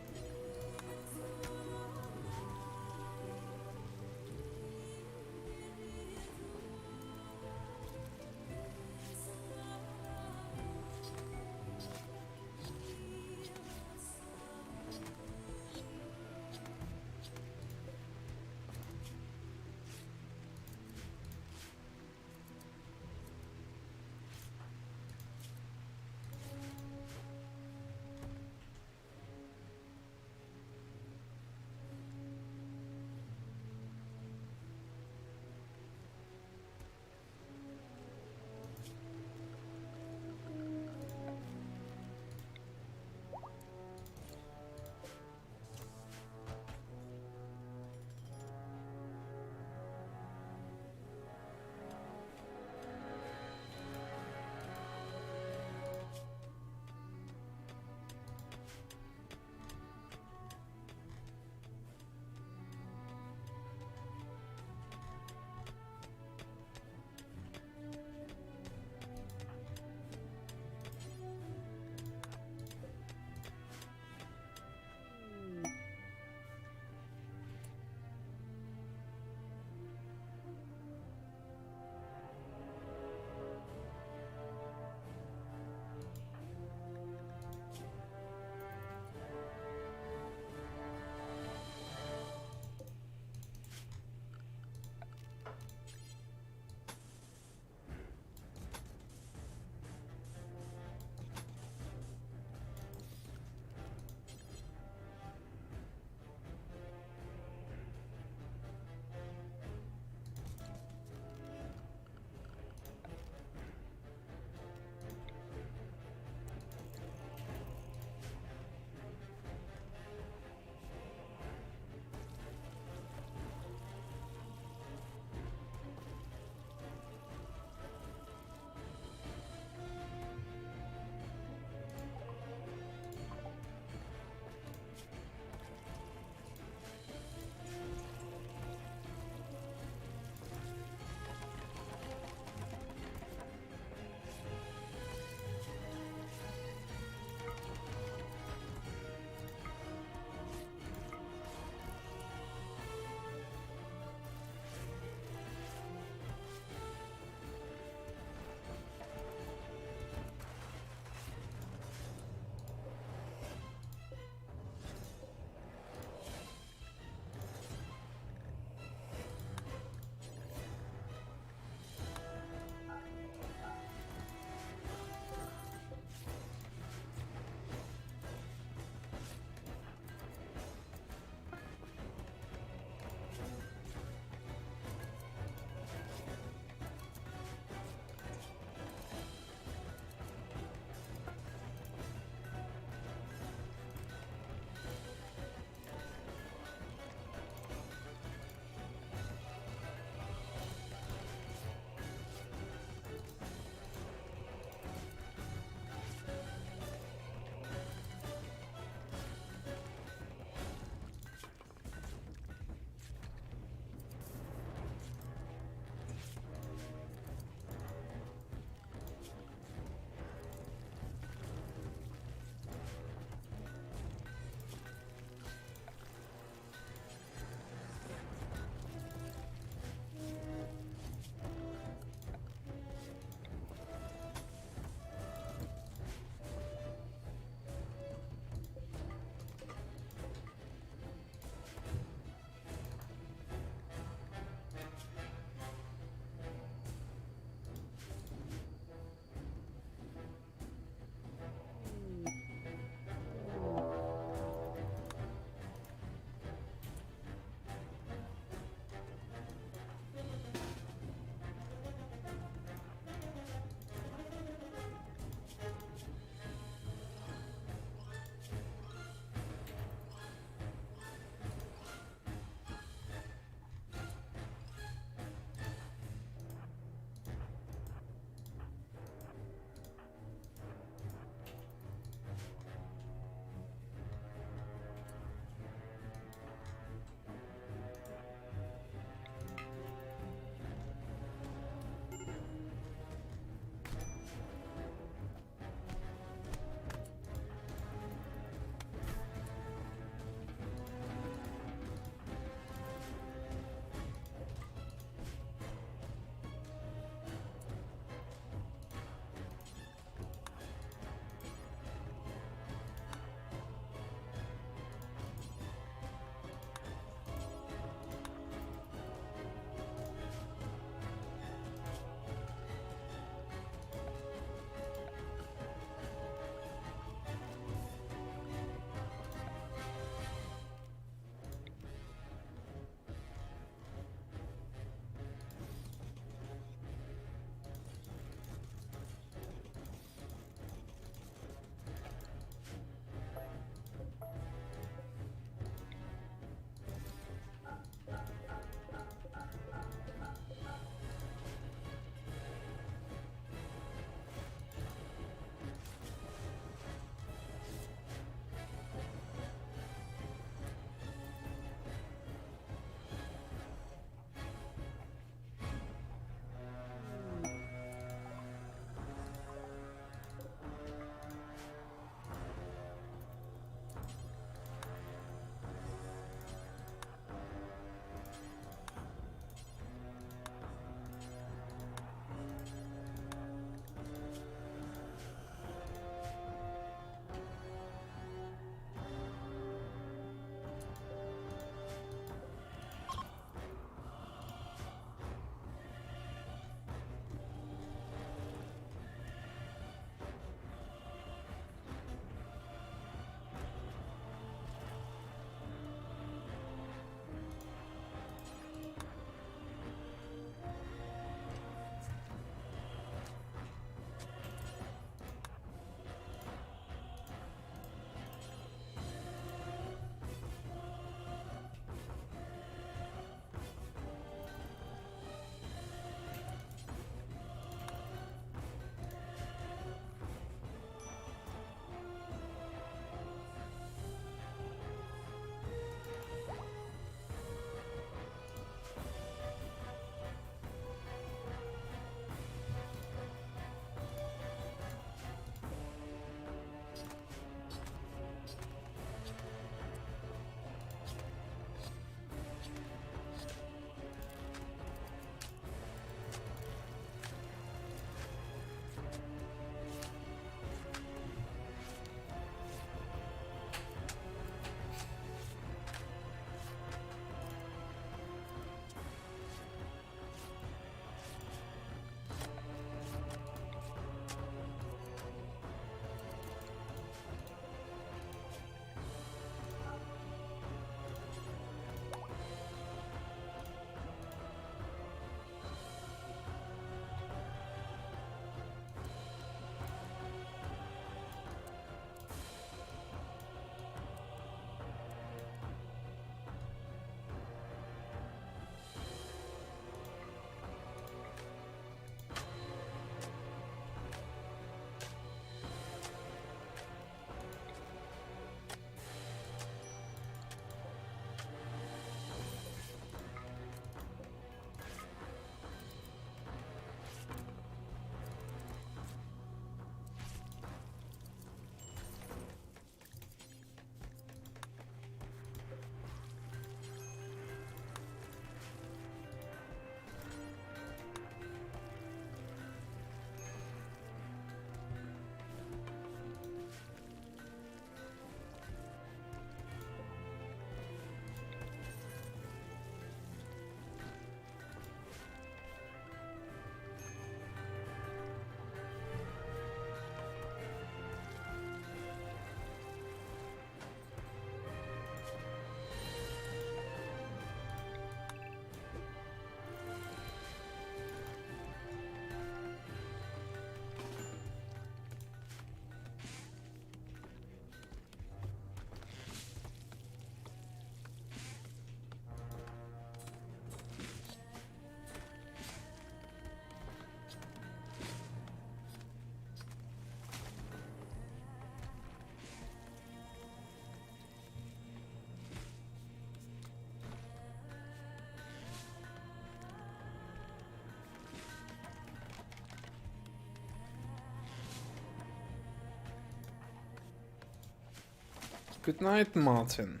Good night, Martin.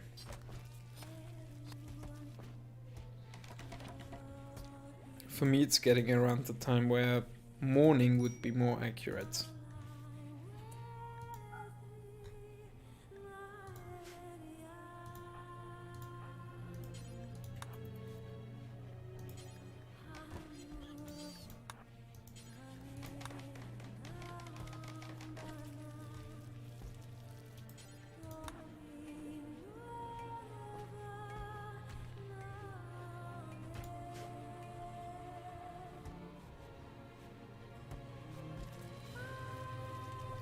For me, it's getting around the time where morning would be more accurate.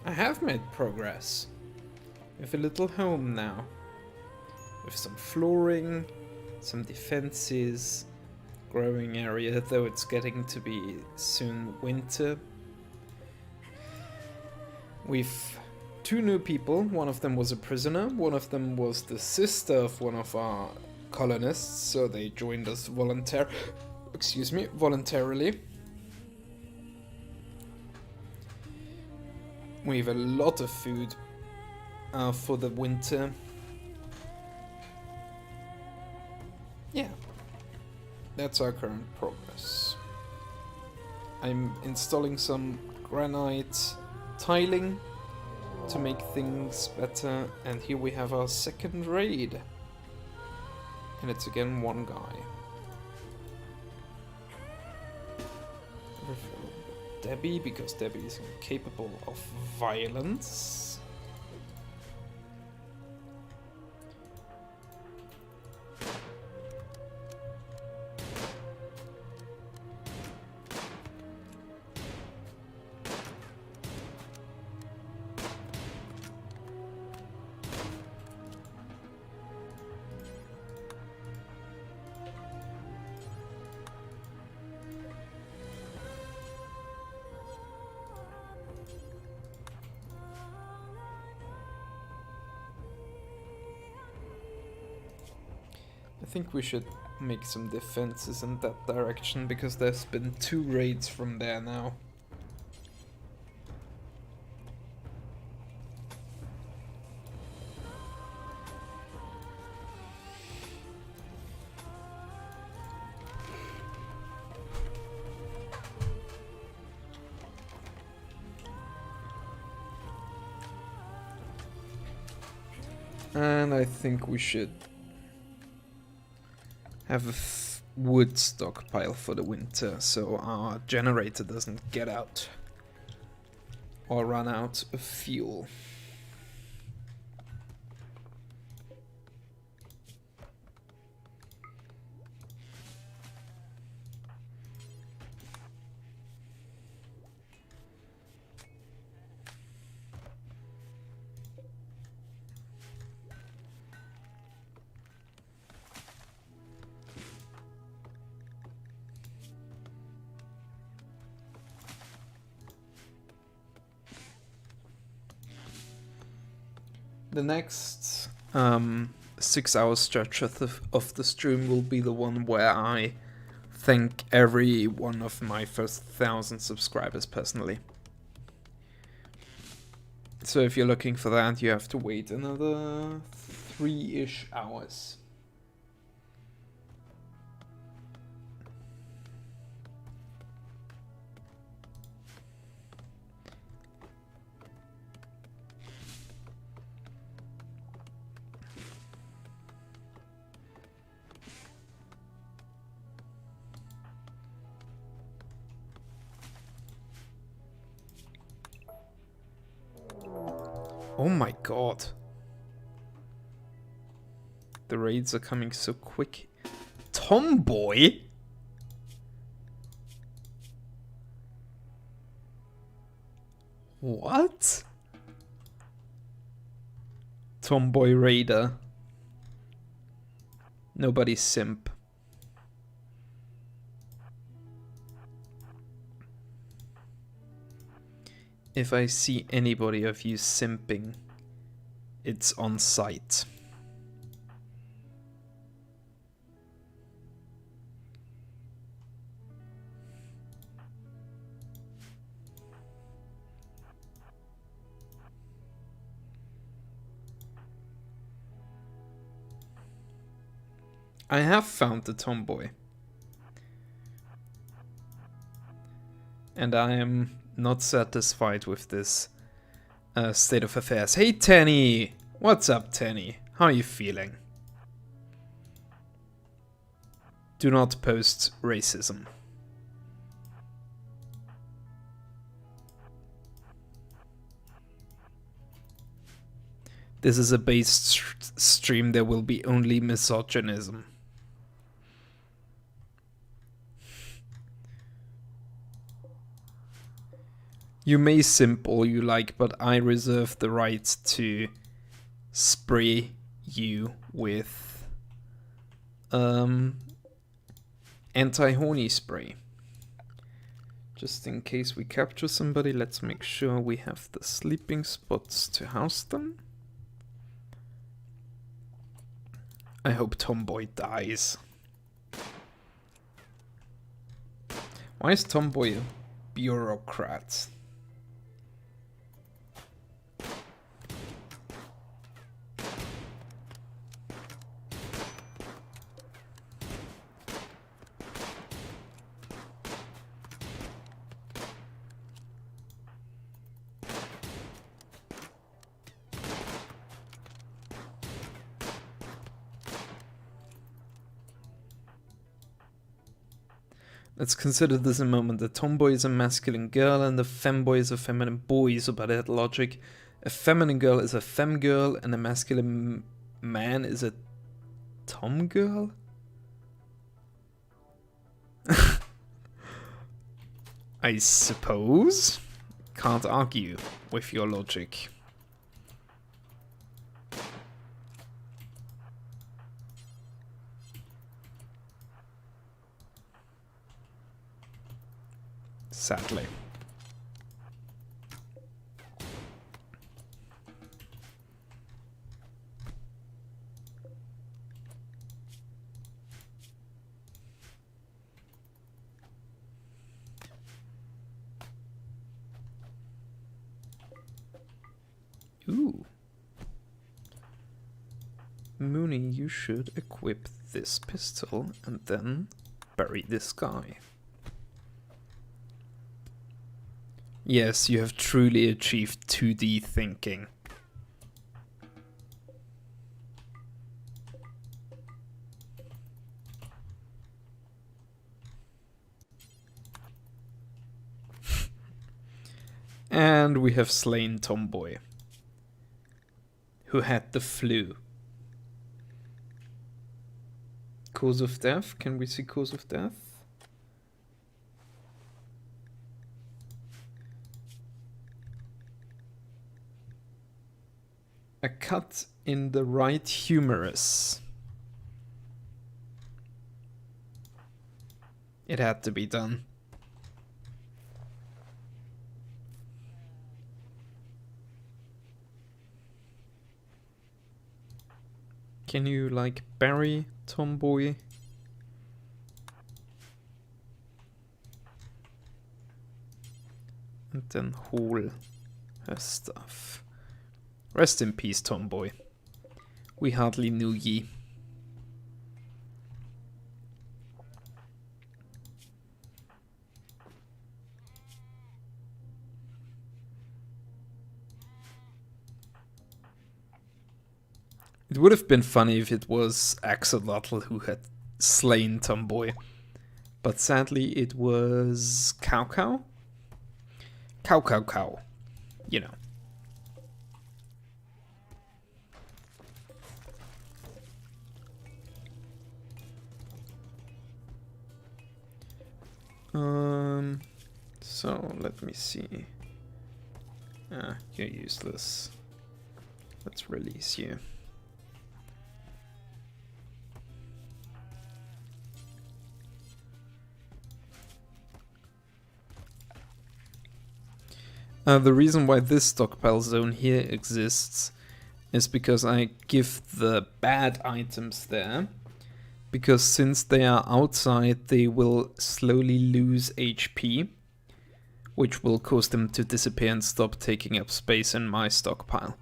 I have made progress. We have a little home now. With some flooring, some defenses, growing area, though it's getting to be soon winter. We've 2 new people. One of them was a prisoner. One of them was the sister of one of our colonists, so they joined us voluntarily. We have a lot of food for the winter. Yeah, that's our current progress. I'm installing some granite tiling to make things better, and here we have our second raid. And it's again one guy. Debbie, because Debbie is incapable of violence. I think we should make some defenses in that direction, because there's been 2 raids from there now. And I think we should have a wood stockpile for the winter, so our generator doesn't get out or run out of fuel. The next 6-hour stretch of the stream will be the one where I thank every one of my first 1,000 subscribers personally. So if you're looking for that, you have to wait another 3-ish hours. Oh my god. The raids are coming so quick. Tomboy? What? Tomboy raider. Nobody simp. If I see anybody of you simping, it's on sight. I have found the tomboy. And I am not satisfied with this state of affairs. Hey Tenny! What's up, Tenny? How are you feeling? Do not post racism. This is a based stream, there will be only misogynism. You may simp all you like, but I reserve the right to spray you with anti-horny spray. Just in case we capture somebody, let's make sure we have the sleeping spots to house them. I hope Tomboy dies. Why is Tomboy a bureaucrat? Let's consider this a moment. A tomboy is a masculine girl and a femboy is a feminine boy. So by that logic, a feminine girl is a fem girl and a masculine man is a tom girl? I suppose. Can't argue with your logic. Sadly. Ooh. Mooney, you should equip this pistol and then bury this guy. Yes, you have truly achieved 2D thinking. And we have slain Tomboy, who had the flu. Cause of death? Can we see cause of death? A cut in the right humerus. It had to be done. Can you, like, bury Tomboy? And then haul her stuff. Rest in peace, Tomboy. We hardly knew ye. It would have been funny if it was Axolotl who had slain Tomboy. But sadly it was Cow Cow? Cow Cow Cow. You know. So let me see. Ah, you're useless. Let's release you. The reason why this stockpile zone here exists is because I give the bad items there. Because since they are outside, they will slowly lose HP, which will cause them to disappear and stop taking up space in my stockpile.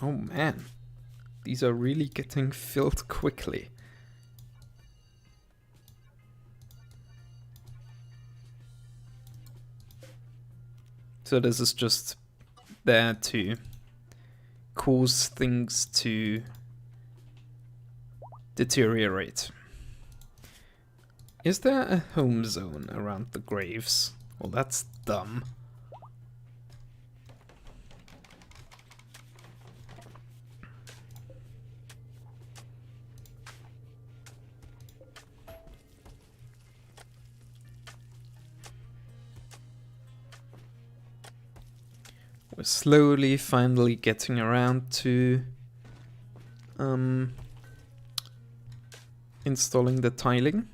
Oh man, these are really getting filled quickly. So this is just there to cause things to deteriorate. Is there a home zone around the graves? Well, that's dumb. We're slowly, finally getting around to installing the tiling.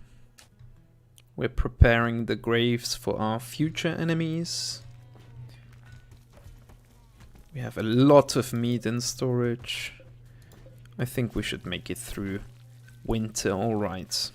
We're preparing the graves for our future enemies. We have a lot of meat in storage. I think we should make it through winter all right.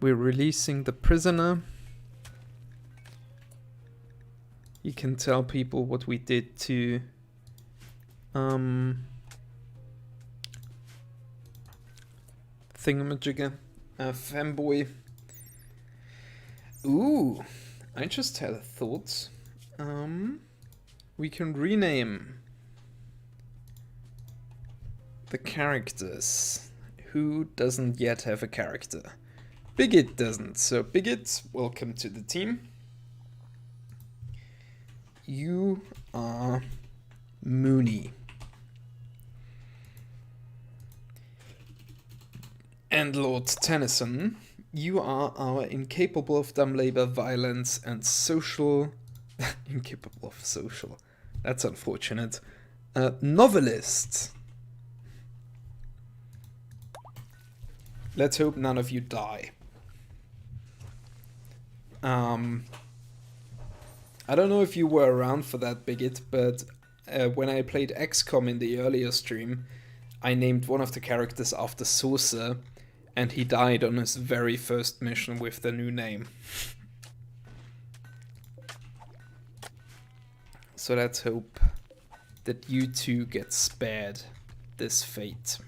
We're releasing the prisoner. You can tell people what we did to thingamajigger, fanboy. Ooh, I just had a thought. We can rename the characters. Who doesn't yet have a character? Bigot doesn't, so Bigot, welcome to the team. You are Mooney. And Lord Tennyson, you are our incapable of dumb labor, violence, and social... incapable of social. That's unfortunate. Novelist. Let's hope none of you die. I don't know if you were around for that, Bigot, but when I played XCOM in the earlier stream, I named one of the characters after Saucer, and he died on his very first mission with the new name. So let's hope that you two get spared this fate.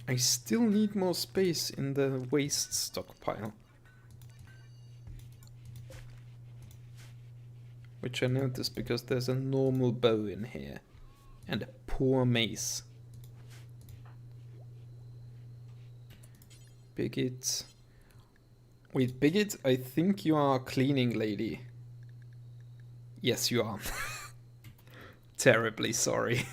I still need more space in the waste stockpile. Which I noticed because there's a normal bow in here. And a poor mace. Bigot. Wait, Bigot, I think you are a cleaning lady. Yes, you are. Terribly sorry.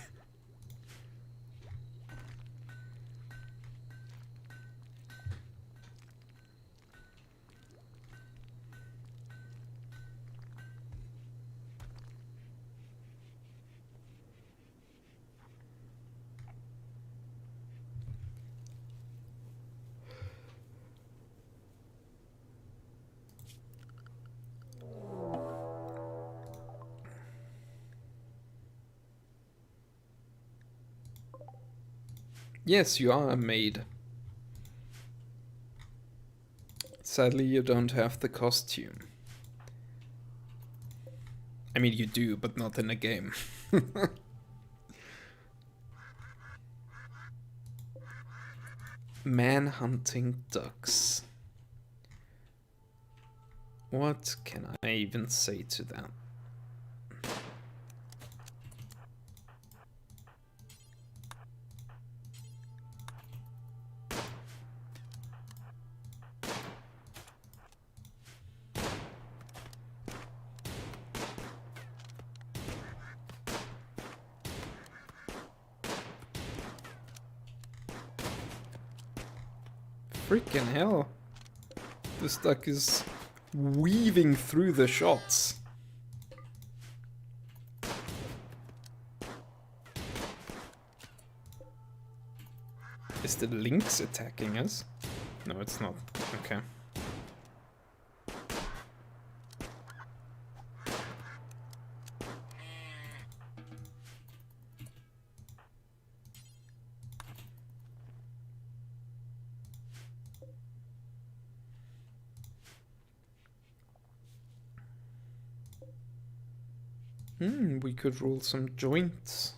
Yes, you are a maid. Sadly, you don't have the costume. I mean, you do, but not in a game. Man-hunting ducks. What can I even say to that? Freaking hell. This duck is weaving through the shots. Is the lynx attacking us? No, it's not. Okay. We could roll some joints.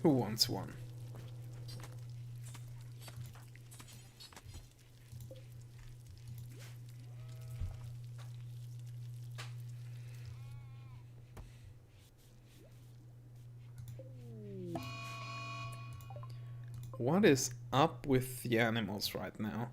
Who wants one? What is up with the animals right now?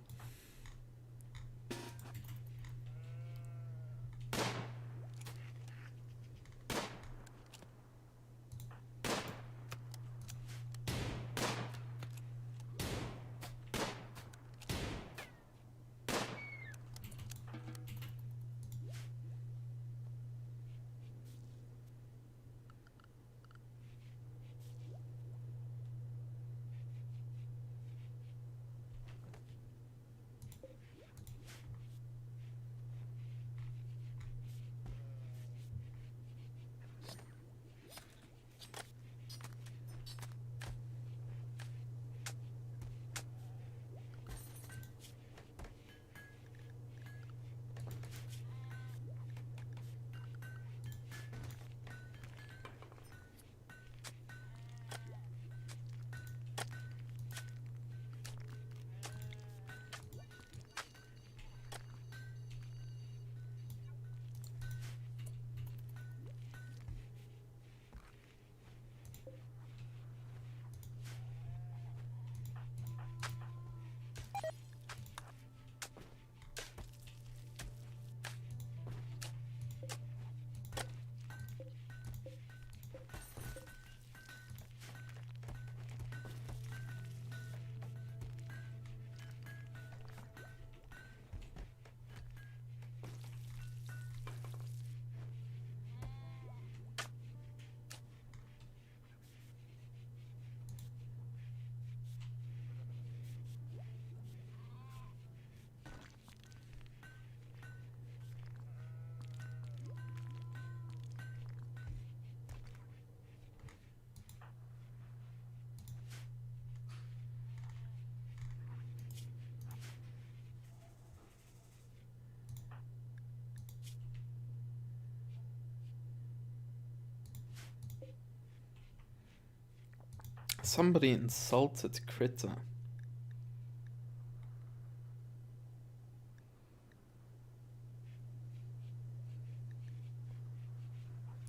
Somebody insulted Critter.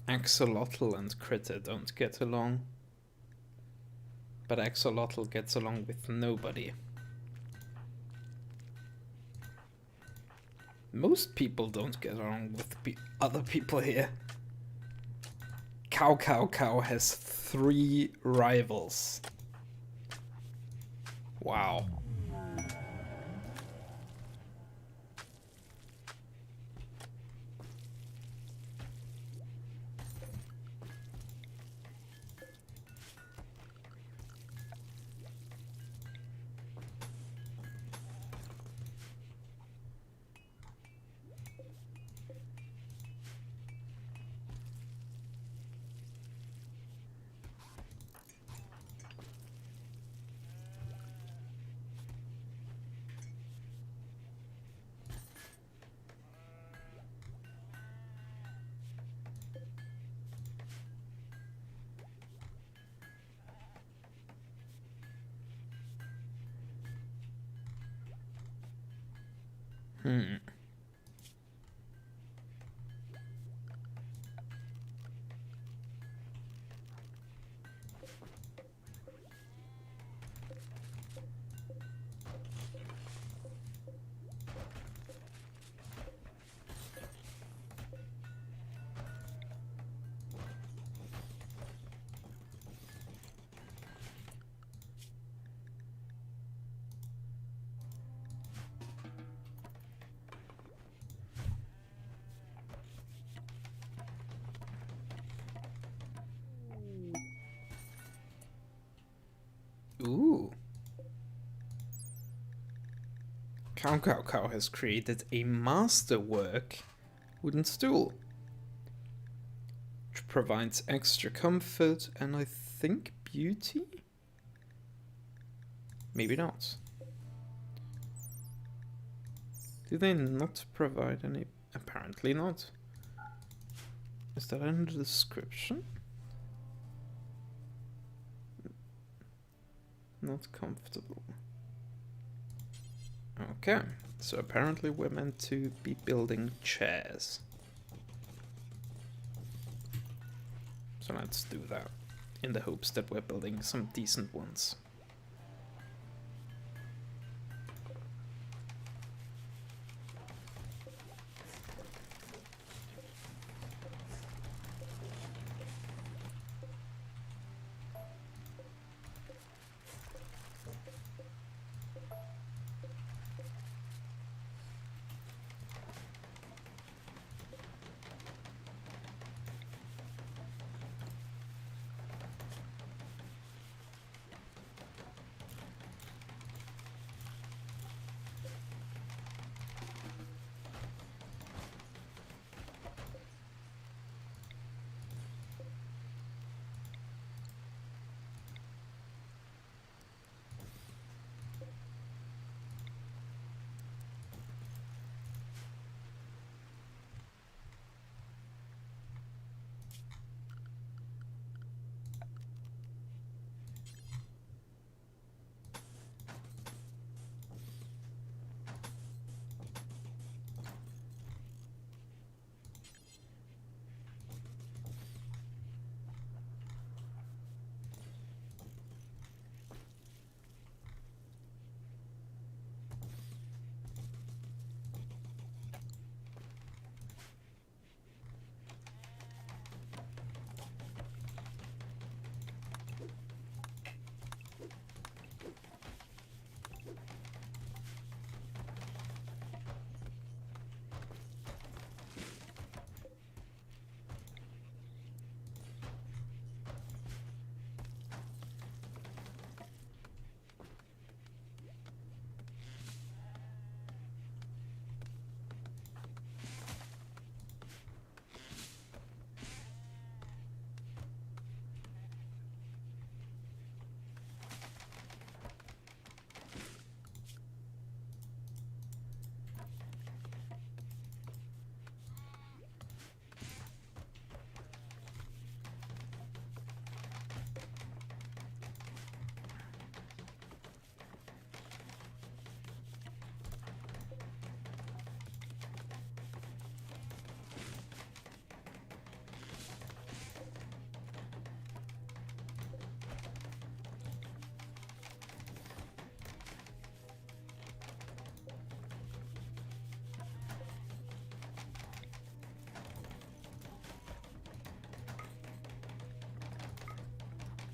Axolotl and Critter don't get along. But Axolotl gets along with nobody. Most people don't get along with other people here. Cow Cow Cow has 3 rivals. Wow. Ooh. Cow Cow Cow has created a masterwork wooden stool, which provides extra comfort and I think beauty? Maybe not. Do they not provide any? Apparently not. Is that in the description? Not comfortable. Okay, so apparently we're meant to be building chairs. So let's do that, in the hopes that we're building some decent ones.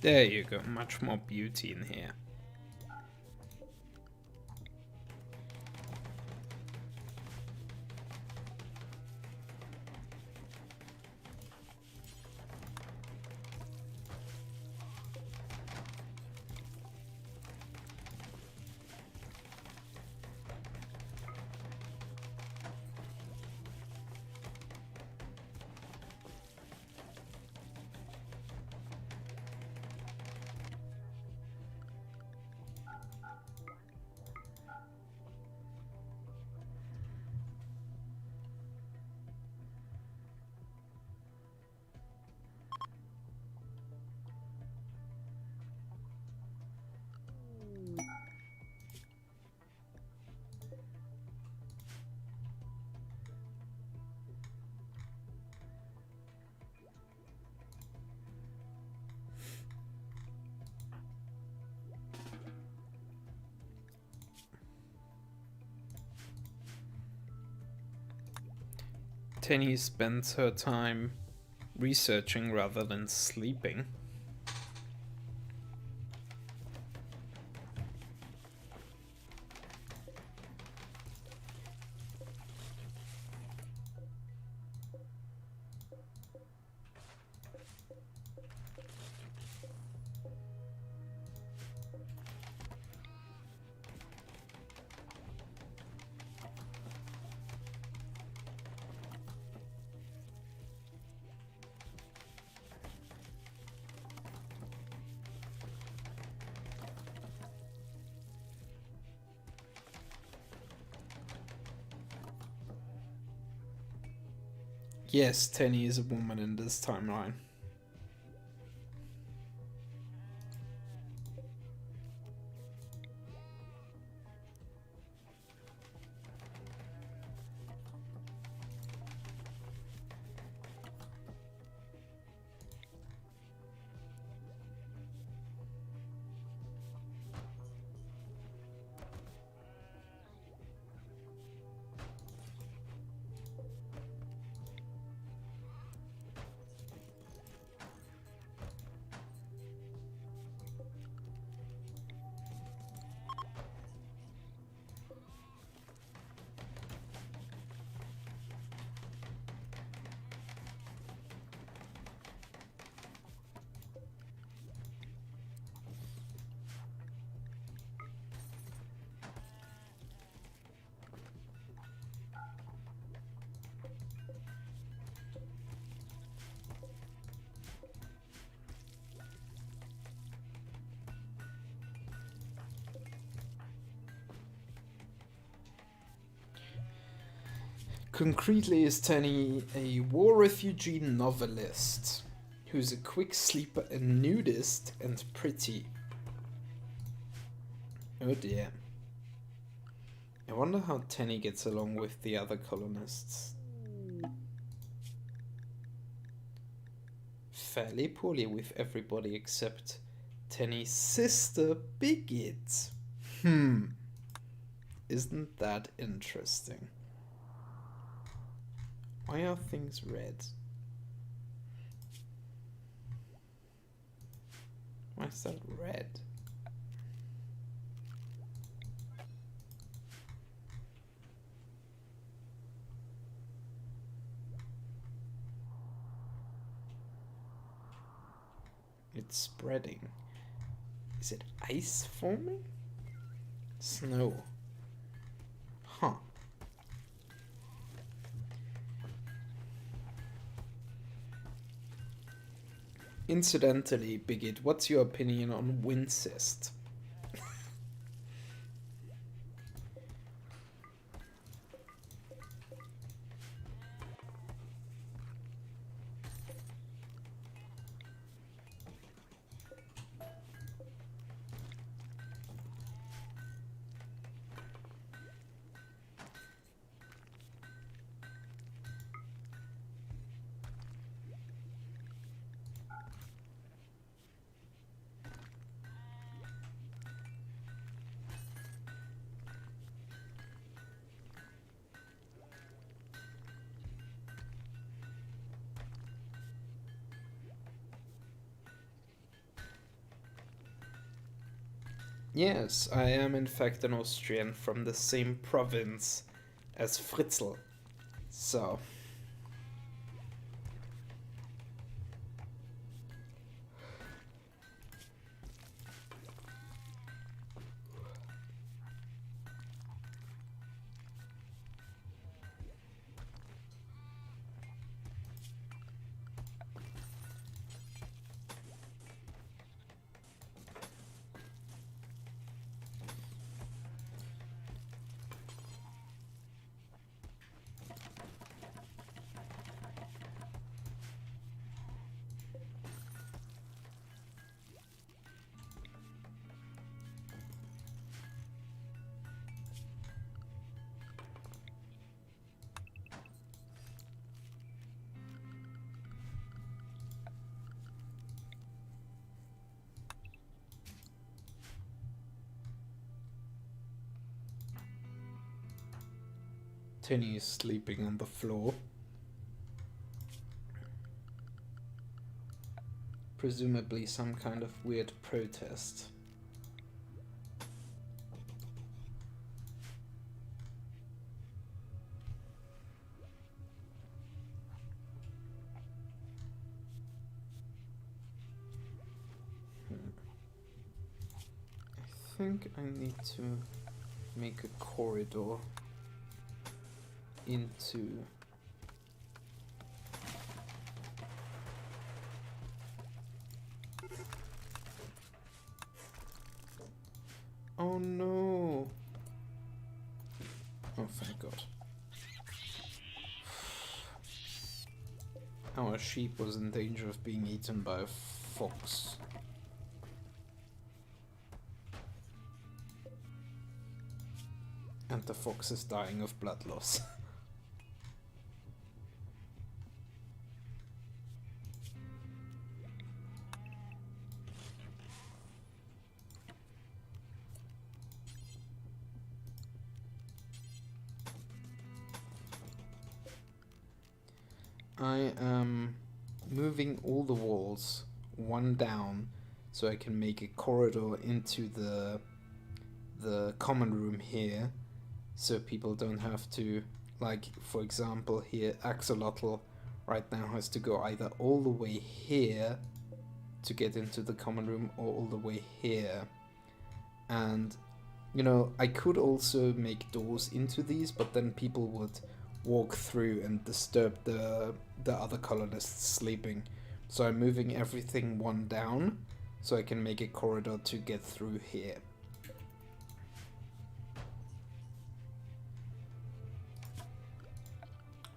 There you go, much more beauty in here. Tenny spends her time researching rather than sleeping. Yes, Tenny is a woman in this timeline. Concretely, is Tenny a war refugee novelist who's a quick sleeper, a nudist, and pretty? Oh dear. I wonder how Tenny gets along with the other colonists. Fairly poorly with everybody except Tenny's sister, Bigot. Isn't that interesting? Why are things red? Why is that red? It's spreading. Is it ice forming? Snow. Huh. Incidentally, Bigot, what's your opinion on Wincest? Yes, I am in fact an Austrian from the same province as Fritzl. So. Tenny is sleeping on the floor. Presumably some kind of weird protest. I think I need to make a corridor into oh no. Oh thank God. our sheep was in danger of being eaten by a fox. And the fox is dying of blood loss. I am moving all the walls one down so I can make a corridor into the common room here, so people don't have to, like, for example here, Axolotl right now has to go either all the way here to get into the common room or all the way here. And, you know, I could also make doors into these, but then people would walk through and disturb the other colonists sleeping. So I'm moving everything one down so I can make a corridor to get through here.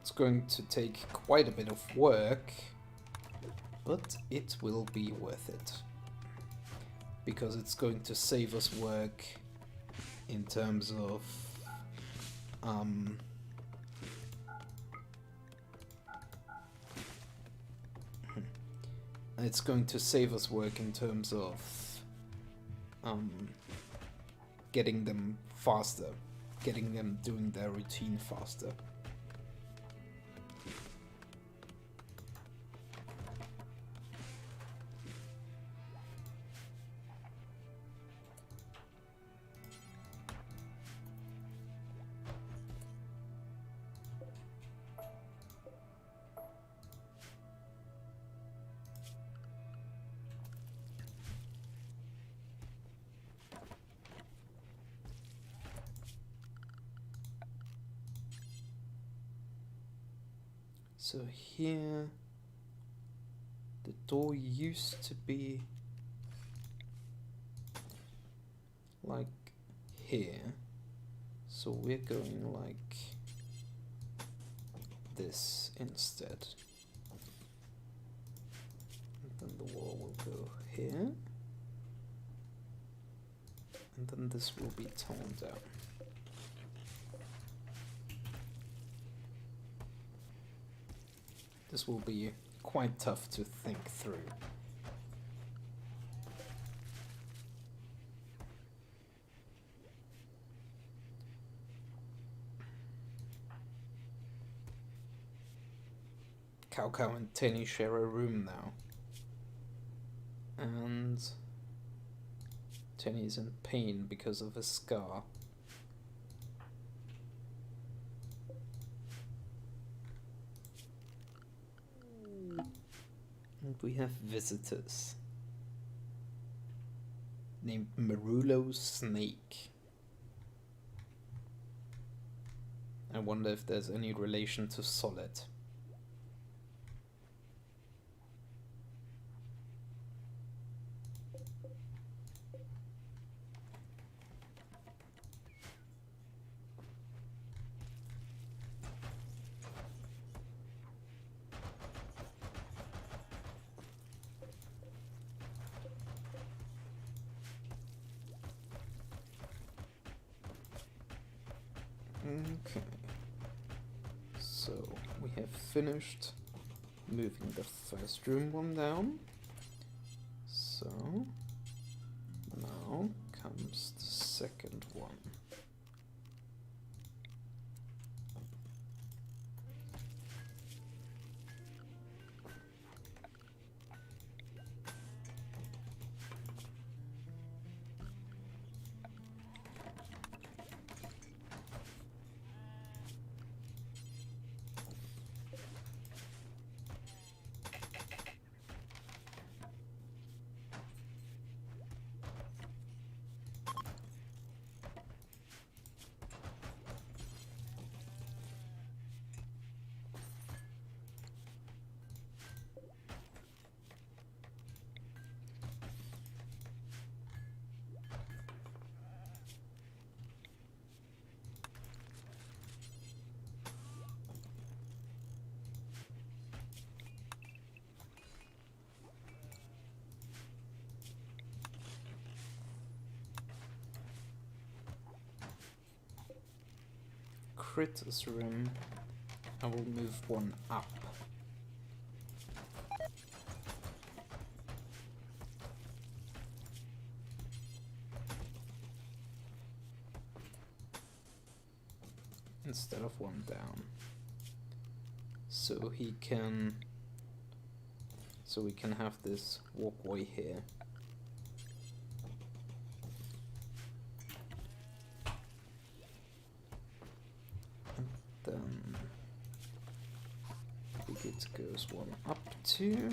It's going to take quite a bit of work, but it will be worth it, because it's going to save us work in terms of it's going to save us work in terms of getting them faster, getting them doing their routine faster. So here, the door used to be like here, so we're going like this instead. And then the wall will go here, and then this will be torn down. This will be quite tough to think through. Cow and Tenny share a room now. And Tenny's in pain because of a scar. And we have visitors named Marulo Snake. I wonder if there's any relation to Solid. Okay, so we have finished moving the first room one down. So now comes the second one. Critters room, I will move one up. Instead of one down. So we can have this walkway here. And then it goes one up too.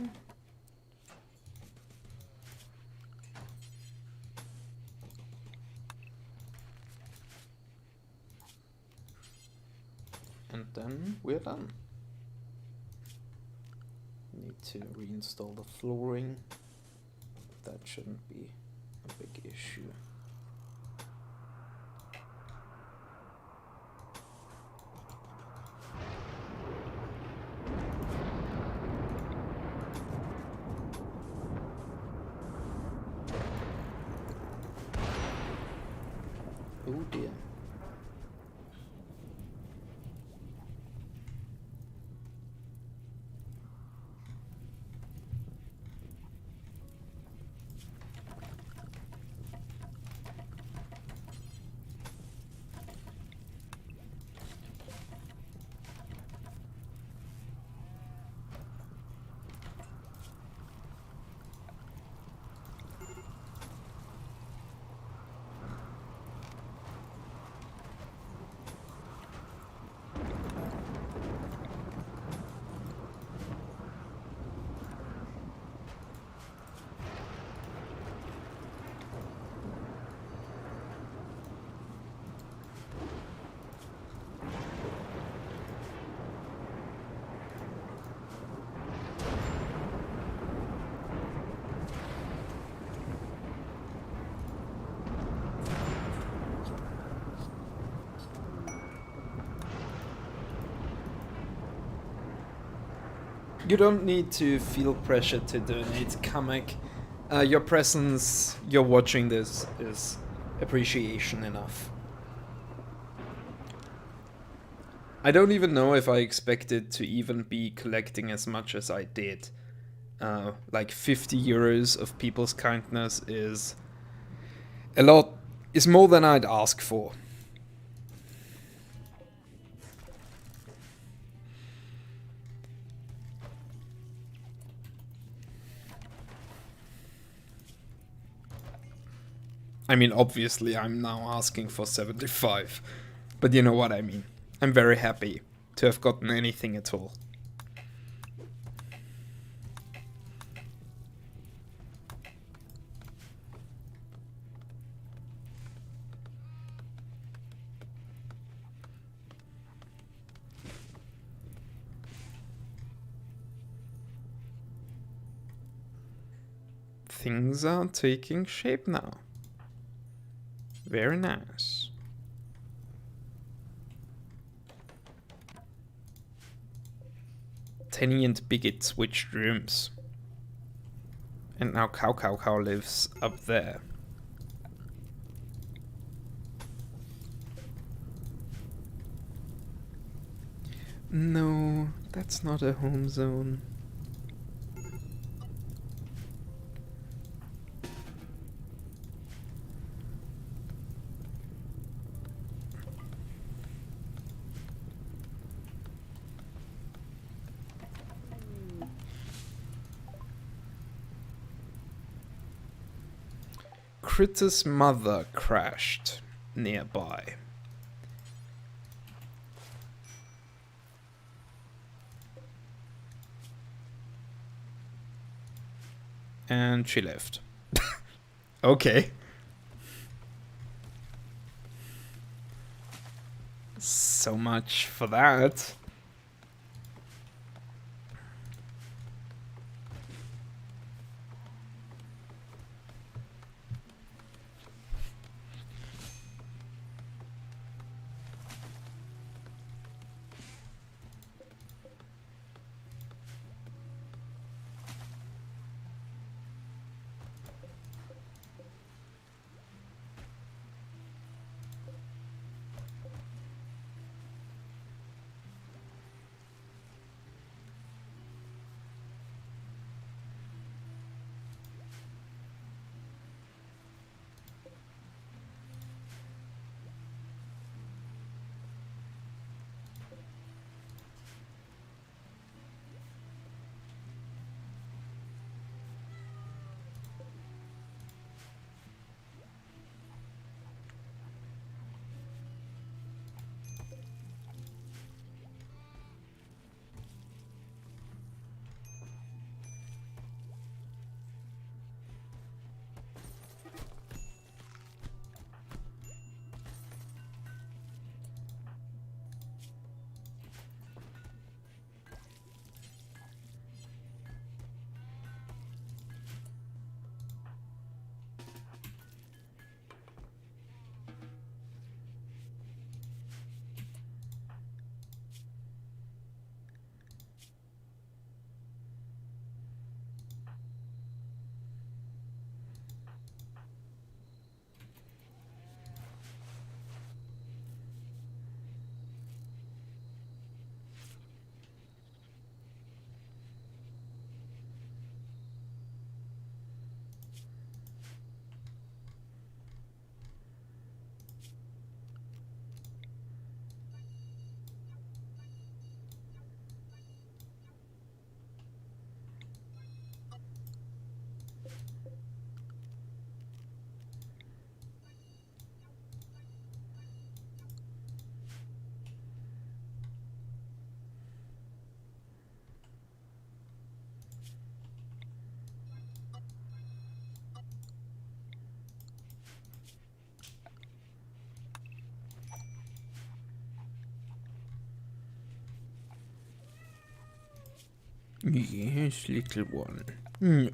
And then we're done. Need to reinstall the flooring. That shouldn't be a big issue. Oh dear. You don't need to feel pressure to donate, Kamek. Your presence, your watching this is appreciation enough. I don't even know if I expected to even be collecting as much as I did. Like 50 euros of people's kindness is a lot, is more than I'd ask for. I mean, obviously I'm now asking for 75, but you know what I mean. I'm very happy to have gotten anything at all. Things are taking shape now. Very nice. Tenny and Bigot switched rooms. And now Cow lives up there. No, that's not a home zone. Critter's mother crashed nearby. And she left. Okay. So much for that. Yes, little one. No.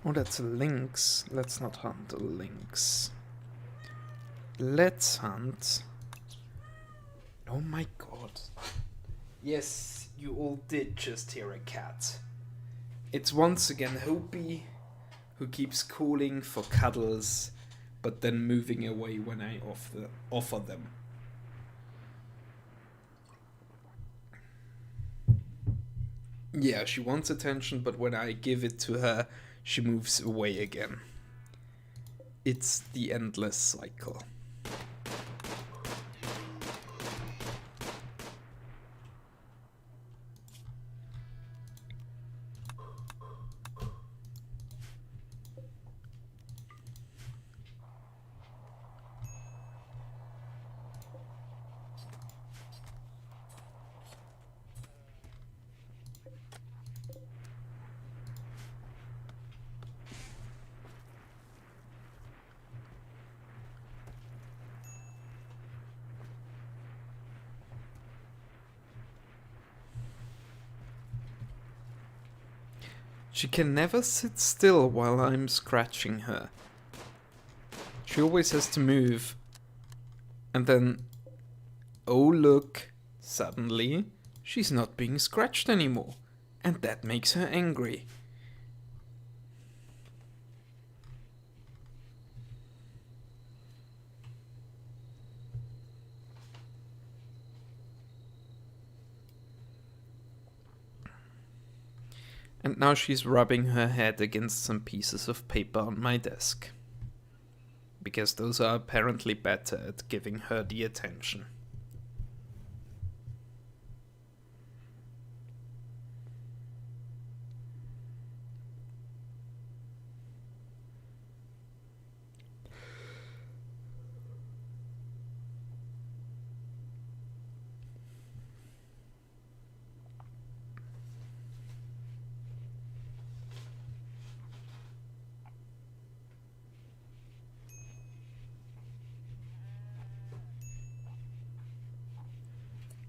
Oh, that's a lynx. Let's not hunt a lynx. Let's hunt. Oh my god. Yes, you all did just hear a cat. It's once again Hopi, who keeps calling for cuddles, but then moving away when I offer them. Yeah, she wants attention, but when I give it to her, she moves away again. It's the endless cycle. She can never sit still while I'm scratching her. She always has to move. And then, oh look, suddenly she's not being scratched anymore. And that makes her angry. And now she's rubbing her head against some pieces of paper on my desk. Because those are apparently better at giving her the attention.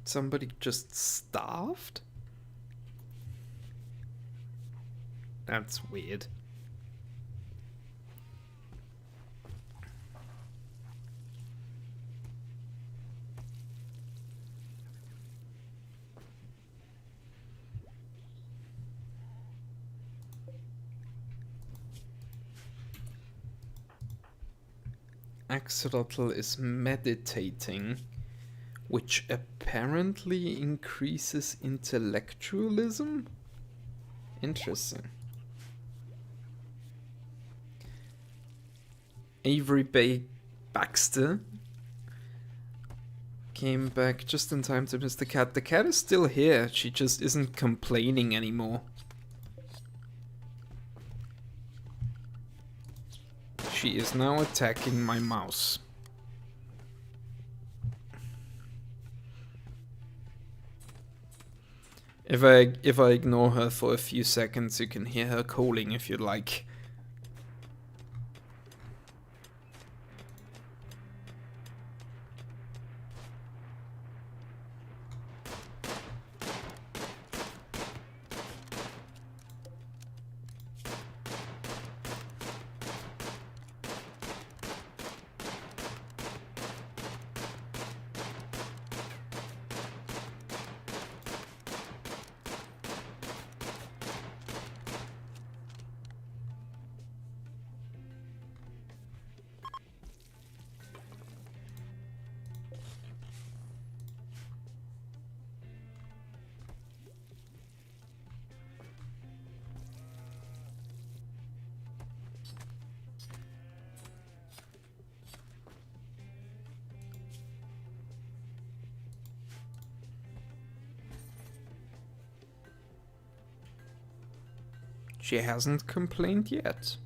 Somebody just starved? That's weird. Axolotl is meditating, which apparently increases intellectualism? Interesting. Avery Bay Baxter came back just in time to miss the cat. The cat is still here, she just isn't complaining anymore. She is now attacking my mouse. If I ignore her for a few seconds, you can hear her calling if you like. She hasn't complained yet.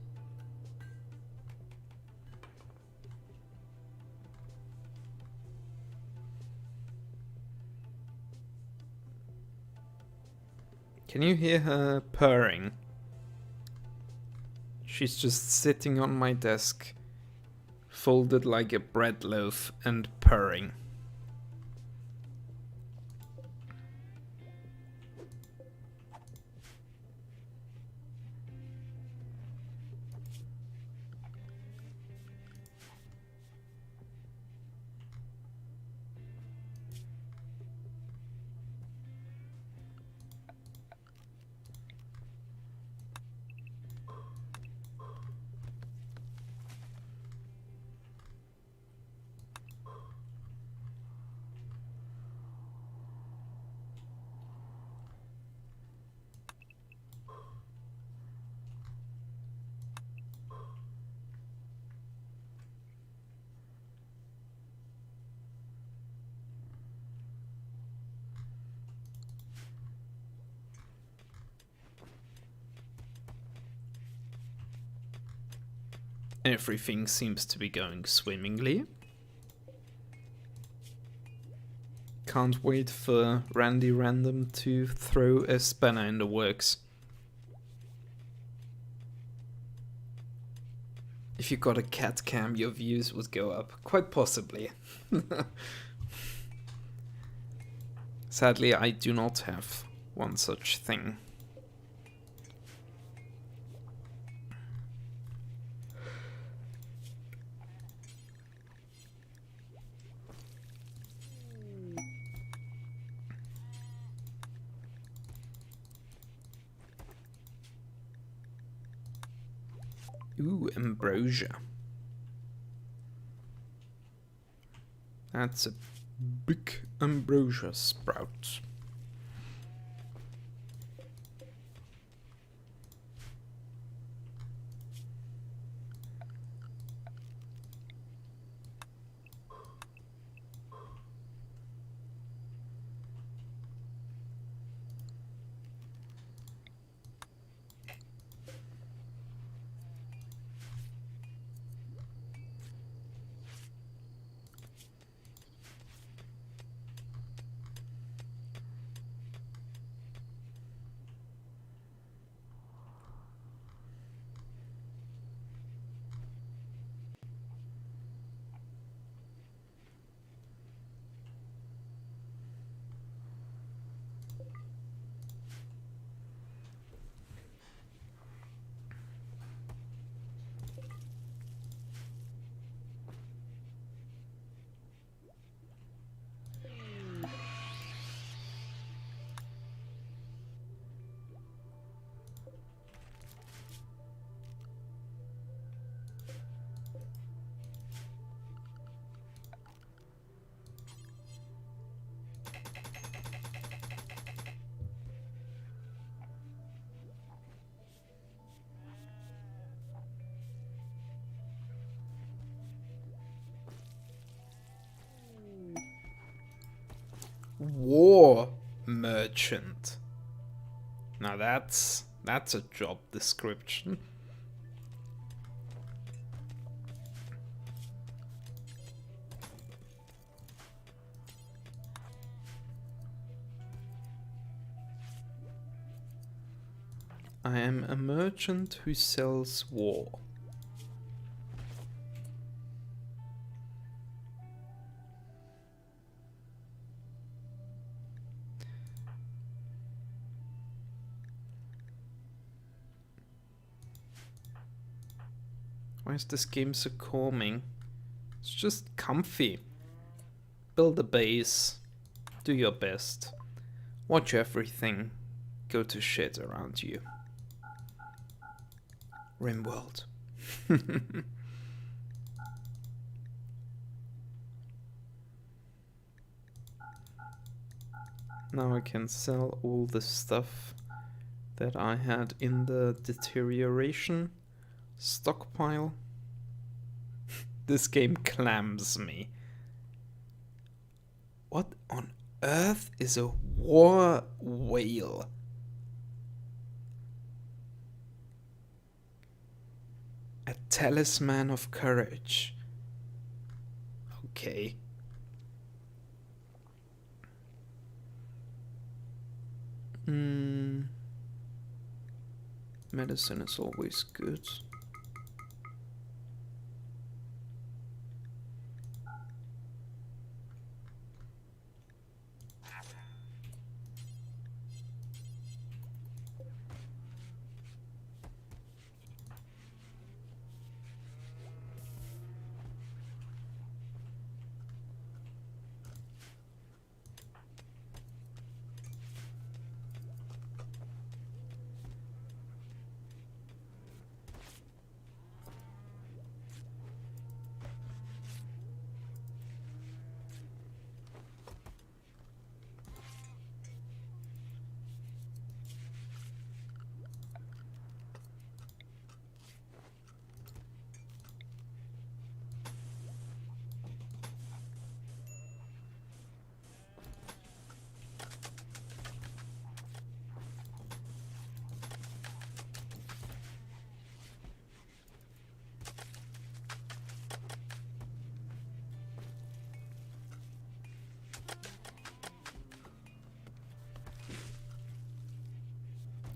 Can you hear her purring? She's just sitting on my desk, folded like a bread loaf and purring. Everything seems to be going swimmingly. Can't wait for Randy Random to throw a spanner in the works. If you got a cat cam, your views would go up. Quite possibly. Sadly, I do not have one such thing. Ooh, ambrosia. That's a big ambrosia sprout. War merchant. Now that's a job description. I am a merchant who sells war. Why is this game so calming? It's just comfy. Build a base. Do your best. Watch everything go to shit around you. Rimworld. Now I can sell all the stuff that I had in the deterioration stockpile. This game clams me. What on earth is a war whale? A talisman of courage. Okay. Medicine is always good.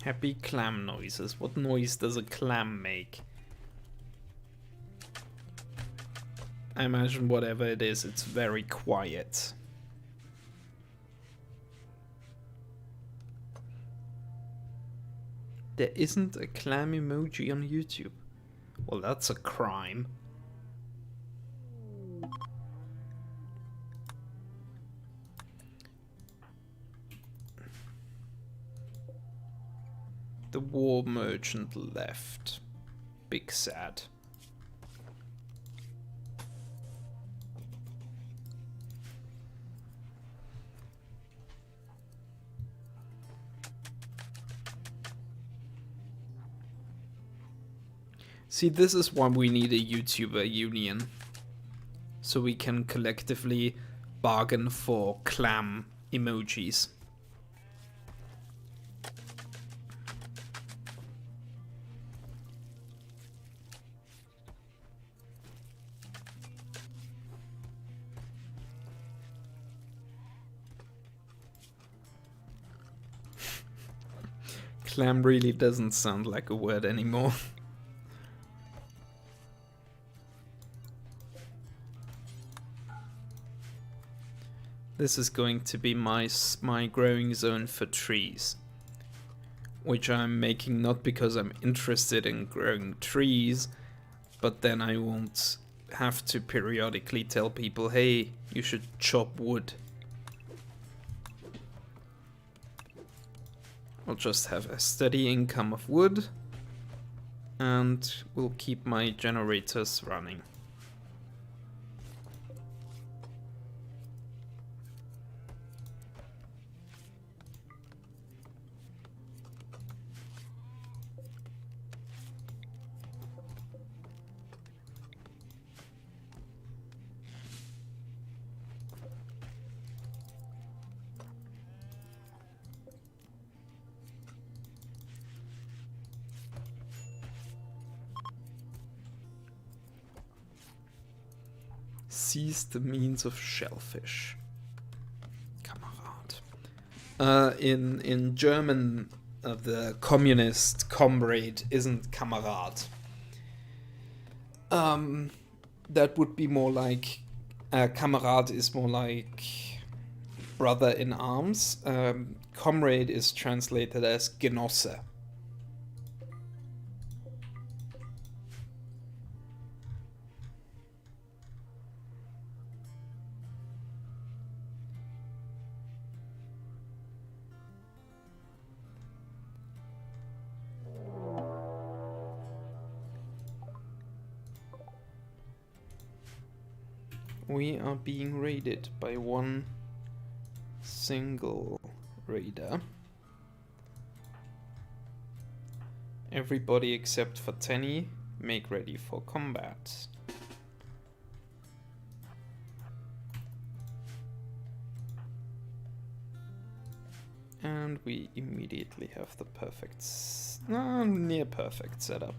Happy clam noises. What noise does a clam make? I imagine whatever it is, it's very quiet. There isn't a clam emoji on YouTube. Well, that's a crime. The war merchant left. Big sad. See, this is why we need a YouTuber union. So we can collectively bargain for clam emojis. Clam really doesn't sound like a word anymore. This is going to be my growing zone for trees, which I'm making not because I'm interested in growing trees, but then I won't have to periodically tell people, hey, you should chop wood. I'll just have a steady income of wood, and we'll keep my generators running. Seize the means of shellfish. Kamerad. In German, the communist comrade isn't Kamerad. That would be more like Kamerad is more like brother in arms. Comrade is translated as Genosse. We are being raided by one single raider. Everybody except for Tenny, make ready for combat. And we immediately have the perfect, near perfect setup.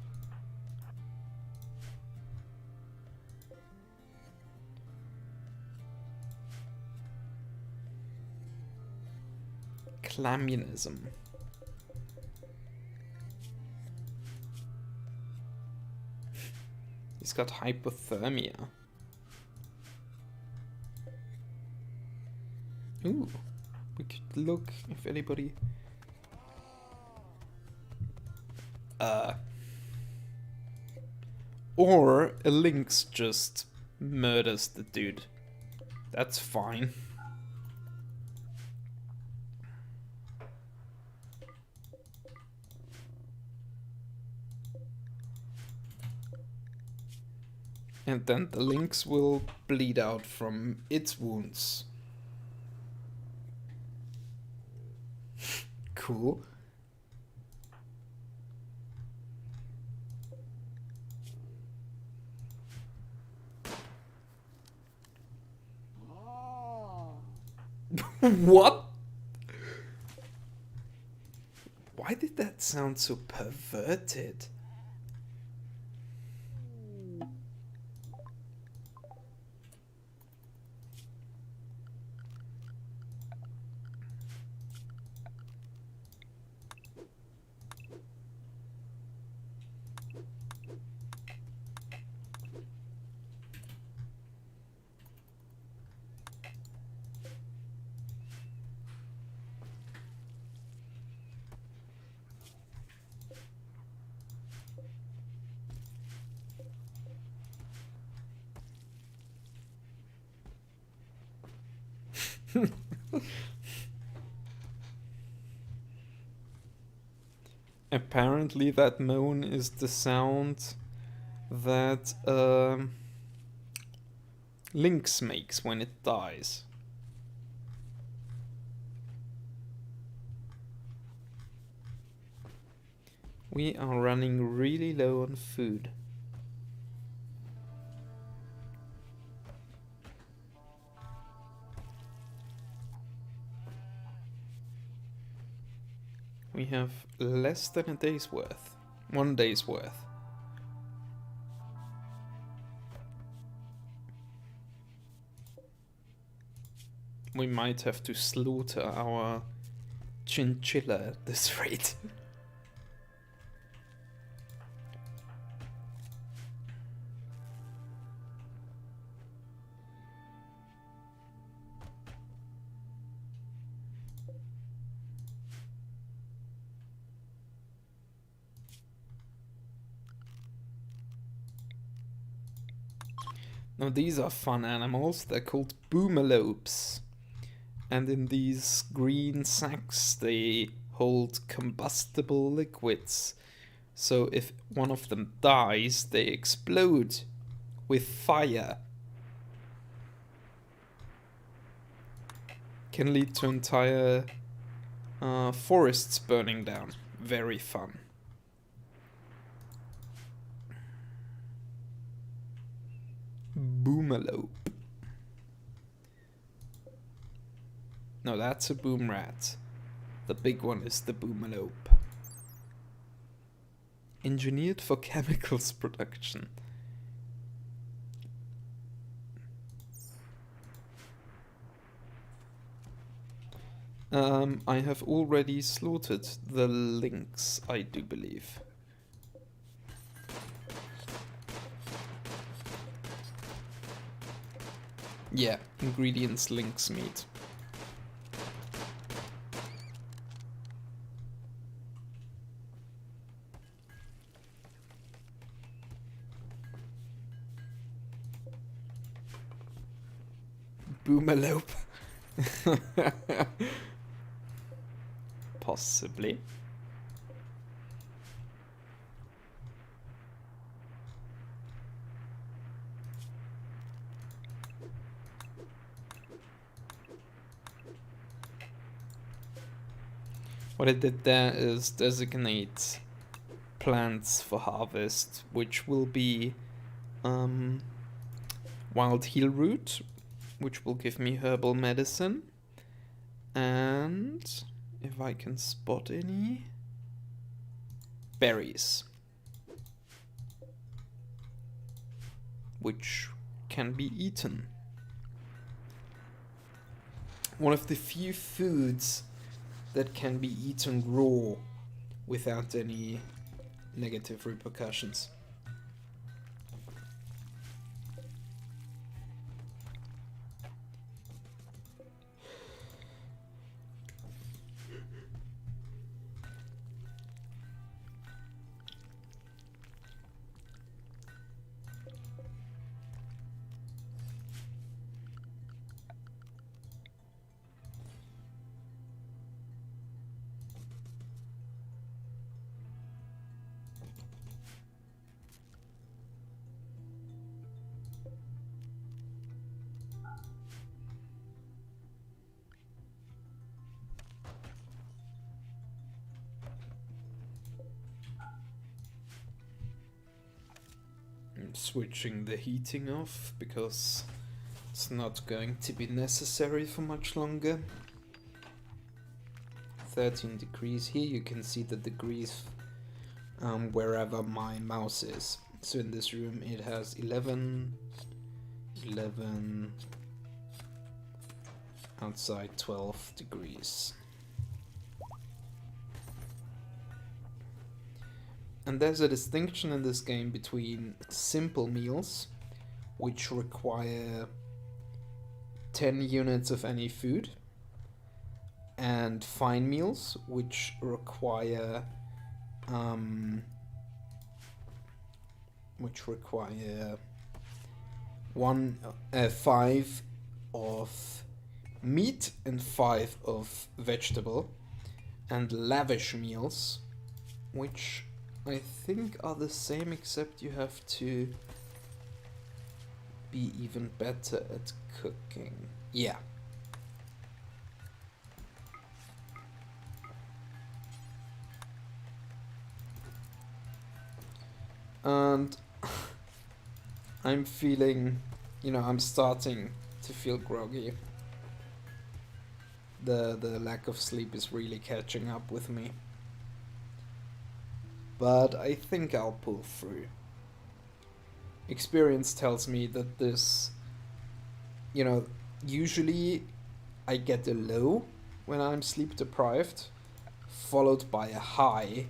Communism. got hypothermia. Ooh, we could look if anybody... Or a lynx just murders the dude. That's fine. And then the lynx will bleed out from its wounds. Cool. What? Why did that sound so perverted? Apparently that moan is the sound that lynx makes when it dies. We are running really low on food. We have less than a day's worth. 1 day's worth. We might have to slaughter our chinchilla at this rate. Now these are fun animals, they're called boomalopes. And in these green sacks they hold combustible liquids. So if one of them dies, they explode with fire. Can lead to entire forests burning down. Very fun. Boomalope. No, that's a boom rat. The big one is the boomalope. Engineered for chemicals production. I have already slaughtered the lynx, I do believe. Yeah, ingredients lynx meat. Boomalope. Possibly. What I did there is designate plants for harvest, which will be wild heel root, which will give me herbal medicine, and if I can spot any, berries, which can be eaten. One of the few foods that can be eaten raw without any negative repercussions. I'm switching the heating off because it's not going to be necessary for much longer. 13 degrees. Here you can see the degrees wherever my mouse is. So in this room it has 11, 11, outside 12 degrees. And there's a distinction in this game between simple meals, which require 10 units of any food, and fine meals, which require 5 of meat and 5 of vegetable, and lavish meals, which I think are the same, except you have to be even better at cooking. Yeah. And I'm feeling, I'm starting to feel groggy. The lack of sleep is really catching up with me. But I think I'll pull through. Experience tells me that this, usually I get a low when I'm sleep deprived, followed by a high,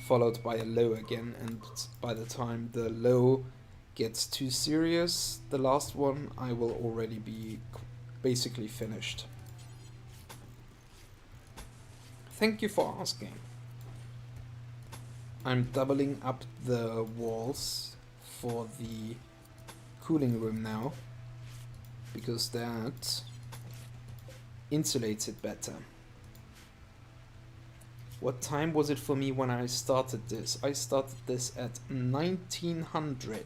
followed by a low again, and by the time the low gets too serious, the last one, I will already be basically finished. Thank you for asking. I'm doubling up the walls for the cooling room now, because that insulates it better. What time was it for me when I started this? I started this at 1900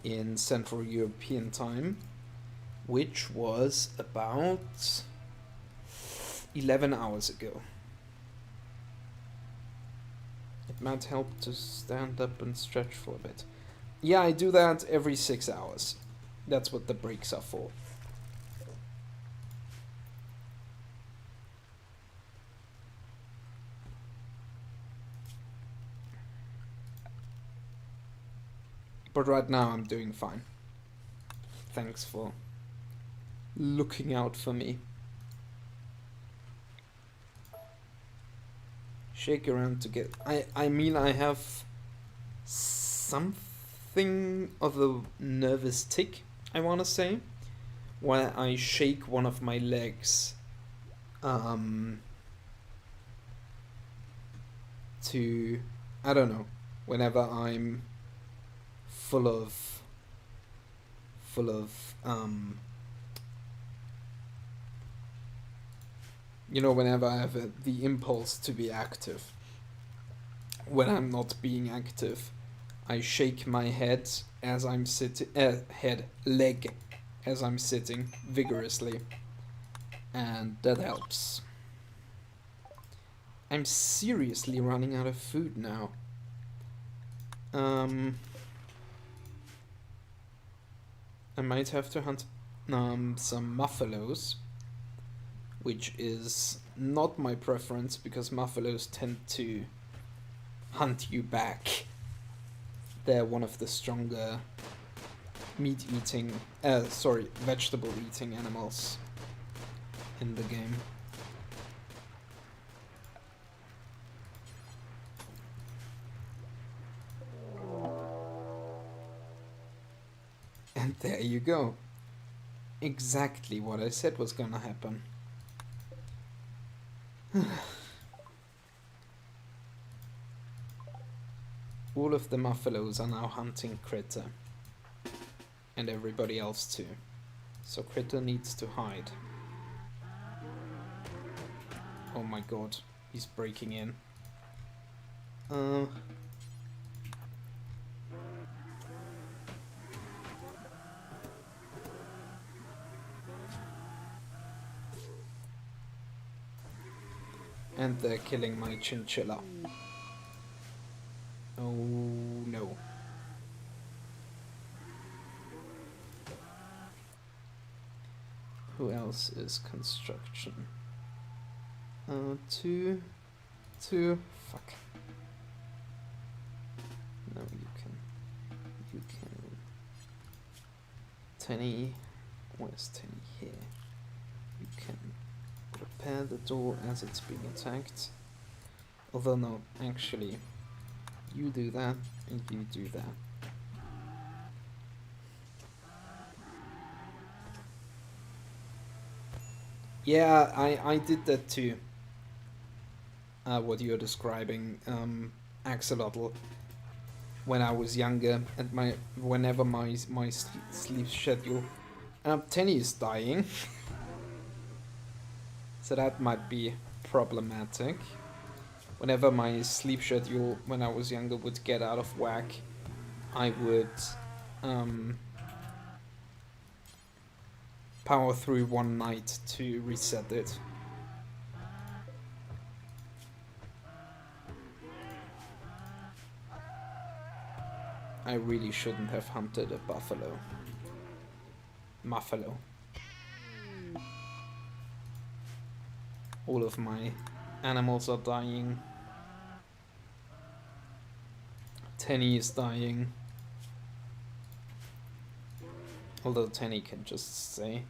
in Central European time, which was about 11 hours ago. It might help to stand up and stretch for a bit. Yeah, I do that every 6 hours. That's what the breaks are for. But right now I'm doing fine. Thanks for looking out for me. Shake around to get... I mean, I have something of a nervous tick, I want to say, where I shake one of my legs to, I don't know, whenever I'm full of whenever I have the impulse to be active. When I'm not being active, I shake my head as I'm sitting, leg as I'm sitting vigorously, and that helps. I'm seriously running out of food now. I might have to hunt some muffalos, which is not my preference because muffalos tend to hunt you back. They're one of the stronger vegetable eating animals in the game. And there you go. Exactly what I said was gonna happen. All of the muffalos are now hunting Critter. And everybody else too. So Critter needs to hide. Oh my god, he's breaking in. And they're killing my chinchilla. Oh no. Who else is construction? Two. Fuck. No, you can. Tenny. Where's Tenny? Here. You can repair the door as it's being attacked. Although no, actually, you do that and you do that. Yeah, I did that too. What you're describing, Axolotl. When I was younger, and whenever my sleep schedule, Tenny is dying, so that might be problematic. Whenever my sleep schedule when I was younger would get out of whack, I would power through one night to reset it. I really shouldn't have hunted a buffalo. Muffalo. All of my animals are dying. Tenny is dying. Although Tenny can just stay.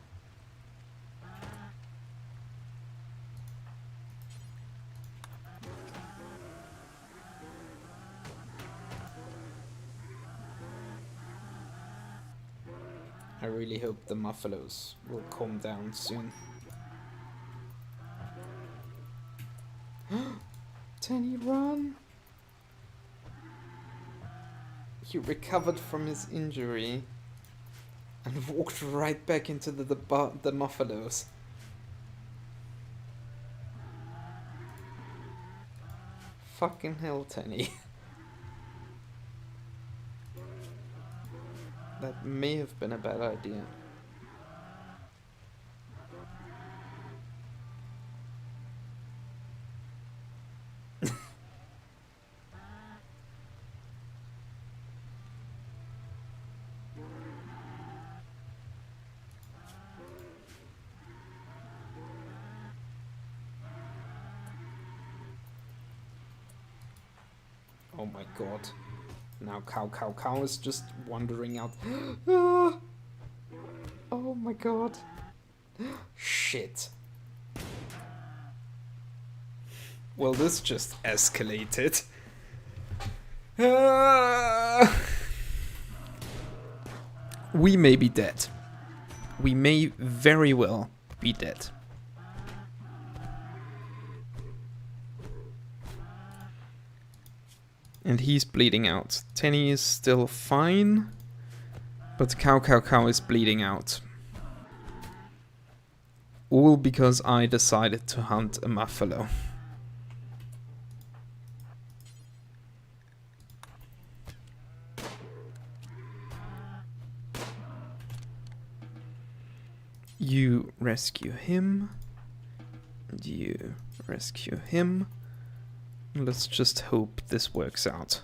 I really hope the muffalos will calm down soon. Tenny, run! He recovered from his injury and walked right back into the muffalos. Fucking hell, Tenny. That may have been a bad idea. Oh my god. Now Cow is just wandering out. Ah! Oh my god. Shit. Well, this just escalated. Ah! We may be dead. We may very well be dead. And he's bleeding out. Tenny is still fine, but Cow is bleeding out. All because I decided to hunt a muffalo. You rescue him. And you rescue him. Let's just hope this works out.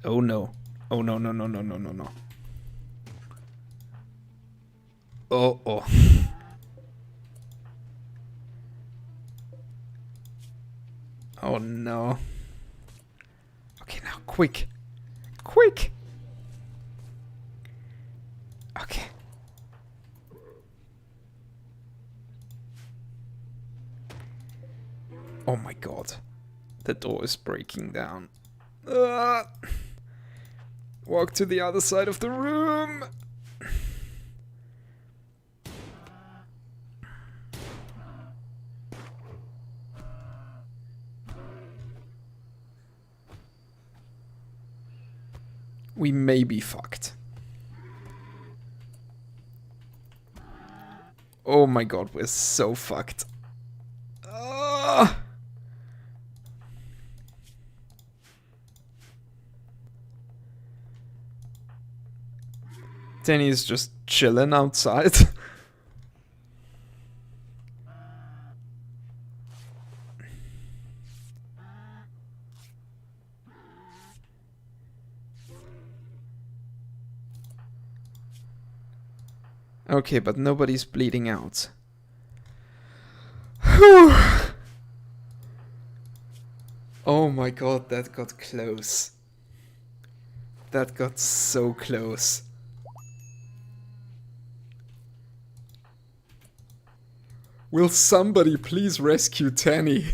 Oh no. Oh no. Oh. Oh no. Okay, now quick. Quick! Okay. Oh my god. The door is breaking down. Walk to the other side of the room. We may be fucked. Oh my god, we're so fucked. Danny's just chilling outside. Okay, but nobody's bleeding out. Whew. Oh my god, that got close. That got so close. Will somebody please rescue Tanny?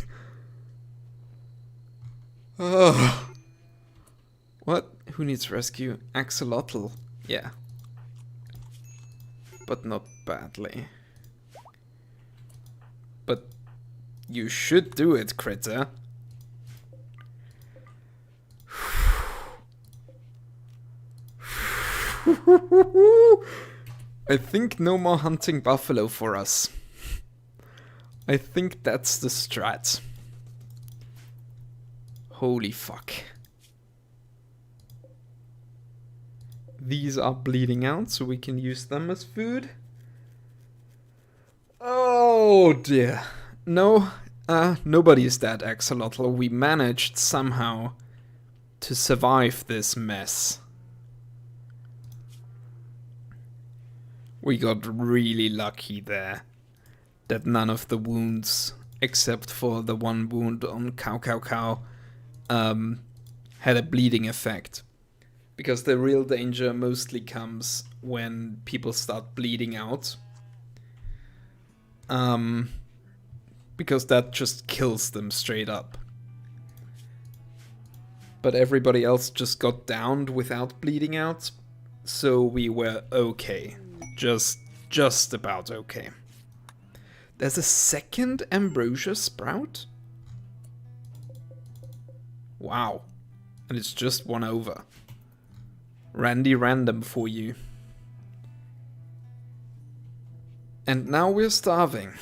Oh. What? Who needs rescue? Axolotl. Yeah. But not badly. But you should do it, critter. I think no more hunting buffalo for us. I think that's the strat. Holy fuck. These are bleeding out, so we can use them as food. Oh dear. No, nobody's dead, Axolotl. We managed somehow to survive this mess. We got really lucky there that none of the wounds, except for the one wound on Cow Cow Cow, had a bleeding effect. Because the real danger mostly comes when people start bleeding out. Because that just kills them straight up. But everybody else just got downed without bleeding out, so we were okay. Just about okay. There's a second ambrosia sprout? Wow. And it's just one over. Randy Random for you. And now we're starving.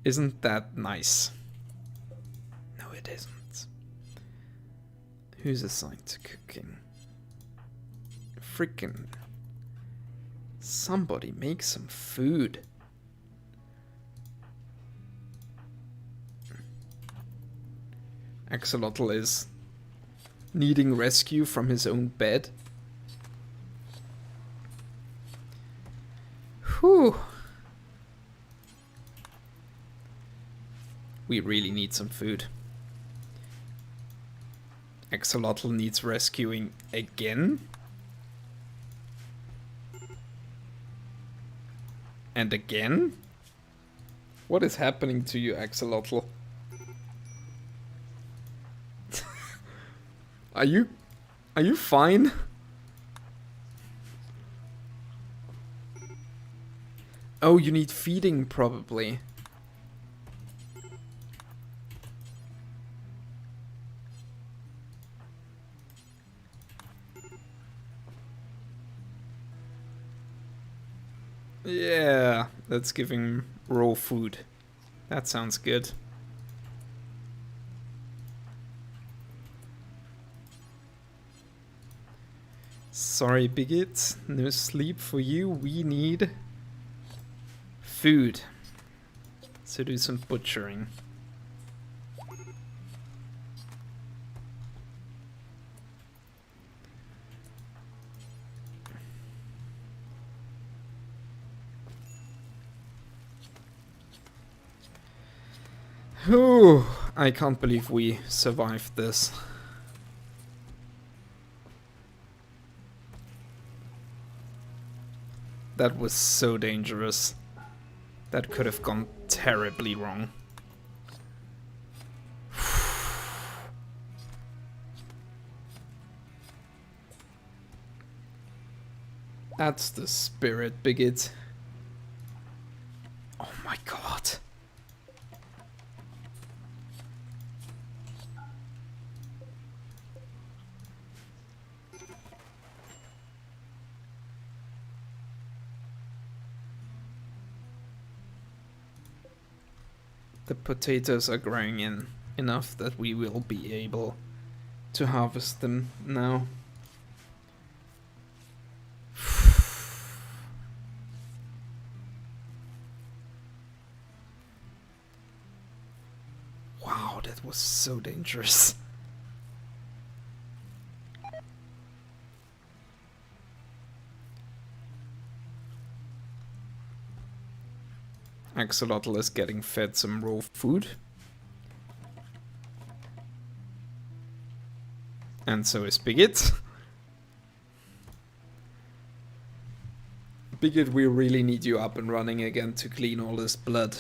Isn't that nice? No, it isn't. Who's assigned to cooking? Frickin'. Somebody make some food. Axolotl is needing rescue from his own bed. Whew. We really need some food. Axolotl needs rescuing again. And again? What is happening to you, Axolotl? Are you fine? Oh, you need feeding probably. Yeah, let's give him raw food. That sounds good. Sorry, Bigot. No sleep for you. We need food. So do some butchering. Whew, I can't believe we survived this. That was so dangerous. That could have gone terribly wrong. That's the spirit, Bigot. Oh my god. The potatoes are growing in enough that we will be able to harvest them now. Wow, that was so dangerous. Axolotl is getting fed some raw food. And so is Bigot. Bigot, we really need you up and running again to clean all this blood.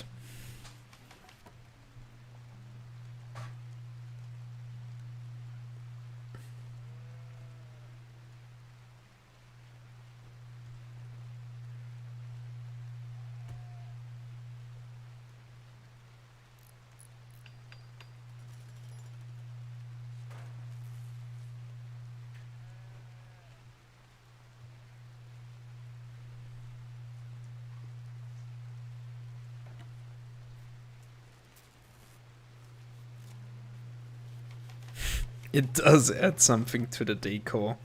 It does add something to the decor.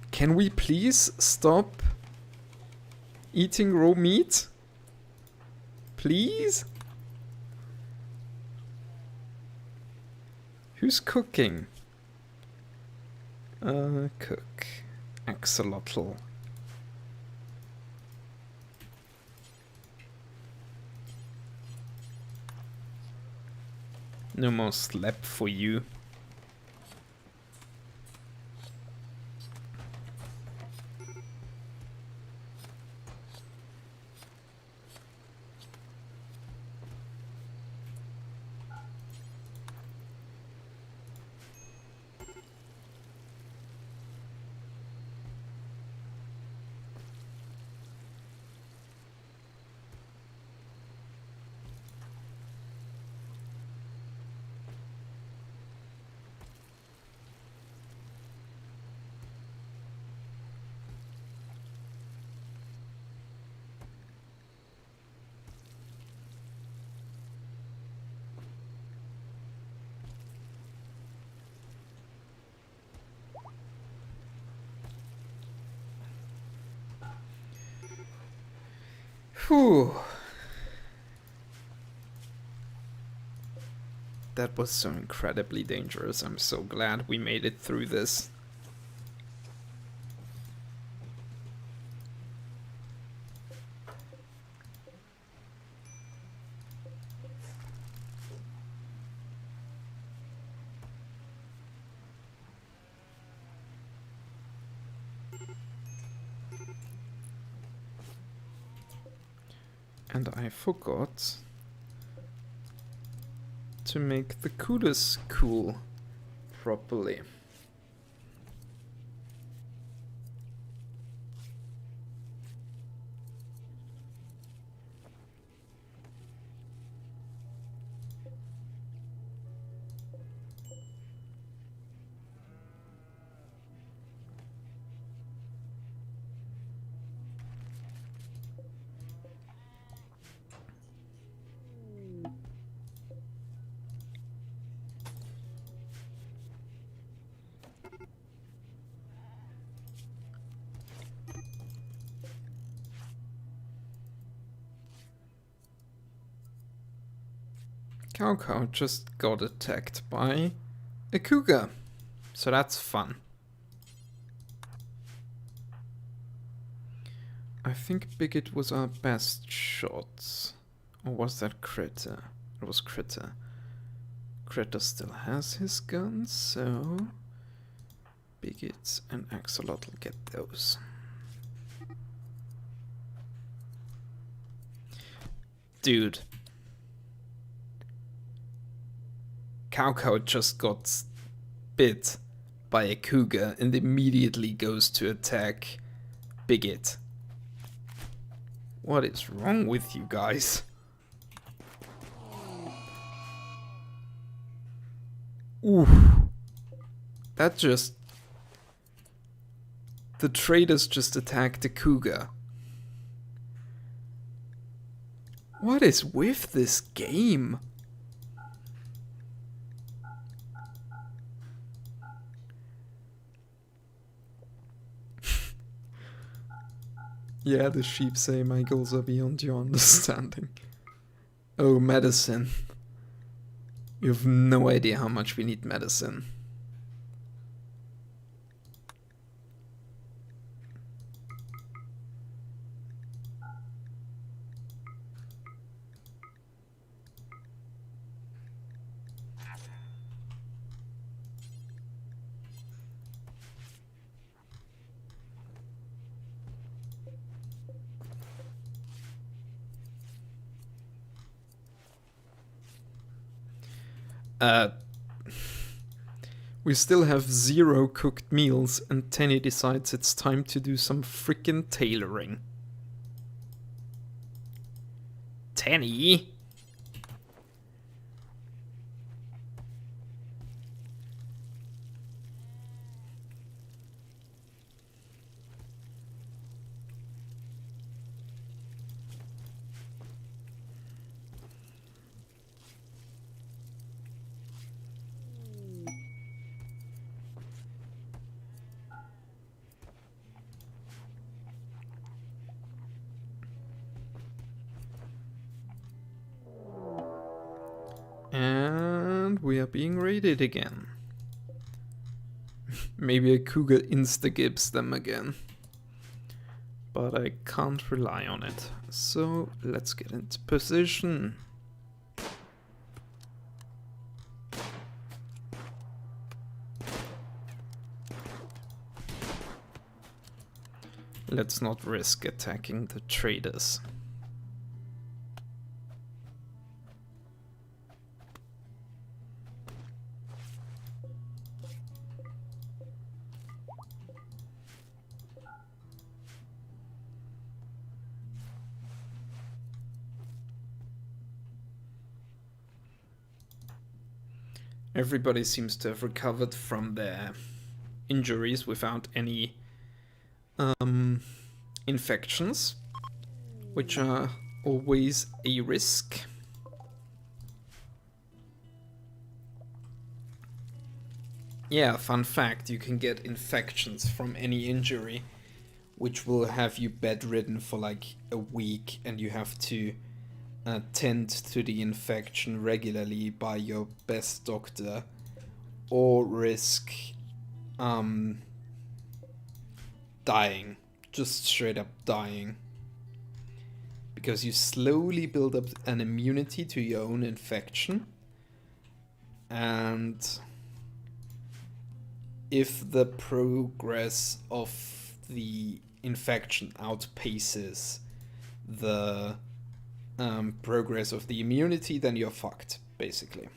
Can we please stop eating raw meat? Please? Who's cooking? Cook. Axolotl. No more slap for you. Whew. That was so incredibly dangerous. I'm so glad we made it through this. And I forgot to make the kudos cool properly. Cow just got attacked by a cougar, so that's fun. I think Bigot was our best shot. Or was that Critter? It was Critter. Critter still has his guns, so Bigot and Axolotl get those. Dude. Cow just got bit by a cougar and immediately goes to attack Bigot. What is wrong with you guys? Ooh. That just... The traders just attacked a cougar. What is with this game? Yeah, the sheep say my goals are beyond your understanding. Oh, medicine. You have no idea how much we need medicine. Uh, we still have 0 cooked meals, and Tenny decides it's time to do some frickin' tailoring. Tenny? And we are being raided again. Maybe a cougar insta-gibbs them again. But I can't rely on it. So let's get into position. Let's not risk attacking the traders. Everybody seems to have recovered from their injuries without any infections, which are always a risk. Yeah, fun fact, you can get infections from any injury, which will have you bedridden for like a week, and you have to tend to the infection regularly by your best doctor, or risk dying, just straight up dying, because you slowly build up an immunity to your own infection, and if the progress of the infection outpaces the progress of the immunity, then you're fucked, basically.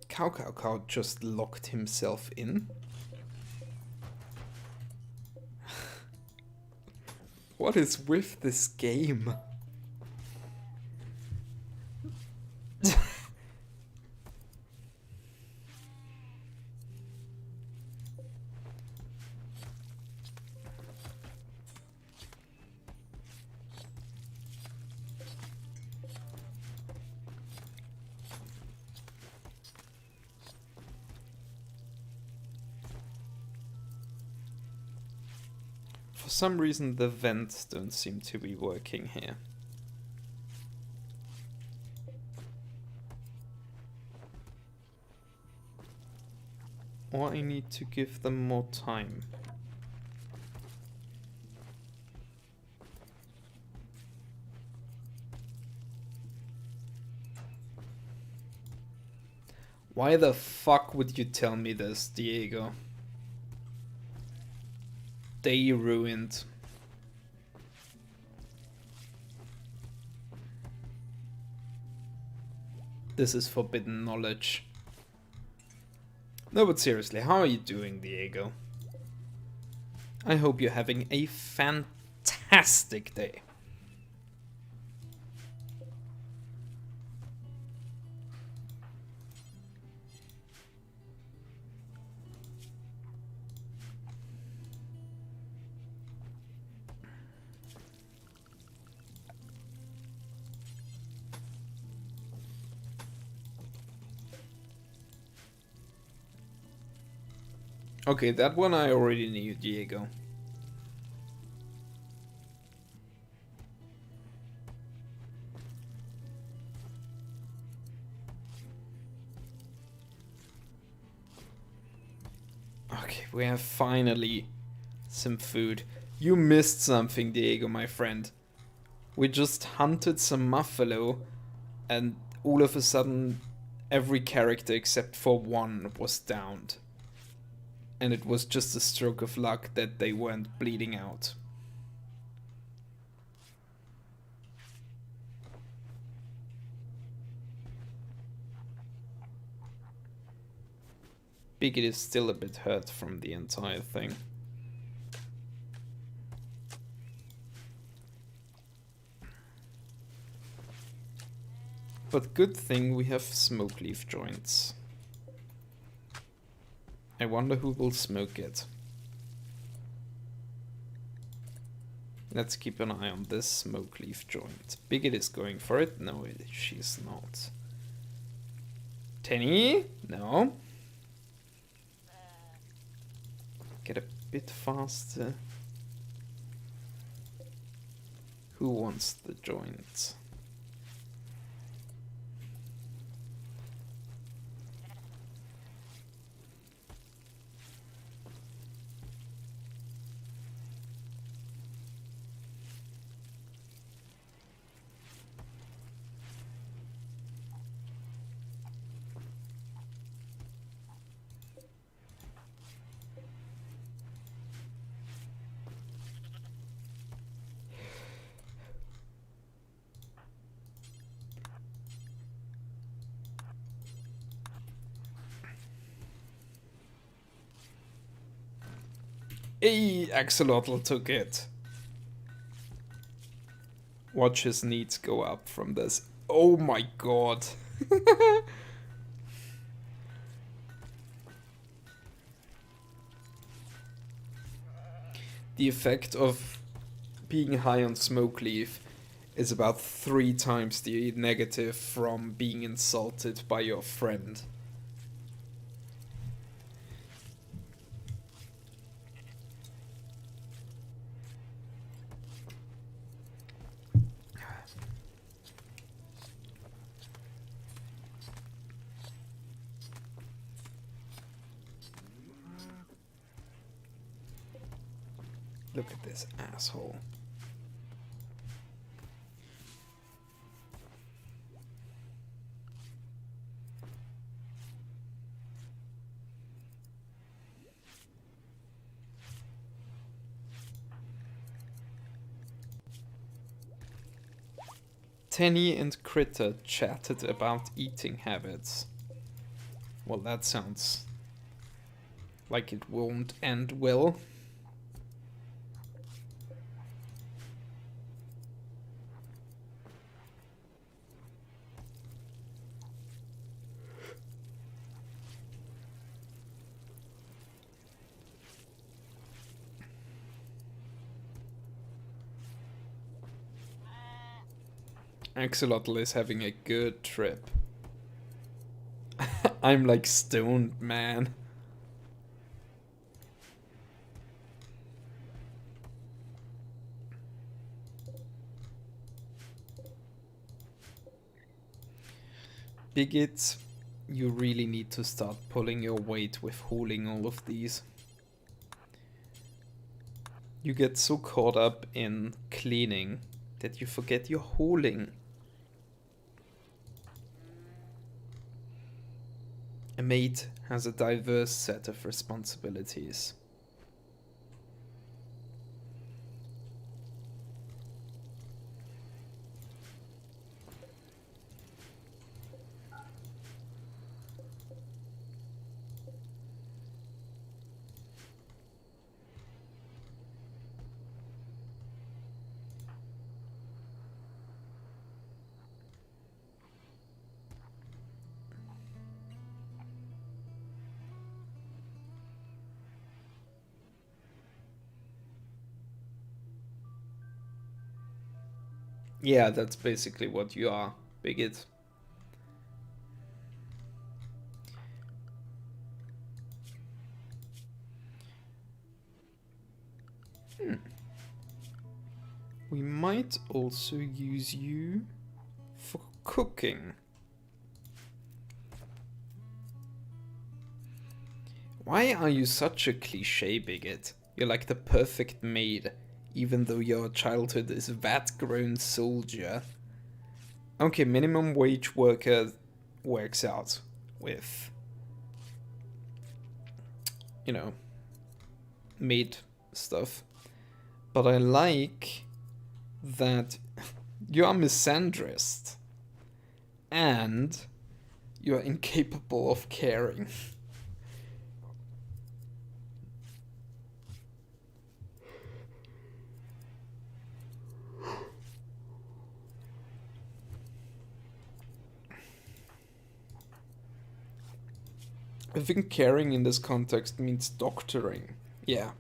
Cow just locked himself in. What is with this game? For some reason the vents don't seem to be working here. Or I need to give them more time. Why the fuck would you tell me this, Diego? Day ruined. This is forbidden knowledge. No, but seriously, how are you doing, Diego? I hope you're having a fantastic day. Okay, that one I already knew, Diego. Okay, we have finally some food. You missed something, Diego, my friend. We just hunted some buffalo, and all of a sudden, every character except for one was downed. And it was just a stroke of luck that they weren't bleeding out. Bigot is still a bit hurt from the entire thing. But good thing we have smoke leaf joints. I wonder who will smoke it. Let's keep an eye on this smoke leaf joint. Bigot is going for it. No, she's not. Tenny? No. Get a bit faster. Who wants the joint? Hey, Axolotl took it. Watch his needs go up from this. Oh my god. The effect of being high on smoke leaf is about 3 times the negative from being insulted by your friend. Look at this asshole. Tenny and Critter chatted about eating habits. Well, that sounds like it won't end well. Axolotl is having a good trip. I'm like stoned, man. Bigot, you really need to start pulling your weight with hauling all of these. You get so caught up in cleaning that you forget you're hauling. A mate has a diverse set of responsibilities. Yeah, that's basically what you are, Bigot. We might also use you for cooking. Why are you such a cliche, Bigot? You're like the perfect maid. even though your childhood is a vat-grown soldier. Okay, minimum wage worker works out with, you know, maid stuff. But I like that you are misandrist and you are incapable of caring. I think caring in this context means doctoring. Yeah.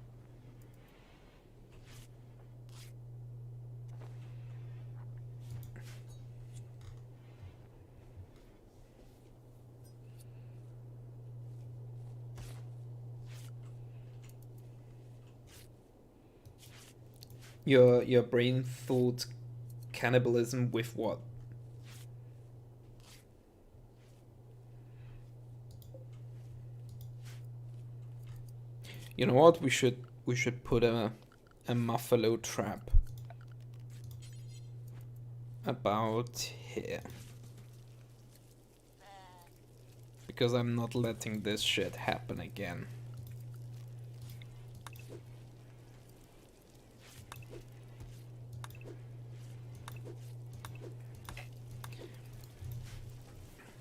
Your brain thought cannibalism with what? You know what? We should put a muffalo trap about here. Because I'm not letting this shit happen again.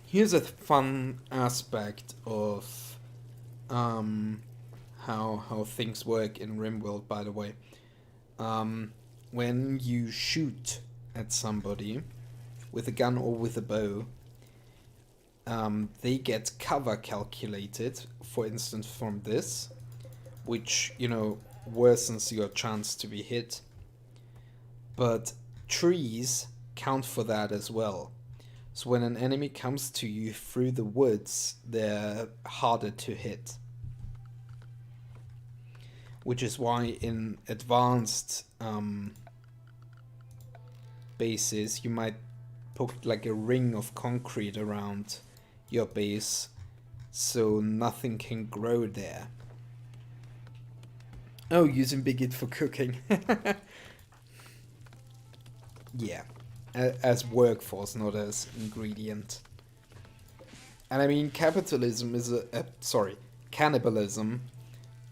Here's a fun aspect of how things work in RimWorld, by the way. When you shoot at somebody with a gun or with a bow, they get cover calculated, for instance from this, which, you know, worsens your chance to be hit. But trees count for that as well. So when an enemy comes to you through the woods, they're harder to hit. Which is why in advanced bases you might put like a ring of concrete around your base so nothing can grow there. Oh, using bigot for cooking. Yeah. As workforce, not as ingredient. And I mean, capitalism is cannibalism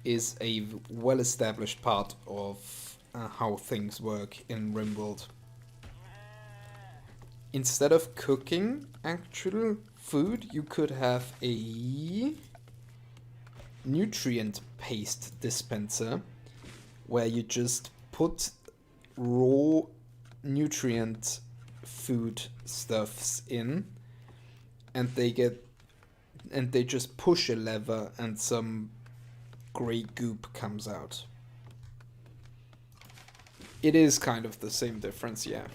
is a well-established part of how things work in RimWorld. Instead of cooking actual food, you could have a nutrient paste dispenser where you just put raw nutrient food stuffs in, and they just push a lever and some grey goop comes out. It is kind of the same difference, yeah.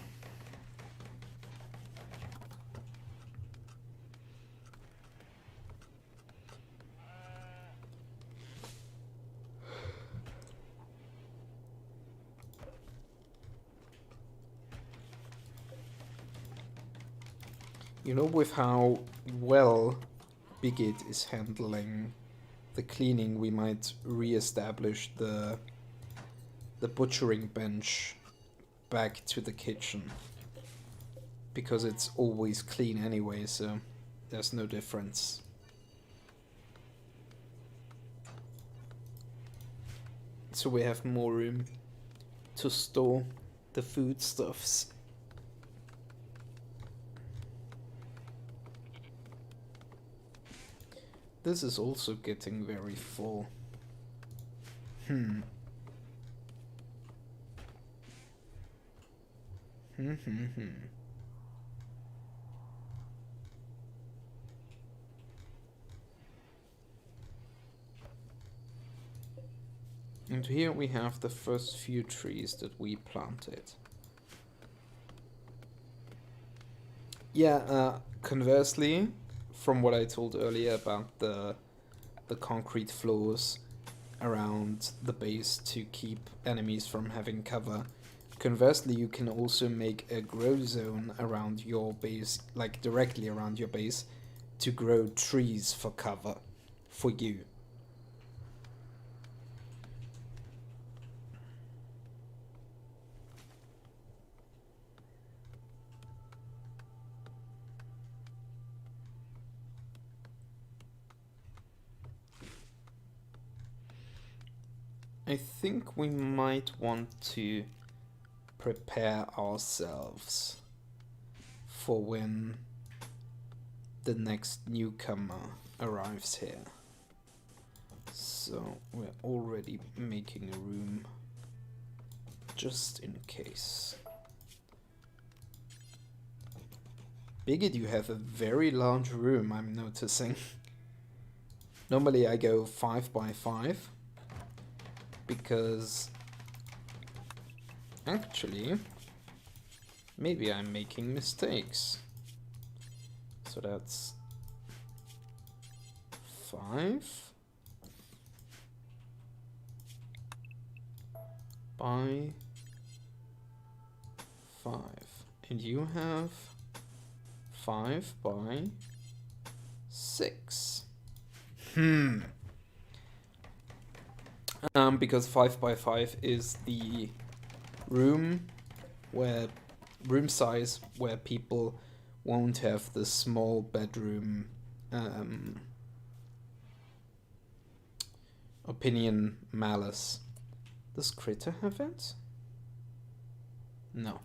You know, with how well Bigot is handling the cleaning, we might re-establish the butchering bench back to the kitchen. Because it's always clean anyway, so there's no difference. So we have more room to store the foodstuffs. This is also getting very full. And here we have the first few trees that we planted. Yeah, conversely, from what I told earlier about the concrete floors around the base to keep enemies from having cover, conversely you can also make a grow zone around your base, like directly around your base, to grow trees for cover for you. I think we might want to prepare ourselves for when the next newcomer arrives here. So we're already making a room just in case. Bigot, you have a very large room, I'm noticing. Normally I go 5 by 5 because actually maybe I'm making mistakes. So that's 5 by 5, and you have 5 by 6. Because 5 by 5 is the room size where people won't have the small bedroom opinion malice. Does Critter have it? No.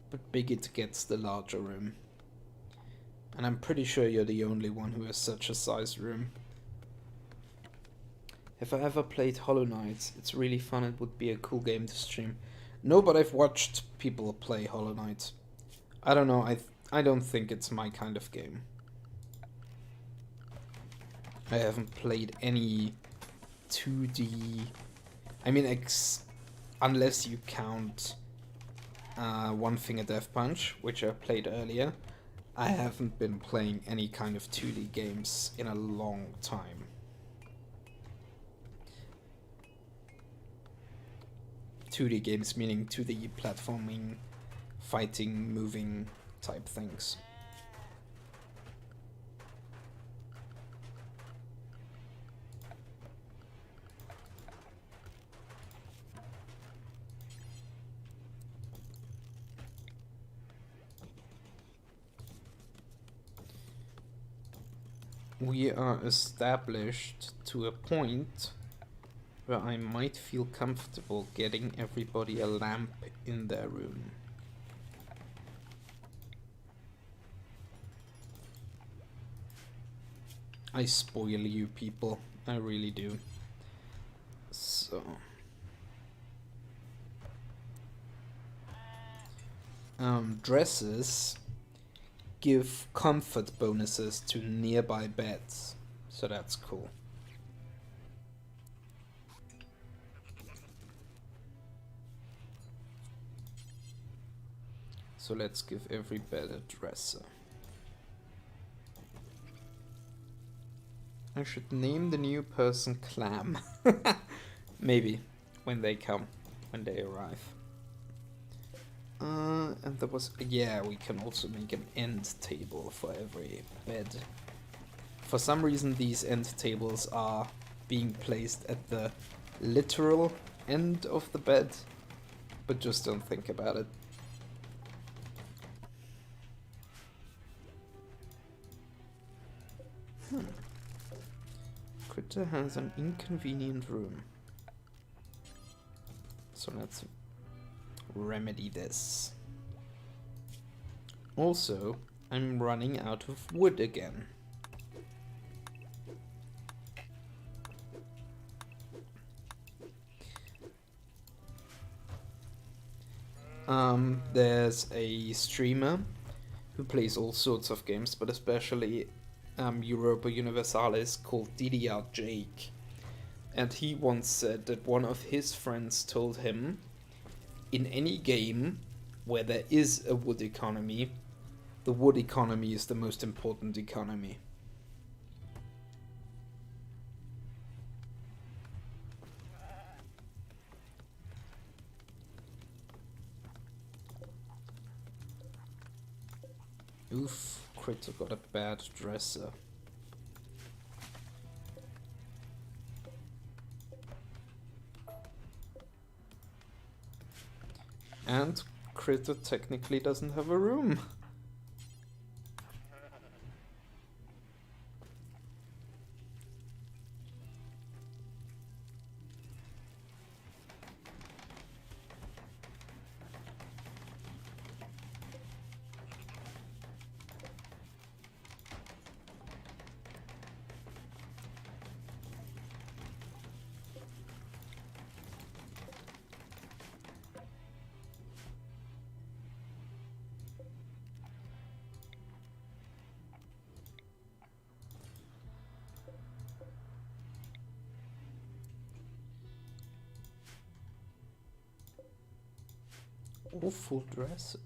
But Bigot gets the larger room. And I'm pretty sure you're the only one who has such a sized room. Have I ever played Hollow Knight? It's really fun, it would be a cool game to stream. No, but I've watched people play Hollow Knight. I don't know, I don't think it's my kind of game. I haven't played any 2D... I mean, unless you count One Finger Death Punch, which I played earlier, I haven't been playing any kind of 2D games in a long time. ...2D games meaning 2D platforming, fighting, moving type things. We are established to a point where I might feel comfortable getting everybody a lamp in their room. I spoil you people, I really do. So... dresses give comfort bonuses to nearby beds, so that's cool. So let's give every bed a dresser. I should name the new person Clam. Maybe, when they come, when they arrive. And there was... yeah, we can also make an end table for every bed. For some reason these end tables are being placed at the literal end of the bed, but just don't think about it. Critter has an inconvenient room. So let's remedy this. Also, I'm running out of wood again. There's a streamer who plays all sorts of games, but especially Europa Universalis, called DDR Jake. And he once said that one of his friends told him, in any game where there is a wood economy, the wood economy is the most important economy. Oof, Critter got a bad dresser. And Critter technically doesn't have a room. Awful dresser.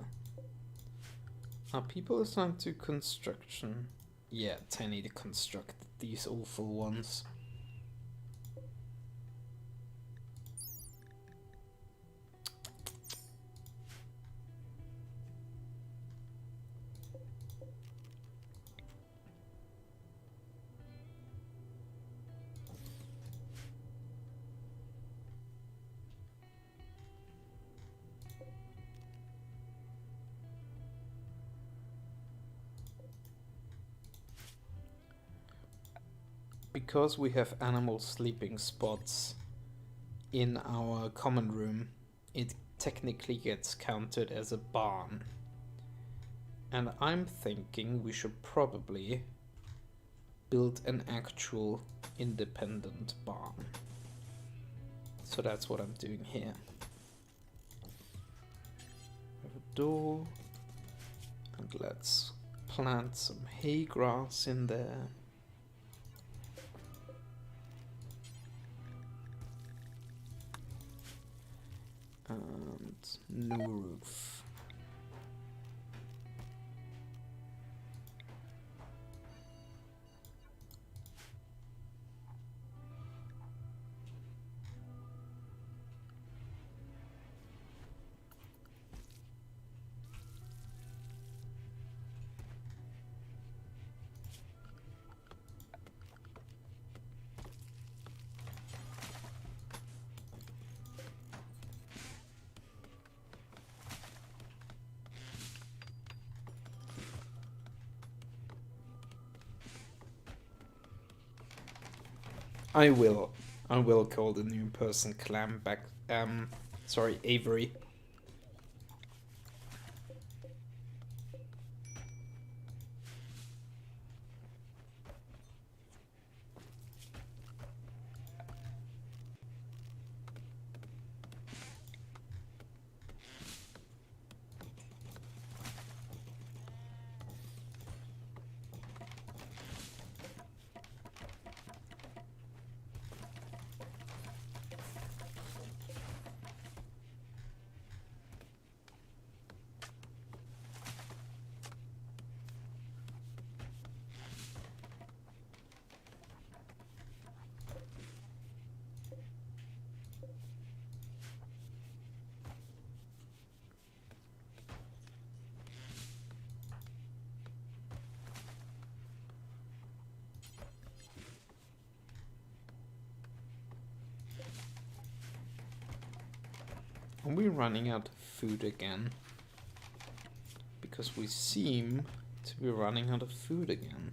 Are people assigned to construction? Yeah, I need to construct these awful ones. Because we have animal sleeping spots in our common room, it technically gets counted as a barn. And I'm thinking we should probably build an actual independent barn. So that's what I'm doing here. We have a door, and let's plant some hay grass in there. And no roof. I will call the new person Clam back. Sorry, Avery. Are we running out of food again? Because we seem to be running out of food again.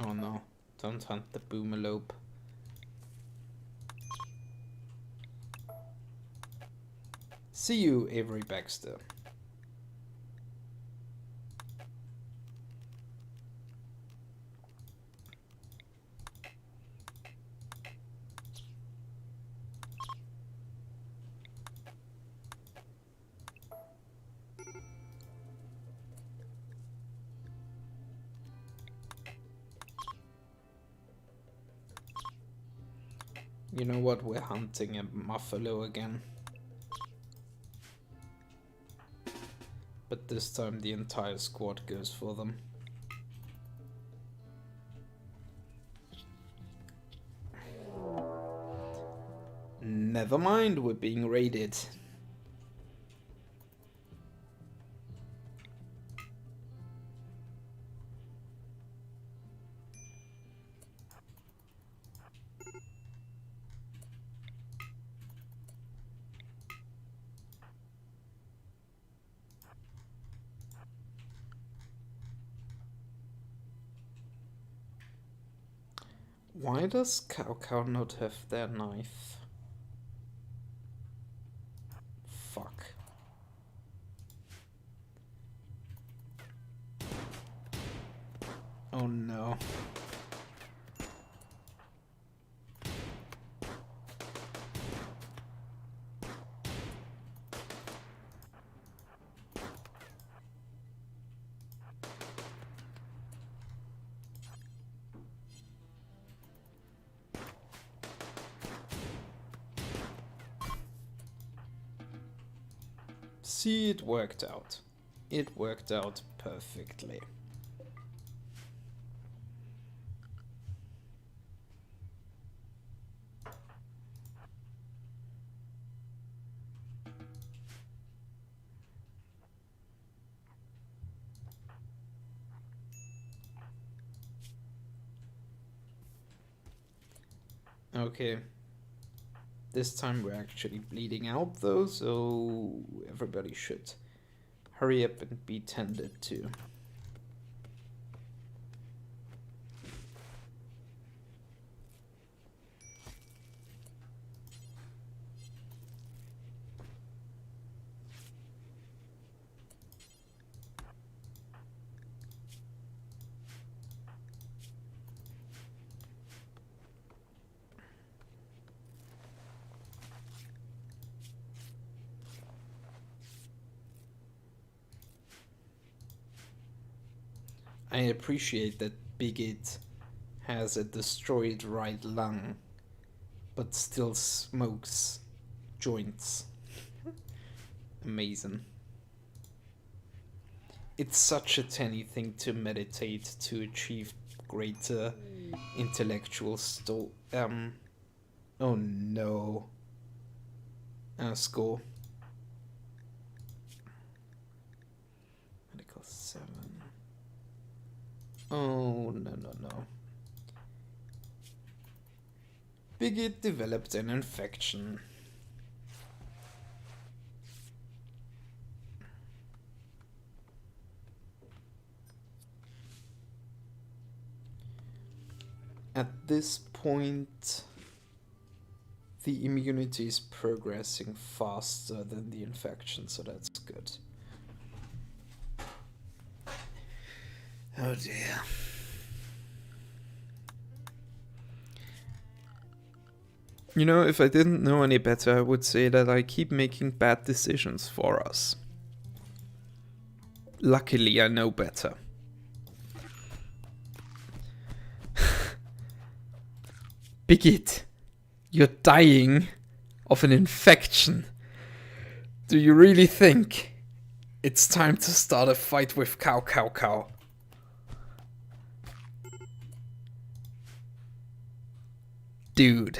Oh no, don't hunt the boomalope. See you, Avery Baxter. You know what, we're hunting a buffalo again. But this time the entire squad goes for them. Never mind, we're being raided. Why does Cow not have their knife? Fuck. Oh no. See, it worked out. It worked out perfectly. Okay. This time we're actually bleeding out though, so everybody should hurry up and be tended to. I appreciate that Bigot has a destroyed right lung, but still smokes joints. Amazing. It's such a tiny thing to meditate to achieve greater intellectual oh no. Score. Medical 7. Oh, no. Bigot developed an infection. At this point, the immunity is progressing faster than the infection, so that's good. Oh dear. You know, if I didn't know any better, I would say that I keep making bad decisions for us. Luckily, I know better. Bigot, you're dying of an infection. Do you really think it's time to start a fight with Cow? Dude.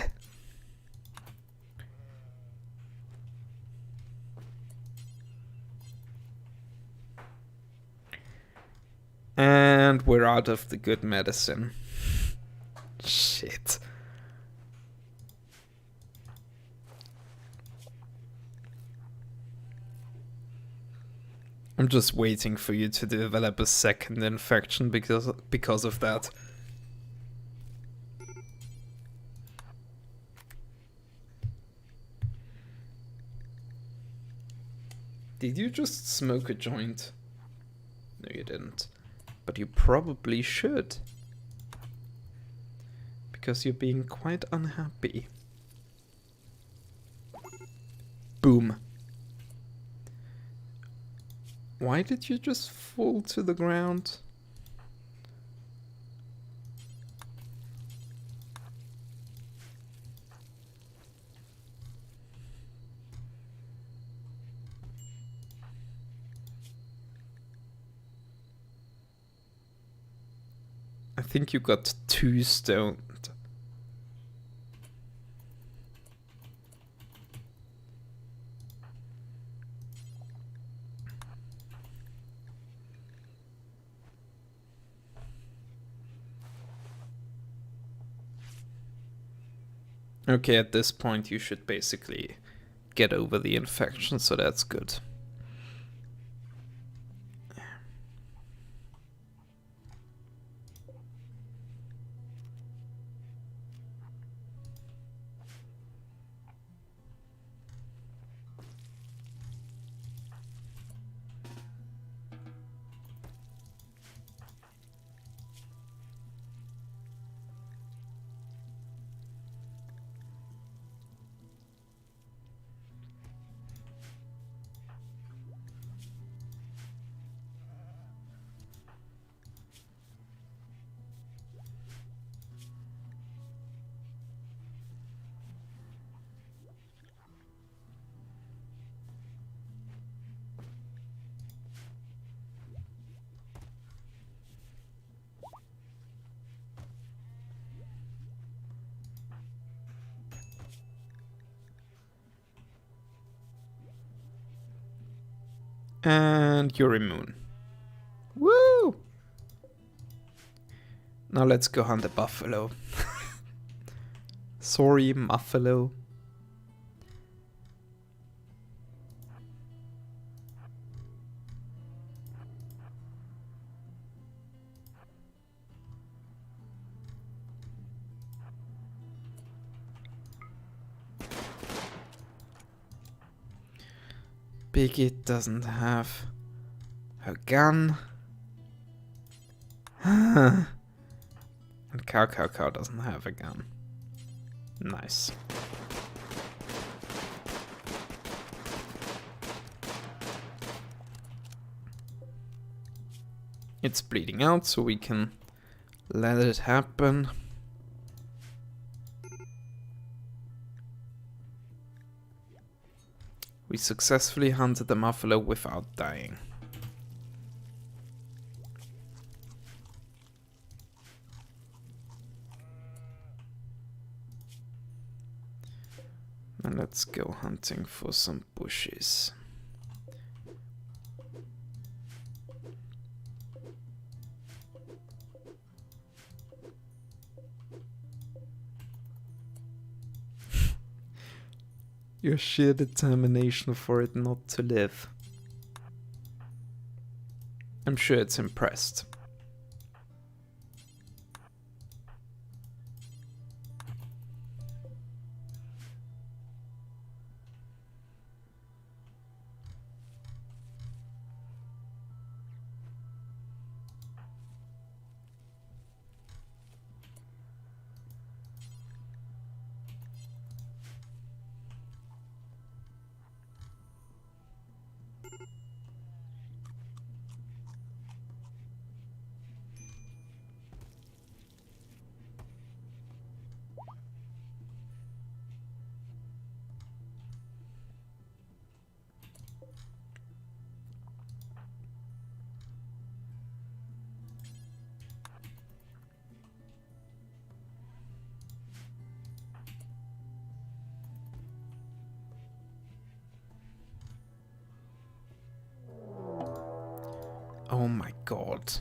And we're out of the good medicine. Shit. I'm just waiting for you to develop a second infection because of that. Did you just smoke a joint? No, you didn't. But you probably should. Because you're being quite unhappy. Boom. Why did you just fall to the ground? I think you got 2 stoned. Okay, at this point you should basically get over the infection, so that's good. And you're immune. Woo! Now let's go hunt a buffalo. Sorry, muffalo. Biggie doesn't have her gun. And Cow doesn't have a gun. Nice. It's bleeding out, so we can let it happen. We successfully hunted the buffalo without dying. And let's go hunting for some bushes. Your sheer determination for it not to live. I'm sure it's impressed. Oh my god.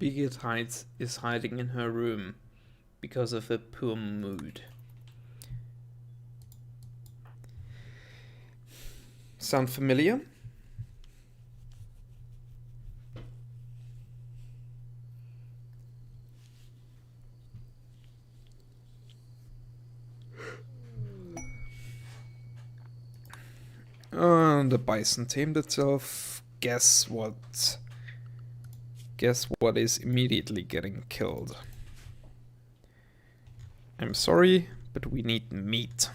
Birgit is hiding in her room because of a poor mood. Sound familiar? The bison tamed itself. Guess what? Guess what is immediately getting killed? I'm sorry, but we need meat.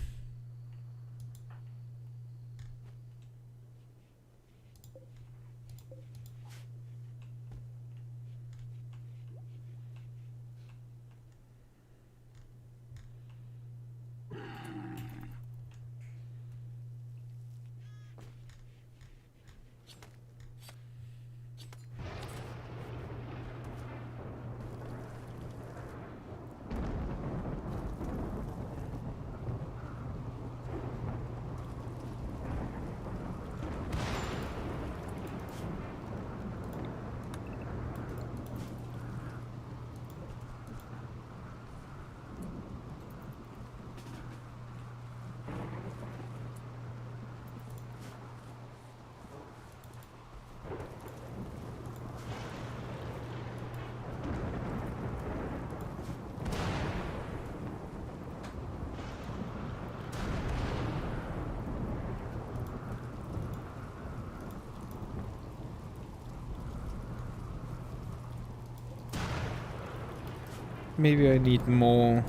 Maybe I need more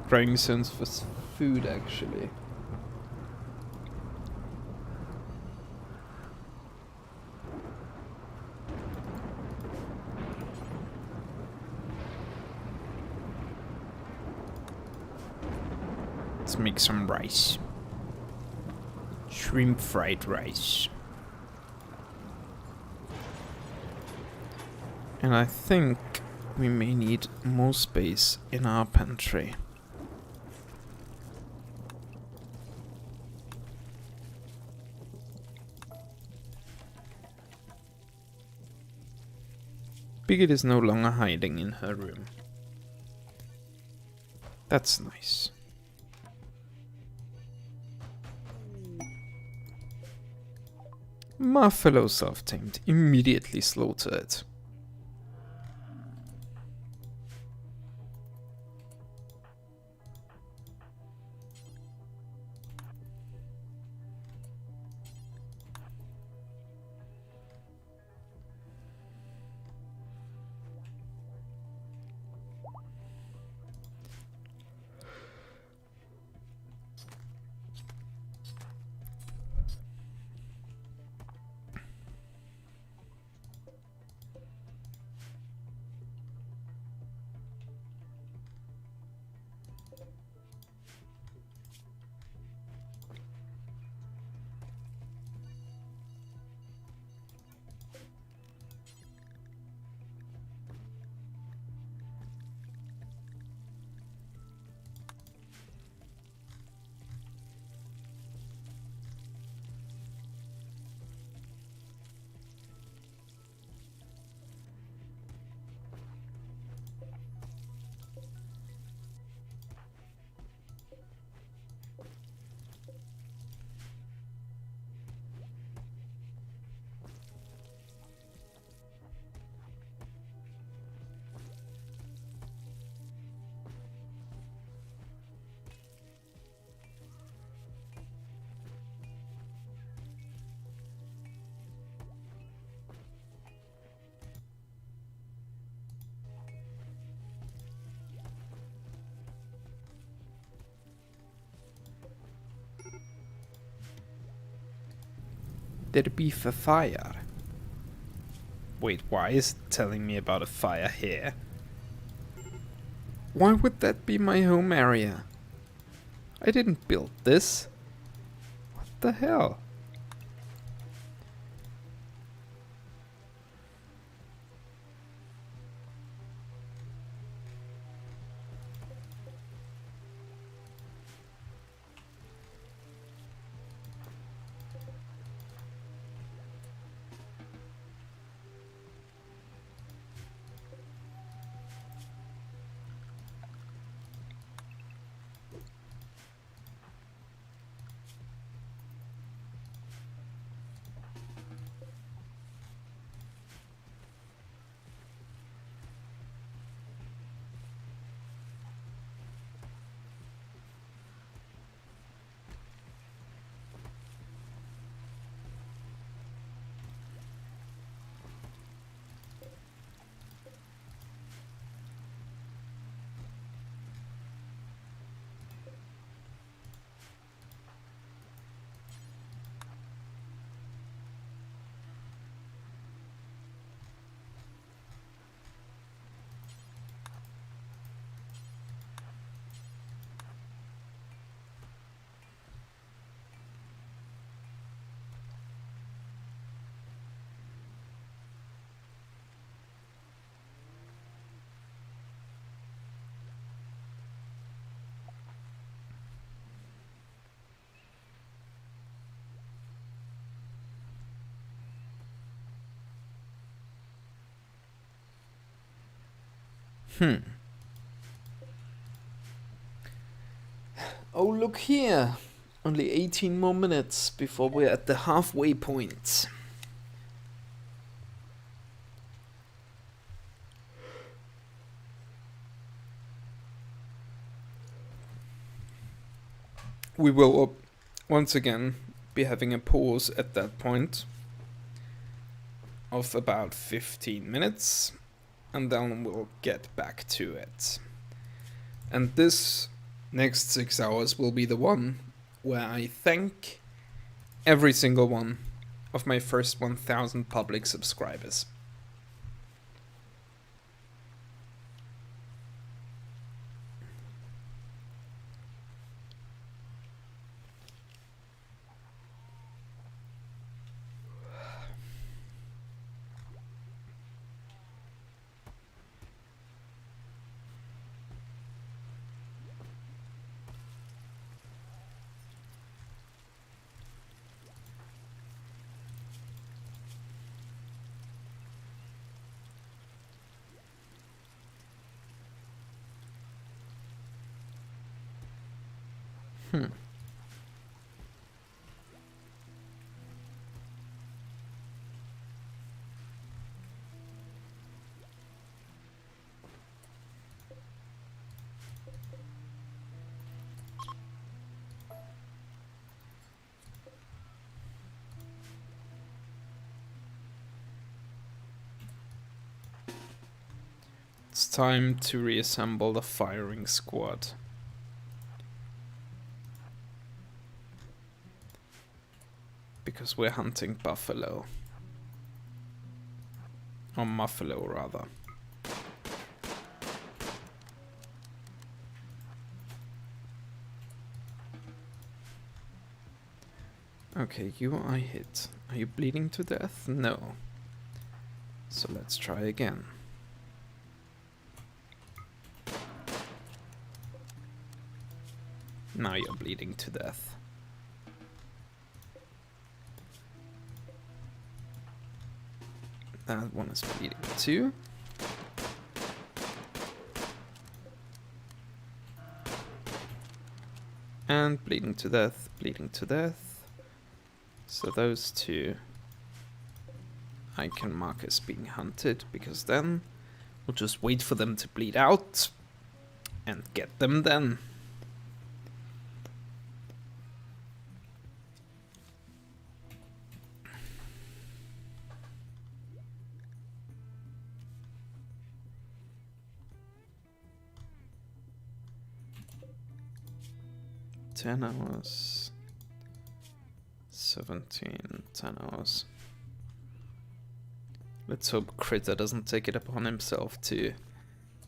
growing zones for food, actually. Let's make some rice. Shrimp fried rice. And I think we may need more space in our pantry. Birgit is no longer hiding in her room. That's nice. My fellow self-tamed immediately slaughtered. There'd be a fire. Wait, why is it telling me about a fire here? Why would that be my home area? I didn't build this. What the hell? Oh, look here. Only 18 more minutes before we're at the halfway point. We will once again be having a pause at that point of about 15 minutes, and then we'll get back to it. And this next 6 hours will be the one where I thank every single one of my first 1,000 public subscribers. It's time to reassemble the firing squad. Because we're hunting buffalo. Or muffalo, rather. Okay, you are hit. Are you bleeding to death? No. So let's try again. Now you're bleeding to death. That one is bleeding too. And bleeding to death, bleeding to death. So those two I can mark as being hunted, because then we'll just wait for them to bleed out and get them then. $10 hours, 17, 10 hours. Let's hope Critter doesn't take it upon himself to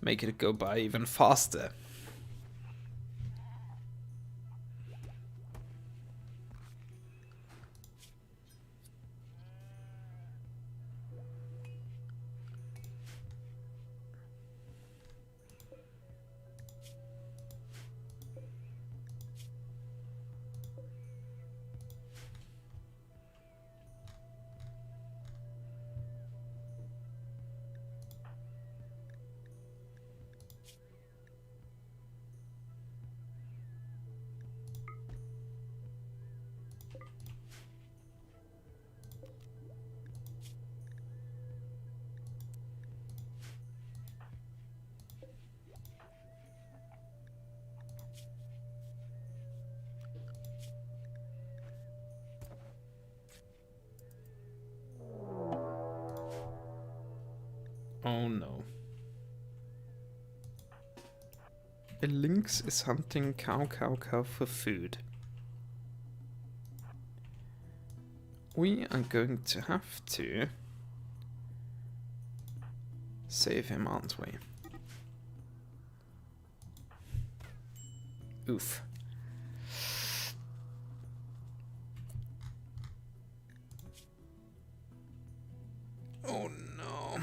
make it go by even faster. Oh no. A lynx is hunting cow for food. We are going to have to save him, aren't we? Oof. Oh no.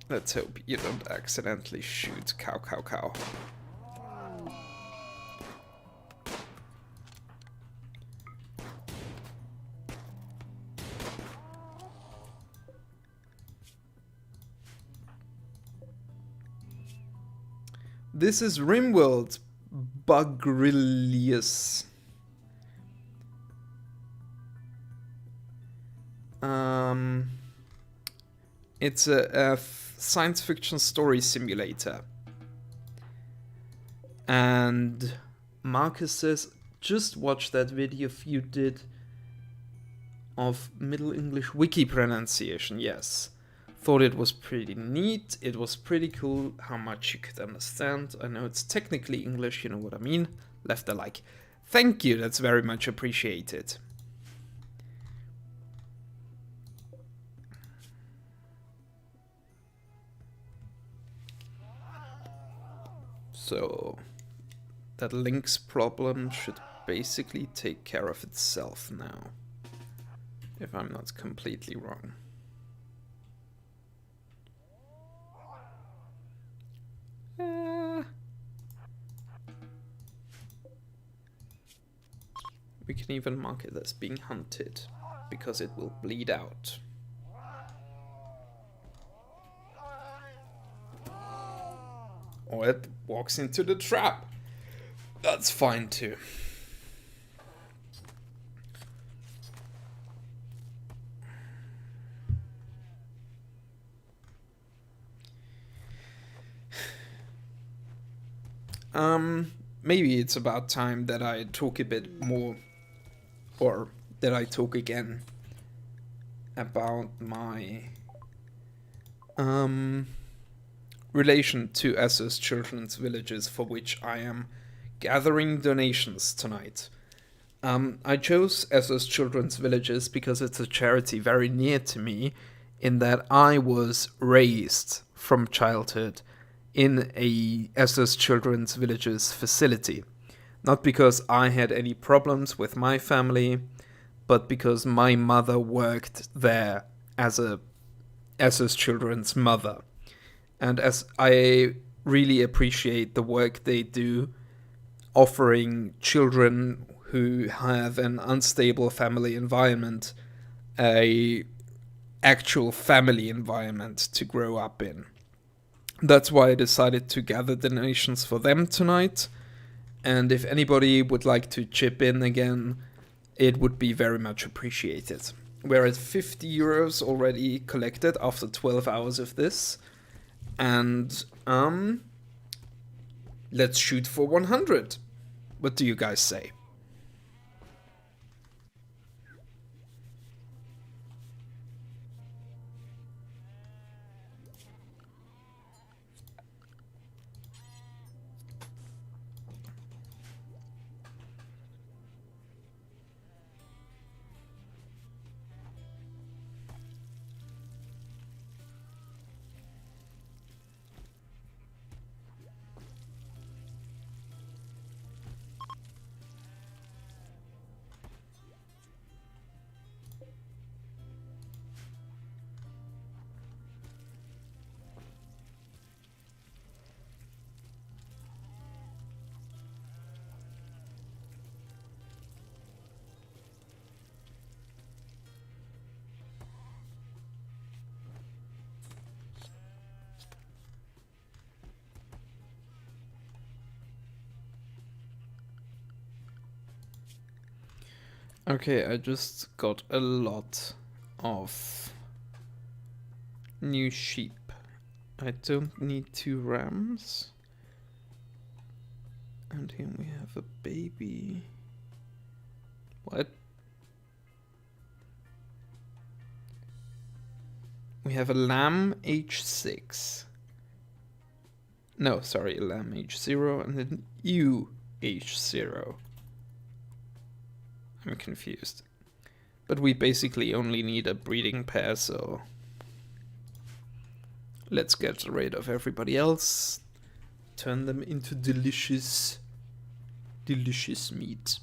Let's hope you don't accidentally shoot cow, cow, cow. This is Rimworld, Bugrilius. It's a science fiction story simulator. And Marcus says, just watch that video you did of Middle English wiki pronunciation. Yes. Thought it was pretty neat. It was pretty cool how much you could understand. I know it's technically English, you know what I mean. Left a like. Thank you, that's very much appreciated. So that links problem should basically take care of itself now, if I'm not completely wrong. We can even mark it as being hunted, because it will bleed out. Or it walks into the trap. That's fine too. Maybe it's about time that I talk a bit more, or that I talk again about my relation to SOS Children's Villages, for which I am gathering donations tonight. I chose SOS Children's Villages because it's a charity very near to me, in that I was raised from childhood in a SOS Children's Villages facility. Not because I had any problems with my family, but because my mother worked there as a SOS Children's mother. And as I really appreciate the work they do, offering children who have an unstable family environment a actual family environment to grow up in. That's why I decided to gather donations for them tonight. And if anybody would like to chip in again, it would be very much appreciated. We're at 50 euros already collected after 12 hours of this. And let's shoot for 100. What do you guys say? Okay, I just got a lot of new sheep. I don't need 2 rams. And here we have a baby. What? We have a lamb age 6. No, sorry, a lamb age 0 and an ewe age 0. I'm confused. But we basically only need a breeding pair, so let's get rid of everybody else. Turn them into delicious, delicious meat.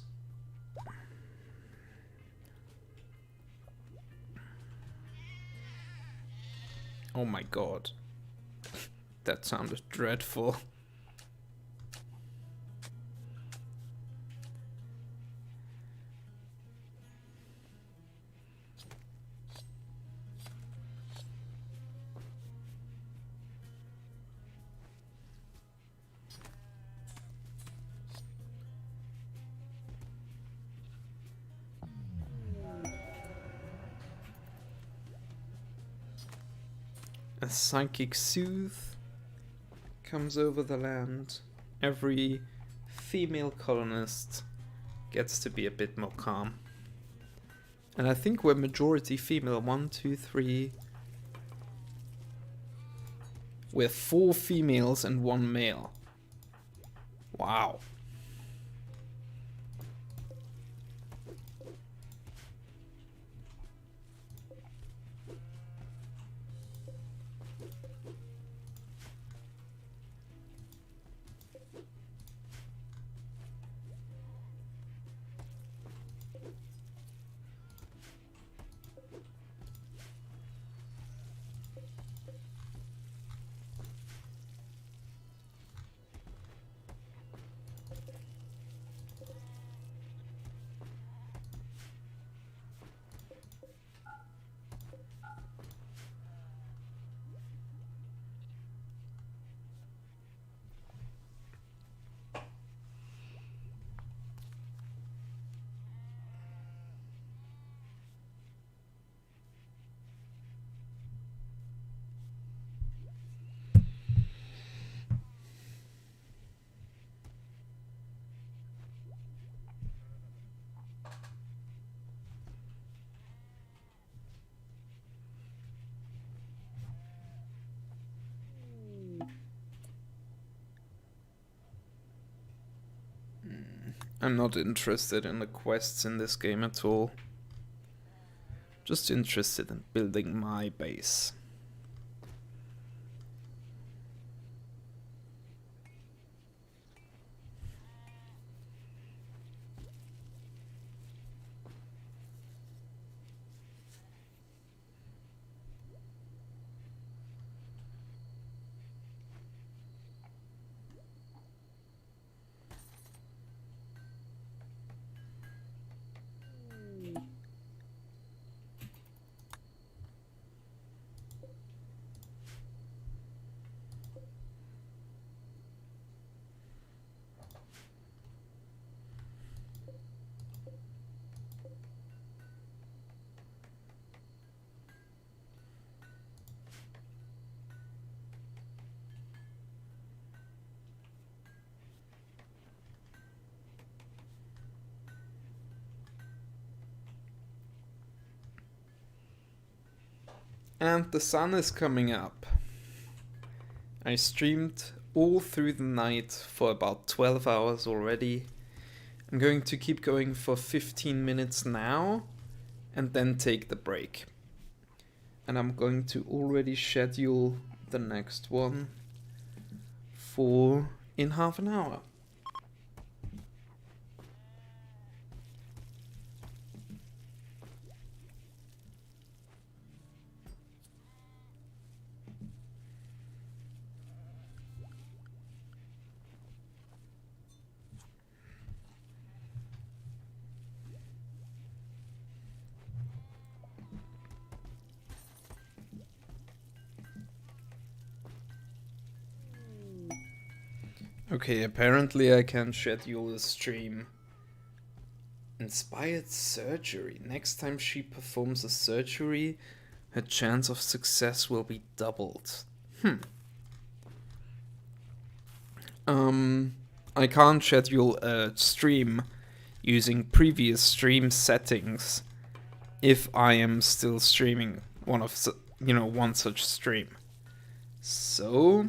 Oh my god. That sounded dreadful. A psychic soothe comes over the land. Every female colonist gets to be a bit more calm. And I think we're majority female. 1, 2, 3. We're 4 females and 1 male. Wow. I'm not interested in the quests in this game at all. Just interested in building my base. And the sun is coming up. I streamed all through the night for about 12 hours already. I'm going to keep going for 15 minutes now and then take the break. And I'm going to already schedule the next one for in half an hour. Okay, apparently I can schedule a stream. Inspired surgery. Next time she performs a surgery, her chance of success will be doubled. I can't schedule a stream using previous stream settings if I am still streaming one such stream. So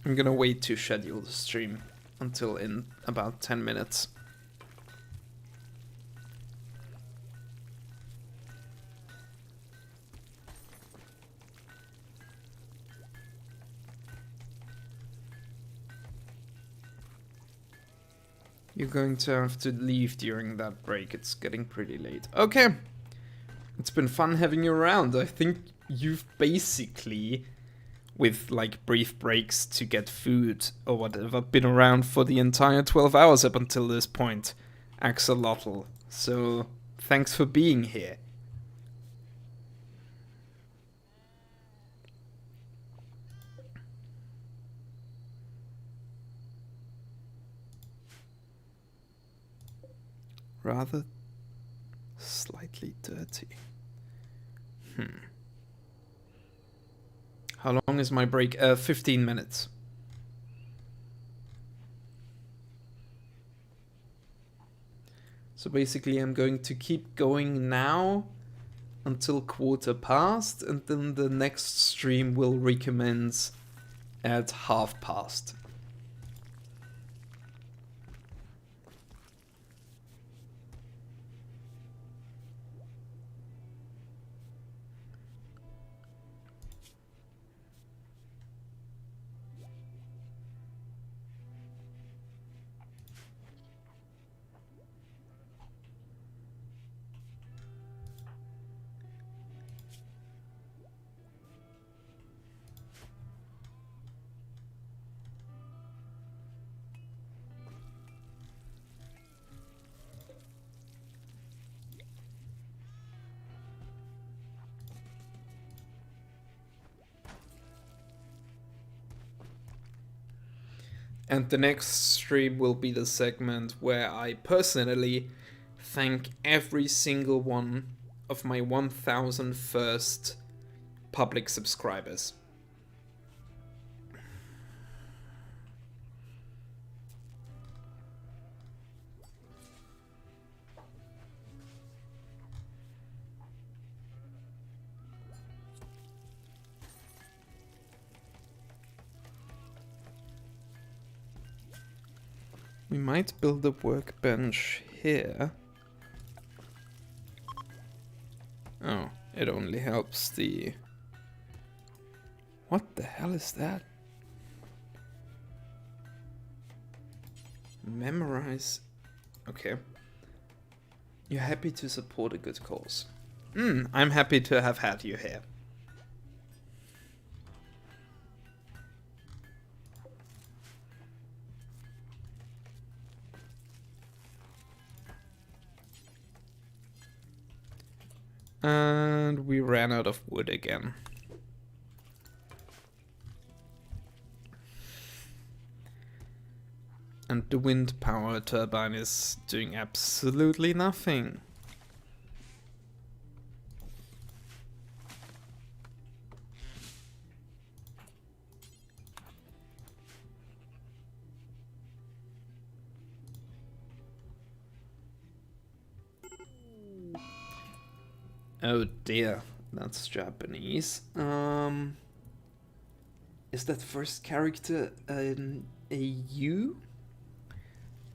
I'm gonna wait to schedule the stream until in about 10 minutes. You're going to have to leave during that break. It's getting pretty late. Okay. It's been fun having you around. I think you've basically with like brief breaks to get food or whatever, been around for the entire 12 hours up until this point, Axolotl. So thanks for being here. Rather slightly dirty. How long is my break? 15 minutes. So basically I'm going to keep going now until 1/4 past, and then the next stream will recommence at 1/2 past. And the next stream will be the segment where I personally thank every single one of my 1,000 first public subscribers. We might build a workbench here. Oh, it only helps the... What the hell is that? Memorize... Okay. You're happy to support a good cause. I'm happy to have had you here. And we ran out of wood again. And the wind power turbine is doing absolutely nothing. Oh dear, that's Japanese. Is that first character a U?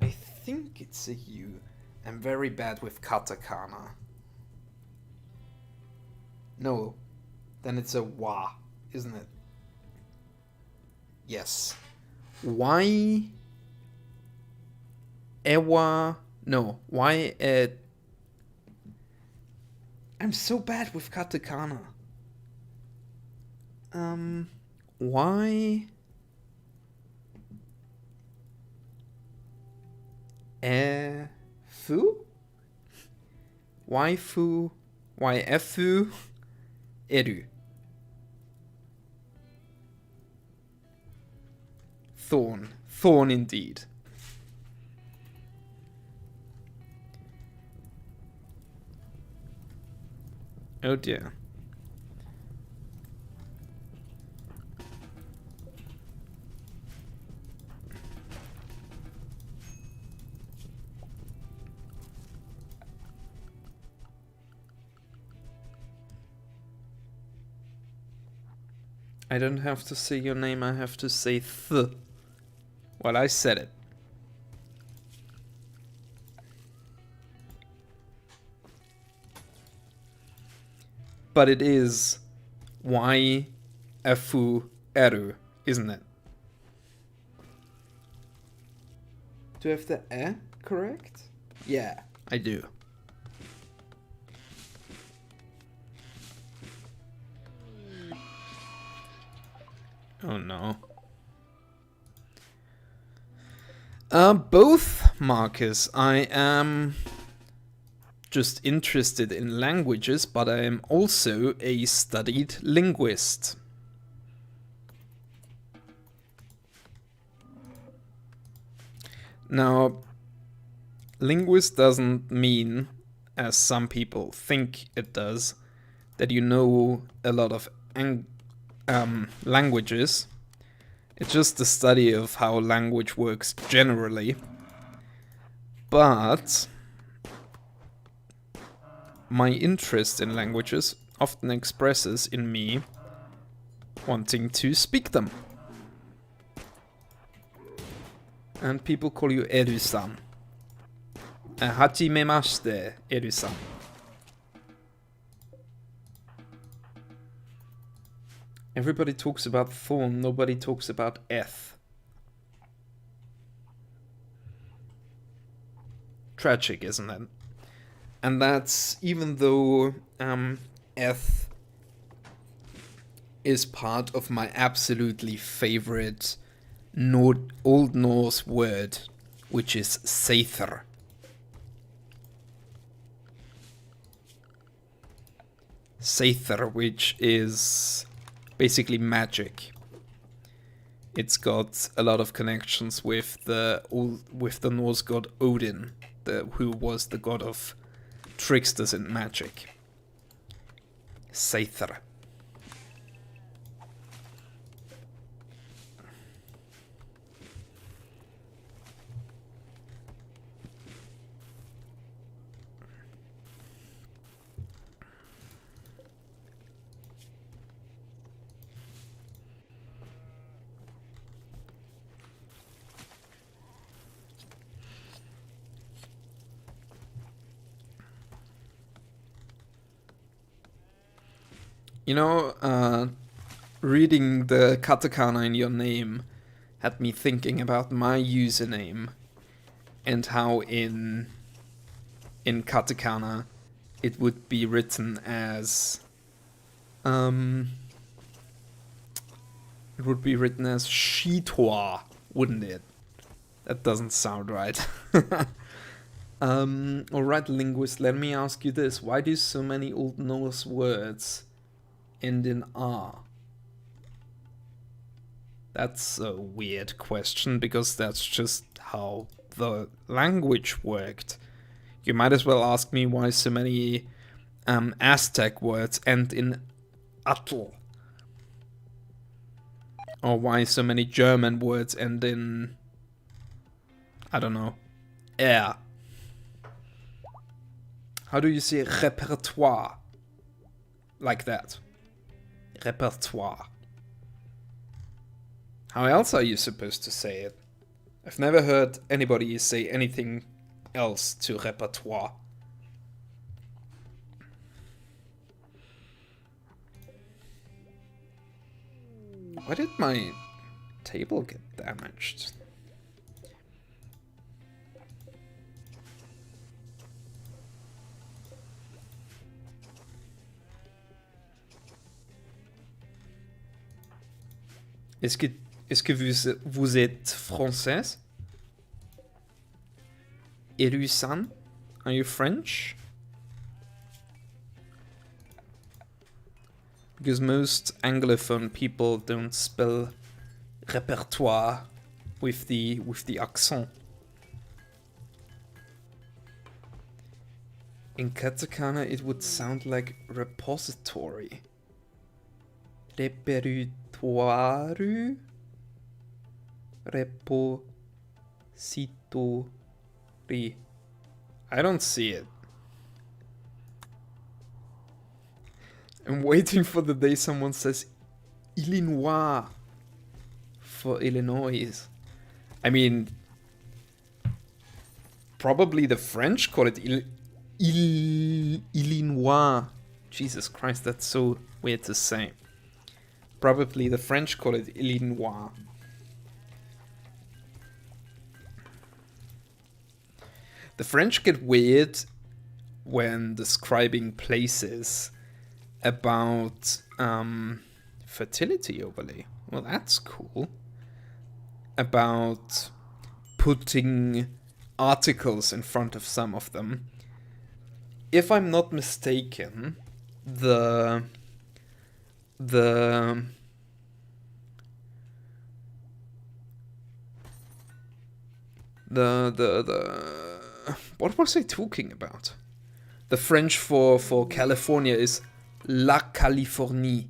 I think it's a U. I'm very bad with katakana. No, then it's a wa, isn't it? Yes. Why? Ewa? No. Why? I'm so bad with katakana. Why? Fu? Waifu? Waifu? Eru. Thorn. Thorn indeed. Oh dear. I don't have to say your name, I have to say th. Well, I said it. But it is Waifu Eru, isn't it? Do I have the E correct? Yeah, I do. Oh no. Both, Marcus. I am just interested in languages, but I am also a studied linguist. Now, linguist doesn't mean, as some people think it does, that you know a lot of languages. It's just the study of how language works generally. But my interest in languages often expresses in me wanting to speak them. And people call you Eru-san. Hajimemashite, Eru-san. Everybody talks about Thorn, nobody talks about Eth. Tragic, isn't it? And that's even though Eth is part of my absolutely favorite Old Norse word, which is Seetor. Seetor, which is basically magic. It's got a lot of connections with the Norse god Odin, who was the god of tricksters and magic. Seetor. You know, reading the katakana in your name had me thinking about my username and how in katakana it would be written as Seetor, wouldn't it? That doesn't sound right. Alright, linguist, let me ask you this. Why do so many Old Norse words end in R? That's a weird question, because that's just how the language worked. You might as well ask me why so many Aztec words end in atl. Or why so many German words end in, I don't know, er. How do you say repertoire? Like that. Repertoire. How else are you supposed to say it? I've never heard anybody say anything else to repertoire. Why did my table get damaged? Est-ce que vous êtes française? Eru-san? Are you French? Because most Anglophone people don't spell repertoire with the accent. In katakana it would sound like repository. Repertoire? Repository. I don't see it. I'm waiting for the day someone says Illinois for Illinois. I mean, probably the French call it Illinois. Jesus Christ, that's so weird to say. Probably the French call it Illinois. The French get weird when describing places about fertility overlay. Well, that's cool. About putting articles in front of some of them. If I'm not mistaken, the what was I talking about? The French for California is La Californie.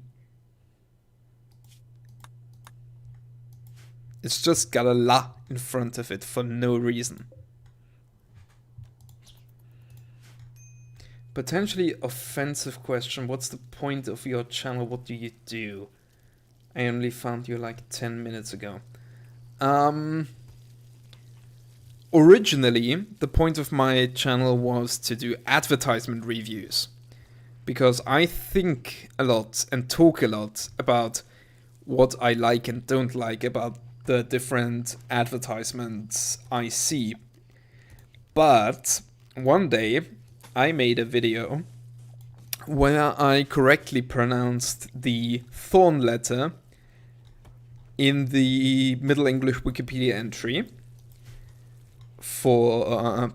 It's just got a la in front of it for no reason. Potentially offensive question. What's the point of your channel? What do you do? I only found you like 10 minutes ago. Originally, the point of my channel was to do advertisement reviews. Because I think a lot and talk a lot about what I like and don't like about the different advertisements I see. But one day I made a video where I correctly pronounced the thorn letter in the Middle English Wikipedia entry for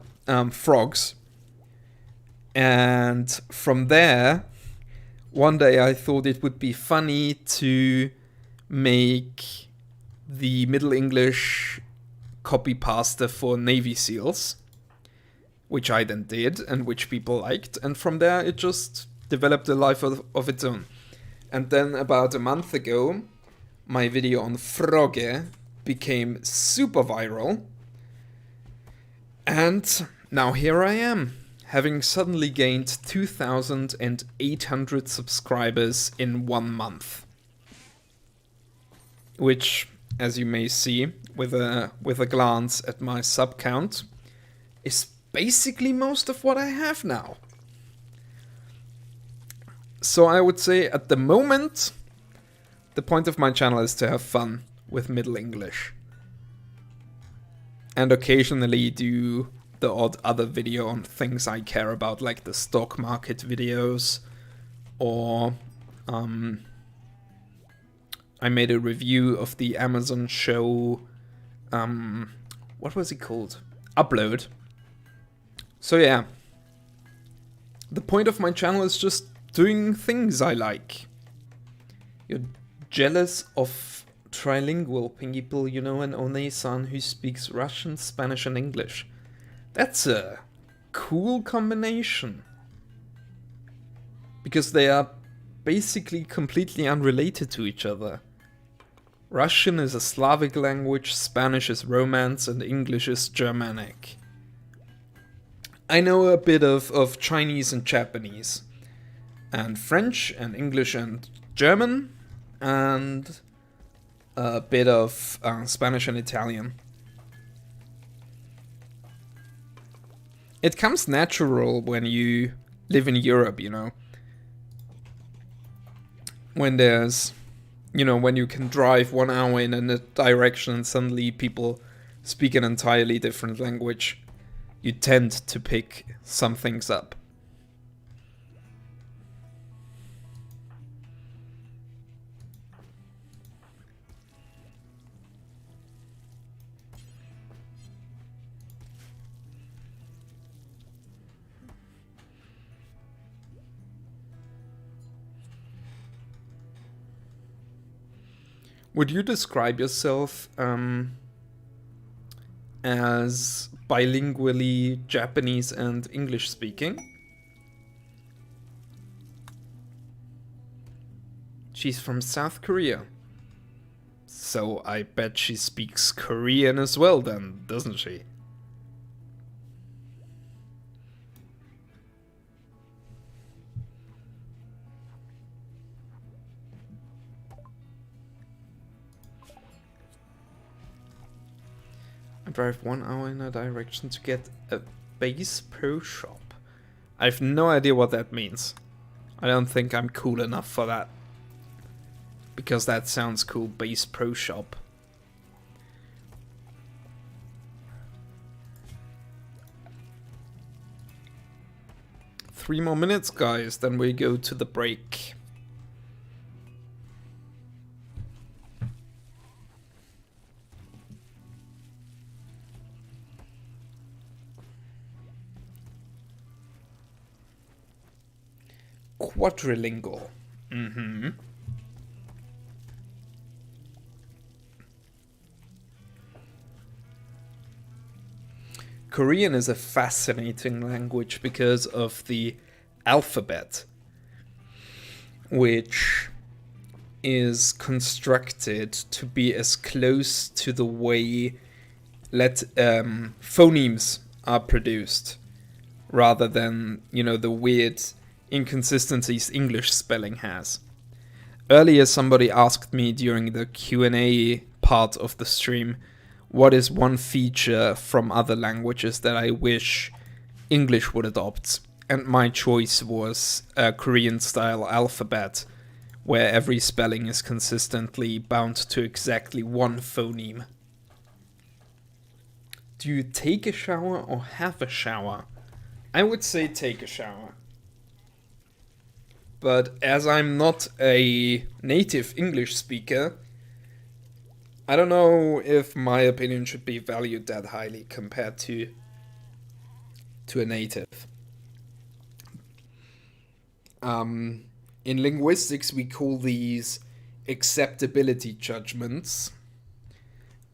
frogs. And from there, one day I thought it would be funny to make the Middle English copy pasta for Navy SEALs, which I then did and which people liked. And from there, it just developed a life of its own. And then about a month ago, my video on Frogge became super viral. And now here I am, having suddenly gained 2,800 subscribers in 1 month. Which, as you may see with a glance at my sub count, is basically most of what I have now. So I would say at the moment, the point of my channel is to have fun with Middle English. And occasionally do the odd other video on things I care about, like the stock market videos, or I made a review of the Amazon show, what was it called? Upload. So yeah, the point of my channel is just doing things I like. You're jealous of trilingual people, you know, an One-san who speaks Russian, Spanish and English. That's a cool combination. Because they are basically completely unrelated to each other. Russian is a Slavic language, Spanish is Romance, and English is Germanic. I know a bit of Chinese and Japanese, and French and English and German, and a bit of Spanish and Italian. It comes natural when you live in Europe, you know. When there's, you know, when you can drive 1 hour in a direction and suddenly people speak an entirely different language, you tend to pick some things up. Would you describe yourself as bilingually Japanese and English speaking? She's from South Korea. So I bet she speaks Korean as well then, doesn't she? I drive 1 hour in a direction to get a Bass Pro Shop. I have no idea what that means. I don't think I'm cool enough for that. Because that sounds cool, Bass Pro Shop. Three more minutes, guys, then we go to the break. quadrilingual. Korean is a fascinating language because of the alphabet, which is constructed to be as close to the way phonemes are produced, rather than, the weird inconsistencies English spelling has. Earlier, somebody asked me during the Q&A part of the stream, what is one feature from other languages that I wish English would adopt? And my choice was a Korean-style alphabet, where every spelling is consistently bound to exactly one phoneme. Do you take a shower or have a shower? I would say take a shower. But as I'm not a native English speaker, I don't know if my opinion should be valued that highly compared to a native. In linguistics, we call these acceptability judgments.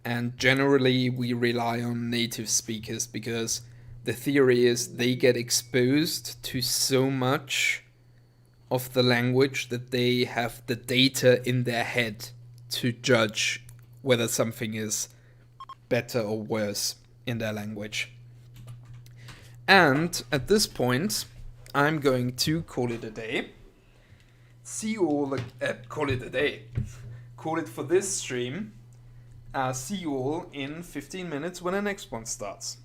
And generally, we rely on native speakers because the theory is they get exposed to so much of the language that they have the data in their head to judge whether something is better or worse in their language. And at this point, I'm going to call it a day. See you all, call it a day. Call it for this stream. See you all in 15 minutes when the next one starts.